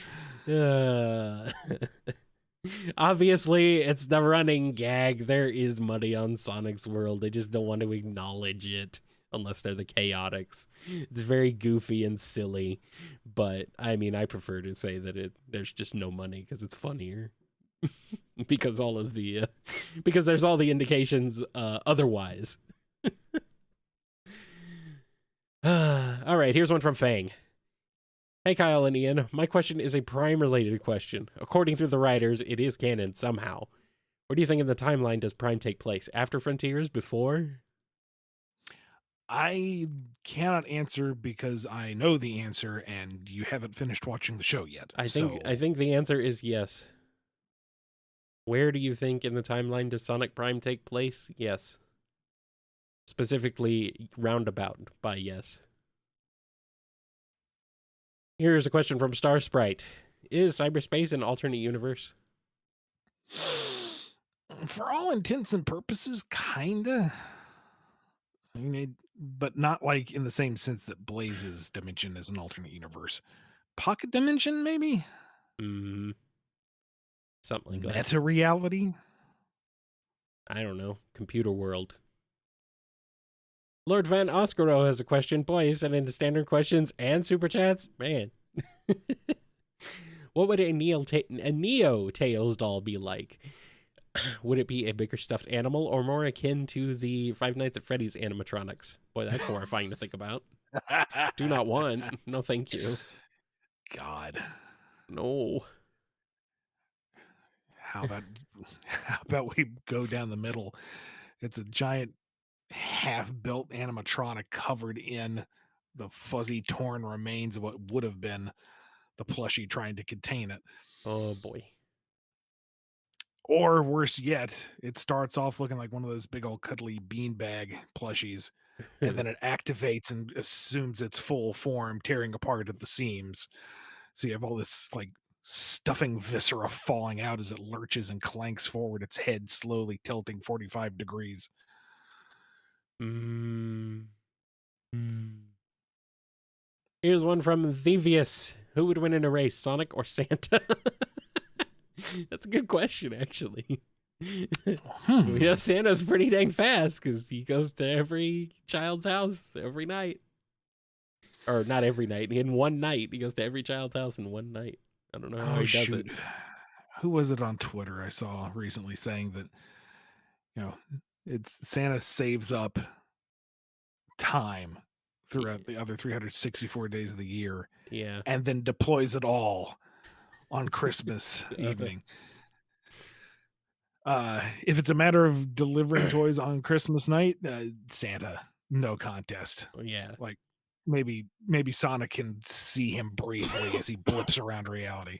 Speaker 2: Obviously, it's the running gag. There is money on Sonic's world. They just don't want to acknowledge it unless they're the Chaotix. It's very goofy and silly, but I mean, I prefer to say that there's just no money because it's funnier. because all of the because there's all the indications otherwise. All right, here's one from Fang. Hey, Kyle and Ian. My question is a Prime-related question. According to the writers, it is canon somehow. Where do you think in the timeline does Prime take place? After Frontiers? Before?
Speaker 1: I cannot answer because I know the answer, and you haven't finished watching the show yet.
Speaker 2: I think the answer is yes. Where do you think in the timeline does Sonic Prime take place? Yes. Specifically, roundabout by yes. Here's a question from Star Sprite. Is cyberspace an alternate universe?
Speaker 1: For all intents and purposes, kinda. I mean, but not like in the same sense that Blaze's dimension is an alternate universe. Pocket dimension, maybe?
Speaker 2: Something like that.
Speaker 1: Meta reality?
Speaker 2: I don't know. Computer world. Lord Van Oscaro has a question. Boy, he sent into standard questions and super chats. Man. What would a Neo Tails doll be like? Would it be a bigger stuffed animal or more akin to the Five Nights at Freddy's animatronics? Boy, that's horrifying to think about. Do not want. No, thank you.
Speaker 1: God.
Speaker 2: No.
Speaker 1: How about we go down the middle? It's a giant half-built animatronic covered in the fuzzy, torn remains of what would have been the plushie trying to contain it.
Speaker 2: Oh, boy.
Speaker 1: Or worse yet, it starts off looking like one of those big old cuddly beanbag plushies, and then it activates and assumes its full form, tearing apart at the seams. So you have all this like stuffing viscera falling out as it lurches and clanks forward, its head slowly tilting 45 degrees.
Speaker 2: Here's one from Thevius. Who would win in a race, Sonic or Santa? That's a good question, actually. You know, Santa's pretty dang fast because he goes to every child's house every night. Or not every night. In one night. He goes to every child's house in one night. I don't know how he does it.
Speaker 1: Who was it on Twitter I saw recently saying that, it's Santa saves up time throughout the other 364 days of the year
Speaker 2: Yeah.
Speaker 1: and then deploys it all on Christmas
Speaker 2: Uh-huh.
Speaker 1: evening. If it's a matter of delivering toys on Christmas night, Santa, no contest.
Speaker 2: Yeah.
Speaker 1: Like maybe Sonic can see him briefly as he blips around reality.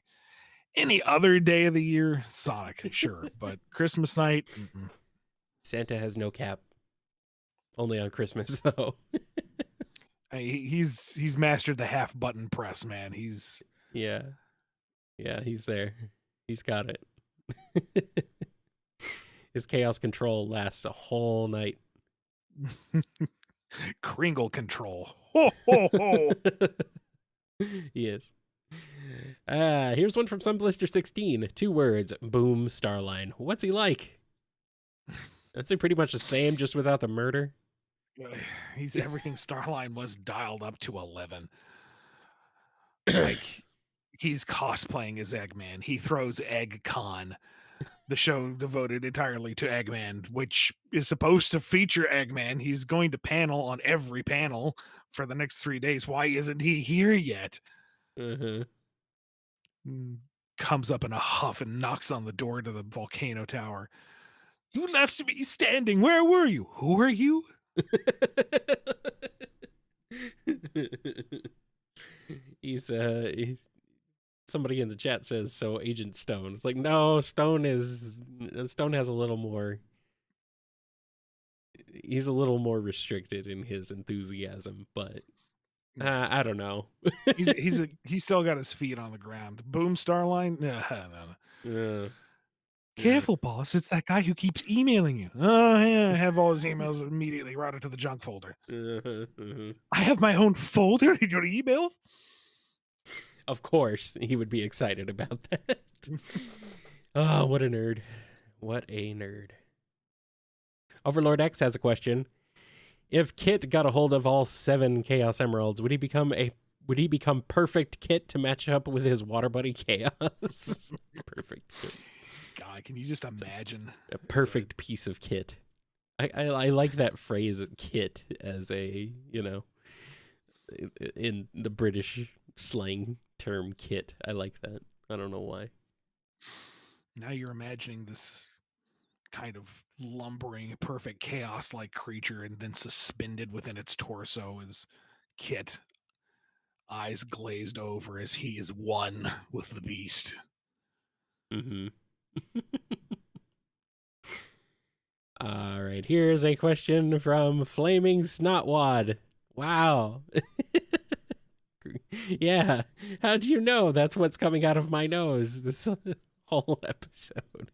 Speaker 1: Any other day of the year, Sonic, sure, but Christmas night,
Speaker 2: Santa has no cap. Only on Christmas though.
Speaker 1: he's mastered the half button press, man. He's
Speaker 2: Yeah. Yeah, he's there. He's got it. His chaos control lasts a whole night.
Speaker 1: Kringle control. Ho ho ho!
Speaker 2: Yes. Here's one from Sun Blister 16. 2 words. Boom Starline. What's he like? I'd say pretty much the same, just without the murder.
Speaker 1: He's everything Starline was dialed up to 11. Like he's cosplaying as Eggman. He throws Egg Con, the show devoted entirely to Eggman, which is supposed to feature Eggman. He's going to panel on every panel for the next 3 days. Why isn't he here yet?
Speaker 2: Uh-huh.
Speaker 1: Comes up in a huff and knocks on the door to the volcano tower. You left me standing. Where were you? Who are you?
Speaker 2: he's somebody in the chat says so Agent Stone. It's like, no, Stone has a little more, he's a little more restricted in his enthusiasm, but I don't know.
Speaker 1: He's still got his feet on the ground. Boom Starline? No. Careful, boss. It's that guy who keeps emailing you. Oh, yeah. I have all his emails immediately routed to the junk folder. I have my own folder in your email?
Speaker 2: Of course, he would be excited about that. Oh, what a nerd. What a nerd. Overlord X has a question. If Kit got a hold of all 7 Chaos Emeralds, would he become perfect Kit to match up with his water buddy Chaos? Perfect Kit.
Speaker 1: God, can you just imagine
Speaker 2: a perfect piece of kit? I like that phrase "kit" as a, in the British slang term "kit." I like that. I don't know why.
Speaker 1: Now you're imagining this kind of lumbering, perfect chaos-like creature, and then suspended within its torso is Kit, eyes glazed over as he is one with the beast.
Speaker 2: Mm-hmm. All right, here's a question from Flaming Snotwad. Wow. Yeah. How do you know that's what's coming out of my nose this whole episode?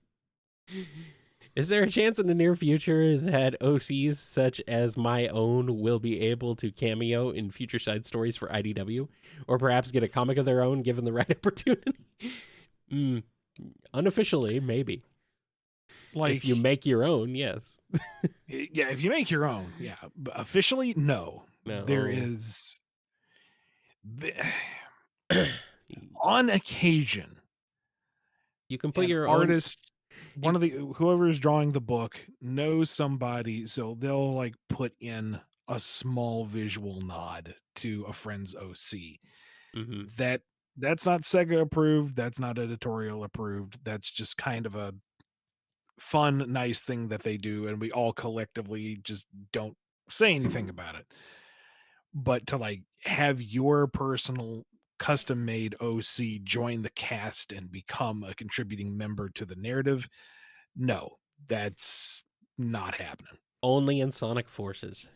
Speaker 2: Is there a chance in the near future that OCs such as my own will be able to cameo in future side stories for IDW? Or perhaps get a comic of their own given the right opportunity? Unofficially, maybe. Like, if you make your own, yes.
Speaker 1: Yeah, if you make your own, yeah. But officially, no. There is... on occasion,
Speaker 2: you can put your
Speaker 1: artist, one of the whoever's drawing the book knows somebody, so they'll like put in a small visual nod to a friend's OC.
Speaker 2: Mm-hmm.
Speaker 1: That's not Sega approved, that's not editorial approved, that's just kind of a fun, nice thing that they do, and we all collectively just don't say anything about it. But to like have your personal custom made OC join the cast and become a contributing member to the narrative, no, that's not happening.
Speaker 2: Only in Sonic Forces.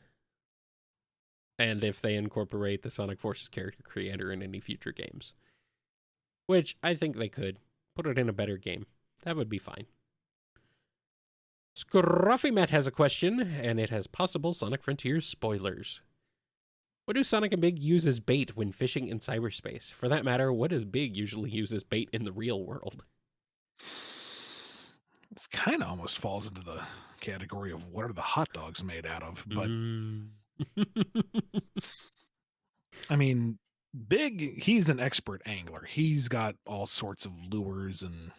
Speaker 2: And if they incorporate the Sonic Forces character creator in any future games. Which I think they could. Put it in a better game. That would be fine. Scruffy Matt has a question, and it has possible Sonic Frontiers spoilers. What do Sonic and Big use as bait when fishing in cyberspace? For that matter, what does Big usually use as bait in the real world?
Speaker 1: This kind of almost falls into the category of what are the hot dogs made out of, but I mean, Big, he's an expert angler. He's got all sorts of lures, and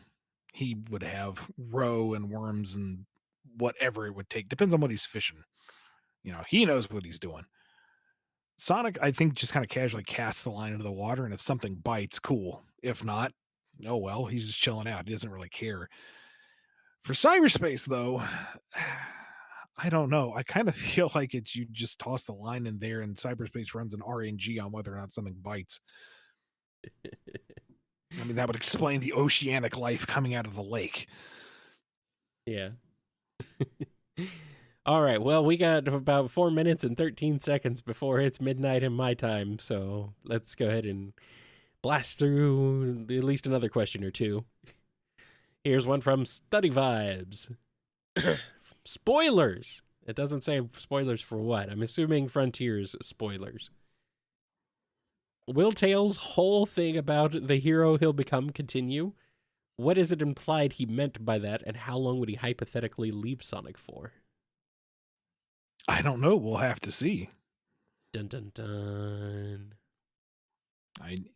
Speaker 1: he would have roe and worms and whatever it would take. Depends on what he's fishing. He knows what he's doing. Sonic, I think, just kind of casually casts the line into the water, and if something bites, cool. If not, oh well, he's just chilling out. He doesn't really care. For cyberspace, though, I don't know. I kind of feel like it's you just toss the line in there, and cyberspace runs an RNG on whether or not something bites. I mean, that would explain the oceanic life coming out of the lake.
Speaker 2: Yeah. All right. Well, we got about 4 minutes and 13 seconds before it's midnight in my time. So let's go ahead and blast through at least another question or two. Here's one from Study Vibes. Spoilers. It doesn't say spoilers for what. I'm assuming Frontiers spoilers. Will Tails' whole thing about the hero he'll become continue? What is it implied he meant by that, and how long would he hypothetically leave Sonic for?
Speaker 1: I don't know. We'll have to see.
Speaker 2: Dun dun dun.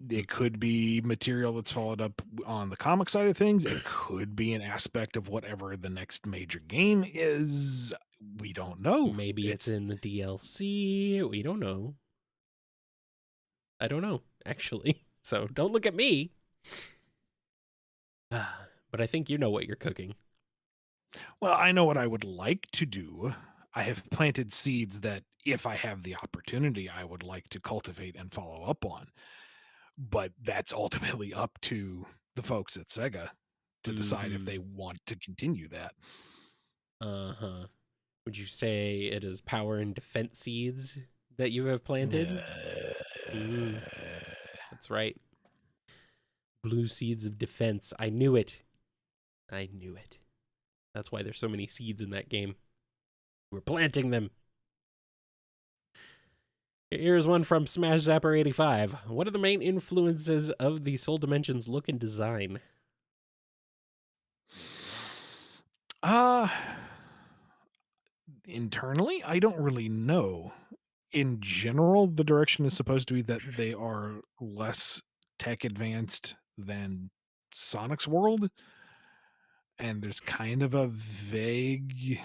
Speaker 1: It could be material that's followed up on the comic side of things. It could be an aspect of whatever the next major game is. We don't know.
Speaker 2: Maybe it's in the DLC. We don't know. I don't know, actually. So don't look at me. But I think you know what you're cooking.
Speaker 1: Well, I know what I would like to do. I have planted seeds that, if I have the opportunity, I would like to cultivate and follow up on. But that's ultimately up to the folks at Sega to decide if they want to continue that.
Speaker 2: Uh-huh. Would you say it is power and defense seeds that you have planted? That's right. Blue seeds of defense. I knew it. I knew it. That's why there's so many seeds in that game. We're planting them. Here's one from Smash Zapper 85. What are the main influences of the Soul Dimensions look and design?
Speaker 1: Internally, I don't really know. In general, the direction is supposed to be that they are less tech advanced than Sonic's world. And there's kind of a vague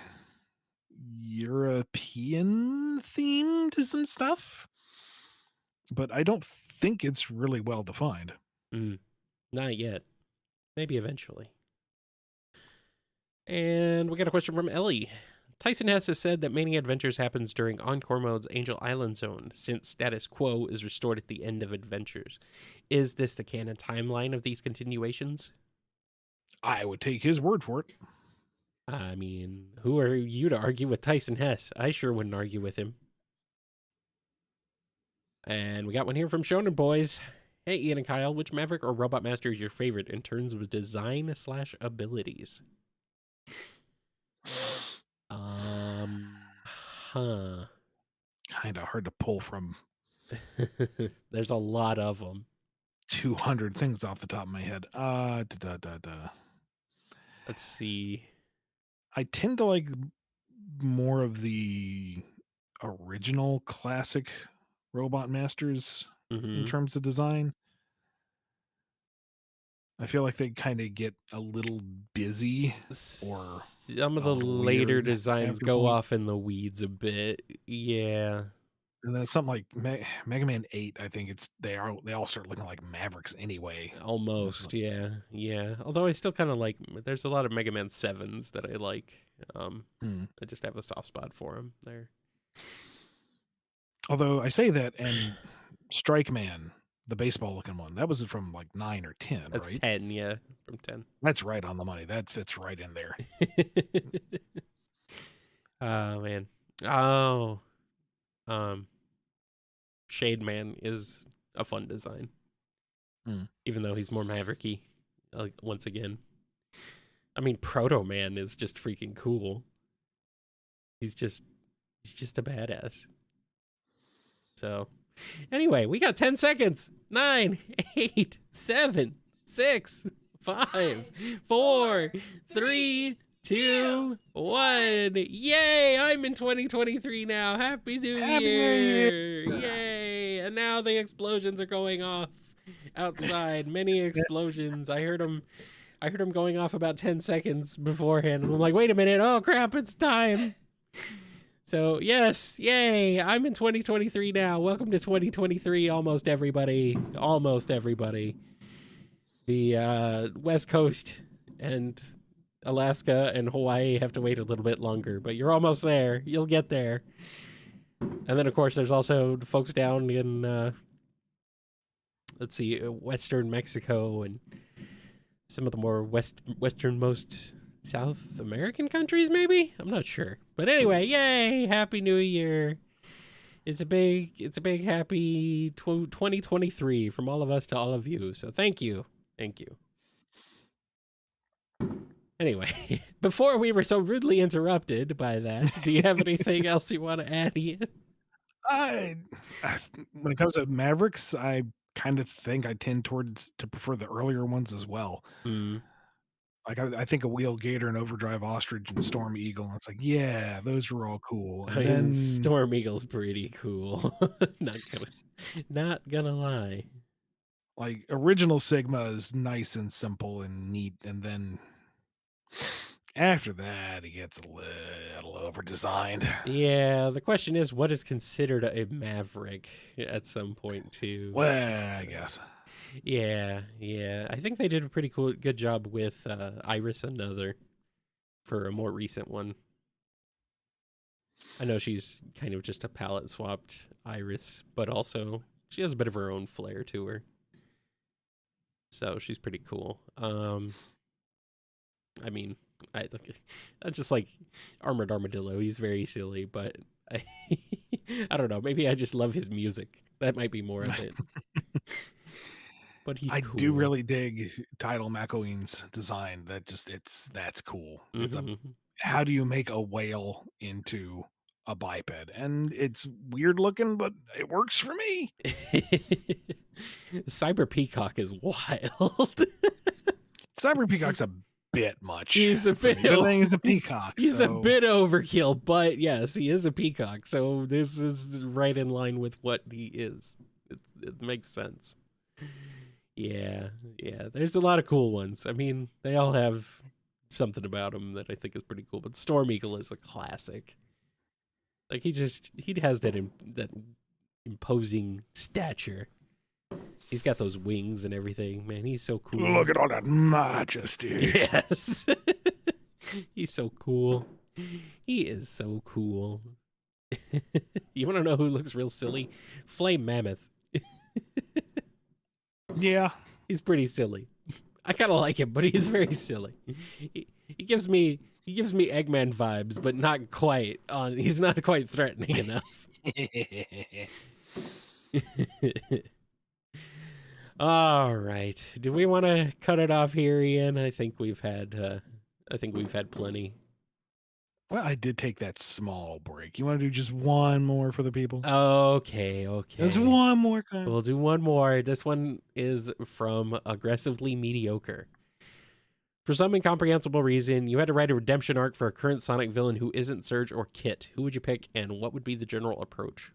Speaker 1: European theme to some stuff. But I don't think it's really well defined.
Speaker 2: Not yet. Maybe eventually. And we got a question from Ellie. Tyson Hess has said that Mania Adventures happens during Encore Mode's Angel Island Zone, since status quo is restored at the end of Adventures. Is this the canon timeline of these continuations?
Speaker 1: I would take his word for it.
Speaker 2: I mean, who are you to argue with Tyson Hess? I sure wouldn't argue with him. And we got one here from Shonen Boys. Hey, Ian and Kyle, which Maverick or Robot Master is your favorite in terms of design/abilities?
Speaker 1: Kind of hard to pull from.
Speaker 2: There's a lot of them.
Speaker 1: 200 things off the top of my head.
Speaker 2: Let's see.
Speaker 1: I tend to like more of the original classic Robot Masters in terms of design. I feel like they kind of get a little busy, or
Speaker 2: some of the later designs go off in the weeds a bit. Yeah.
Speaker 1: And then something like Mega Man 8, I think they all start looking like Mavericks anyway.
Speaker 2: Almost, yeah. Although I still kind of like, there's a lot of Mega Man 7s that I like. I just have a soft spot for them there.
Speaker 1: Although I say that, and Strike Man, the baseball looking one, that was from like 9 or 10,
Speaker 2: That's
Speaker 1: right?
Speaker 2: 10, yeah, from 10.
Speaker 1: That's right on the money. That fits right in there.
Speaker 2: Oh, man. Oh. Shade Man is a fun design. Even though he's more mavericky, once again. I mean, Proto Man is just freaking cool. He's just a badass. So, anyway, we got 10 seconds. 9, 8, 7, 6, 5, 4, 3, 2, 1. Yay! I'm in 2023 now. Happy New Year! Yay! And now the explosions are going off outside. Many explosions. I heard them going off about 10 seconds beforehand. And I'm like, wait a minute. Oh, crap. It's time. So, yes, yay, I'm in 2023 now. Welcome to 2023, almost everybody. Almost everybody. The West Coast and Alaska and Hawaii have to wait a little bit longer, but you're almost there. You'll get there. And then, of course, there's also the folks down in, let's see, Western Mexico and some of the more westernmost South American countries, maybe? I'm not sure. But anyway, yay! Happy New Year! It's a big happy 2023 from all of us to all of you. So thank you. Thank you. Anyway, before we were so rudely interrupted by that, do you have anything else you want to add, Ian?
Speaker 1: I, I when it comes to Mavericks, I kind of think I tend towards to prefer the earlier ones as well.
Speaker 2: Hmm.
Speaker 1: Like I think of Wheel Gator and Overdrive Ostrich and Storm Eagle, and it's like, yeah, those were all cool.
Speaker 2: I
Speaker 1: And
Speaker 2: mean,
Speaker 1: then
Speaker 2: Storm Eagle's pretty cool. Not gonna lie.
Speaker 1: like original Sigma is nice and simple and neat, and then after that it gets a little over designed.
Speaker 2: Yeah, the question is, what is considered a maverick at some point too?
Speaker 1: Well, I guess.
Speaker 2: Yeah. I think they did a pretty good job with Iris Another for a more recent one. I know she's kind of just a palette swapped Iris, but also she has a bit of her own flair to her. So she's pretty cool. I mean, I just like Armored Armadillo. He's very silly, but I, I don't know. Maybe I just love his music. That might be more of it. But he's
Speaker 1: I
Speaker 2: cool.
Speaker 1: do really dig Tidal McQueen's design. That's cool. It's a
Speaker 2: Mm-hmm.
Speaker 1: how do you make a whale into a biped? And it's weird looking, but it works for me.
Speaker 2: Cyber Peacock is wild.
Speaker 1: Cyber Peacock's a bit much.
Speaker 2: He's a bit.
Speaker 1: But then he's a peacock.
Speaker 2: He's a
Speaker 1: so
Speaker 2: bit overkill, but yes, he is a peacock. So this is right in line with what he is. It makes sense. Yeah. There's a lot of cool ones. I mean, they all have something about them that I think is pretty cool. But Storm Eagle is a classic. Like he has that that imposing stature. He's got those wings and everything. Man, he's so cool.
Speaker 1: Look at all that majesty.
Speaker 2: Yes. He's so cool. He is so cool. You want to know who looks real silly? Flame Mammoth.
Speaker 1: Yeah.
Speaker 2: He's pretty silly. I kind of like him, but he's very silly. He gives me Eggman vibes, but not quite on. He's not quite threatening enough. All right. Do we want to cut it off here, Ian? I think we've had plenty.
Speaker 1: Well, I did take that small break. You want to do just one more for the people?
Speaker 2: Okay.
Speaker 1: There's one more.
Speaker 2: We'll do one more. This one is from Aggressively Mediocre. For some incomprehensible reason, you had to write a redemption arc for a current Sonic villain who isn't Surge or Kit. Who would you pick, and what would be the general approach?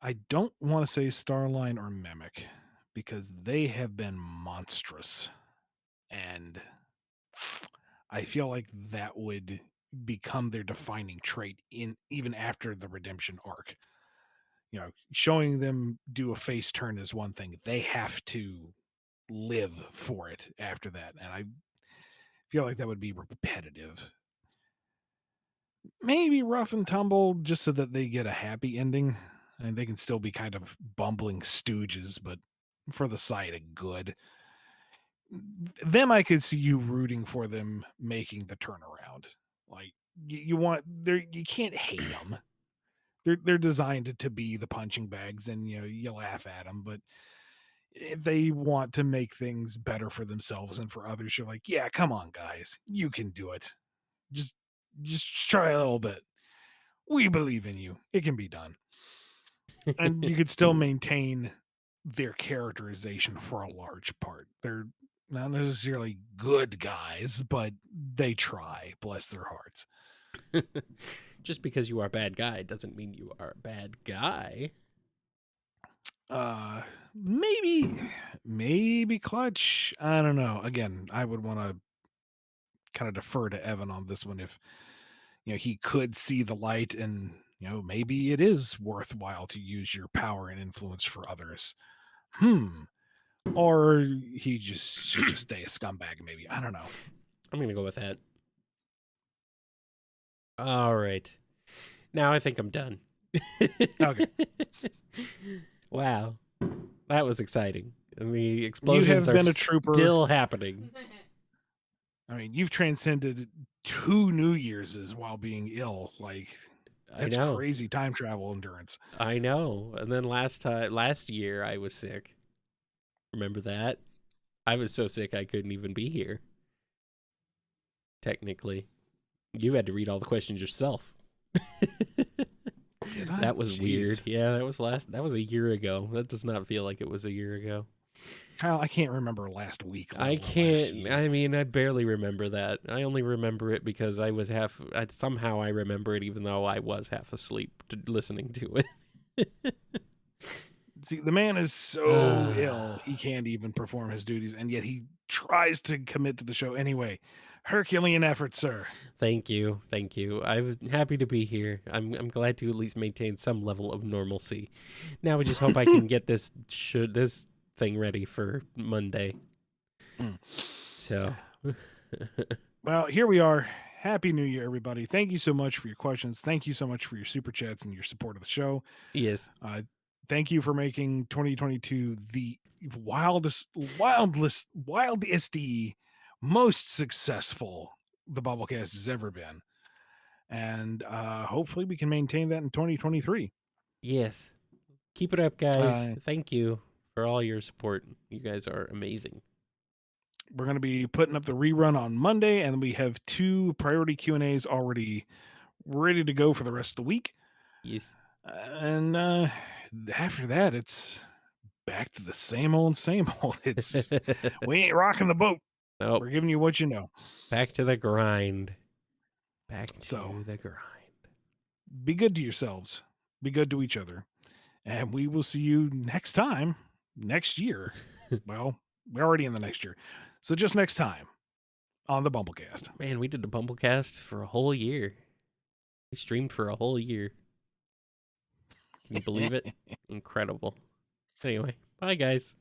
Speaker 1: I don't want to say Starline or Mimic because they have been monstrous. And I feel like that would become their defining trait in even after the redemption arc. You know, showing them do a face turn is one thing. They have to live for it after that. And I feel like that would be repetitive. Maybe rough and tumble just so that they get a happy ending. And they can still be kind of bumbling stooges, but for the side of good. Them, I could see you rooting for them making the turnaround. Like you want, you can't hate them. They're designed to be the punching bags, and you laugh at them. But if they want to make things better for themselves and for others, you're like, yeah, come on, guys, you can do it. Just try a little bit. We believe in you. It can be done. And you could still maintain their characterization for a large part. They're not necessarily good guys, but they try. Bless their hearts.
Speaker 2: Just because you are a bad guy doesn't mean you are a bad guy.
Speaker 1: maybe Clutch. I don't know. Again, I would want to kind of defer to Evan on this one if he could see the light and maybe it is worthwhile to use your power and influence for others. Or he just should just stay a scumbag, maybe. I don't know.
Speaker 2: I'm gonna go with that. All right. Now I think I'm done.
Speaker 1: Okay.
Speaker 2: Wow. That was exciting. And the
Speaker 1: You
Speaker 2: explosions
Speaker 1: have
Speaker 2: are
Speaker 1: been a trooper.
Speaker 2: still happening.
Speaker 1: I mean, you've transcended 2 New Year's while being ill. Like,
Speaker 2: I
Speaker 1: that's
Speaker 2: know.
Speaker 1: crazy time travel endurance.
Speaker 2: I know. And then last year I was sick. Remember that? I was so sick I couldn't even be here. Technically. You had to read all the questions yourself.
Speaker 1: Did I?
Speaker 2: That was
Speaker 1: Jeez.
Speaker 2: weird. Yeah, that was a year ago. That does not feel like it was a year ago.
Speaker 1: Kyle, I can't remember last week.
Speaker 2: I can't. I mean, I barely remember that. I only remember it because somehow I remember it, even though I was half asleep listening to it.
Speaker 1: See, the man is so ill, he can't even perform his duties, and yet he tries to commit to the show anyway. Herculean effort, sir.
Speaker 2: Thank you. I was happy to be here. I'm glad to at least maintain some level of normalcy. Now we just hope I can get this thing ready for Monday. So,
Speaker 1: well, here we are. Happy New Year, everybody. Thank you so much for your questions. Thank you so much for your super chats and your support of the show.
Speaker 2: yes.
Speaker 1: Thank you for making 2022 the wildest, most successful the BumbleKast has ever been. And hopefully we can maintain that in 2023.
Speaker 2: Yes. Keep it up, guys. Thank you for all your support. You guys are amazing.
Speaker 1: We're going to be putting up the rerun on Monday, and we have 2 priority Q&As already ready to go for the rest of the week.
Speaker 2: Yes.
Speaker 1: And after that, it's back to the same old. It's we ain't rocking the boat.
Speaker 2: Nope.
Speaker 1: We're giving you what you know.
Speaker 2: Back to the grind. The grind.
Speaker 1: Be good to yourselves. Be good to each other. And we will see you next time, next year. Well, we're already in the next year. So just next time on the BumbleKast.
Speaker 2: Man, we did the BumbleKast for a whole year. We streamed for a whole year. Can you believe it? Incredible. Anyway, bye, guys.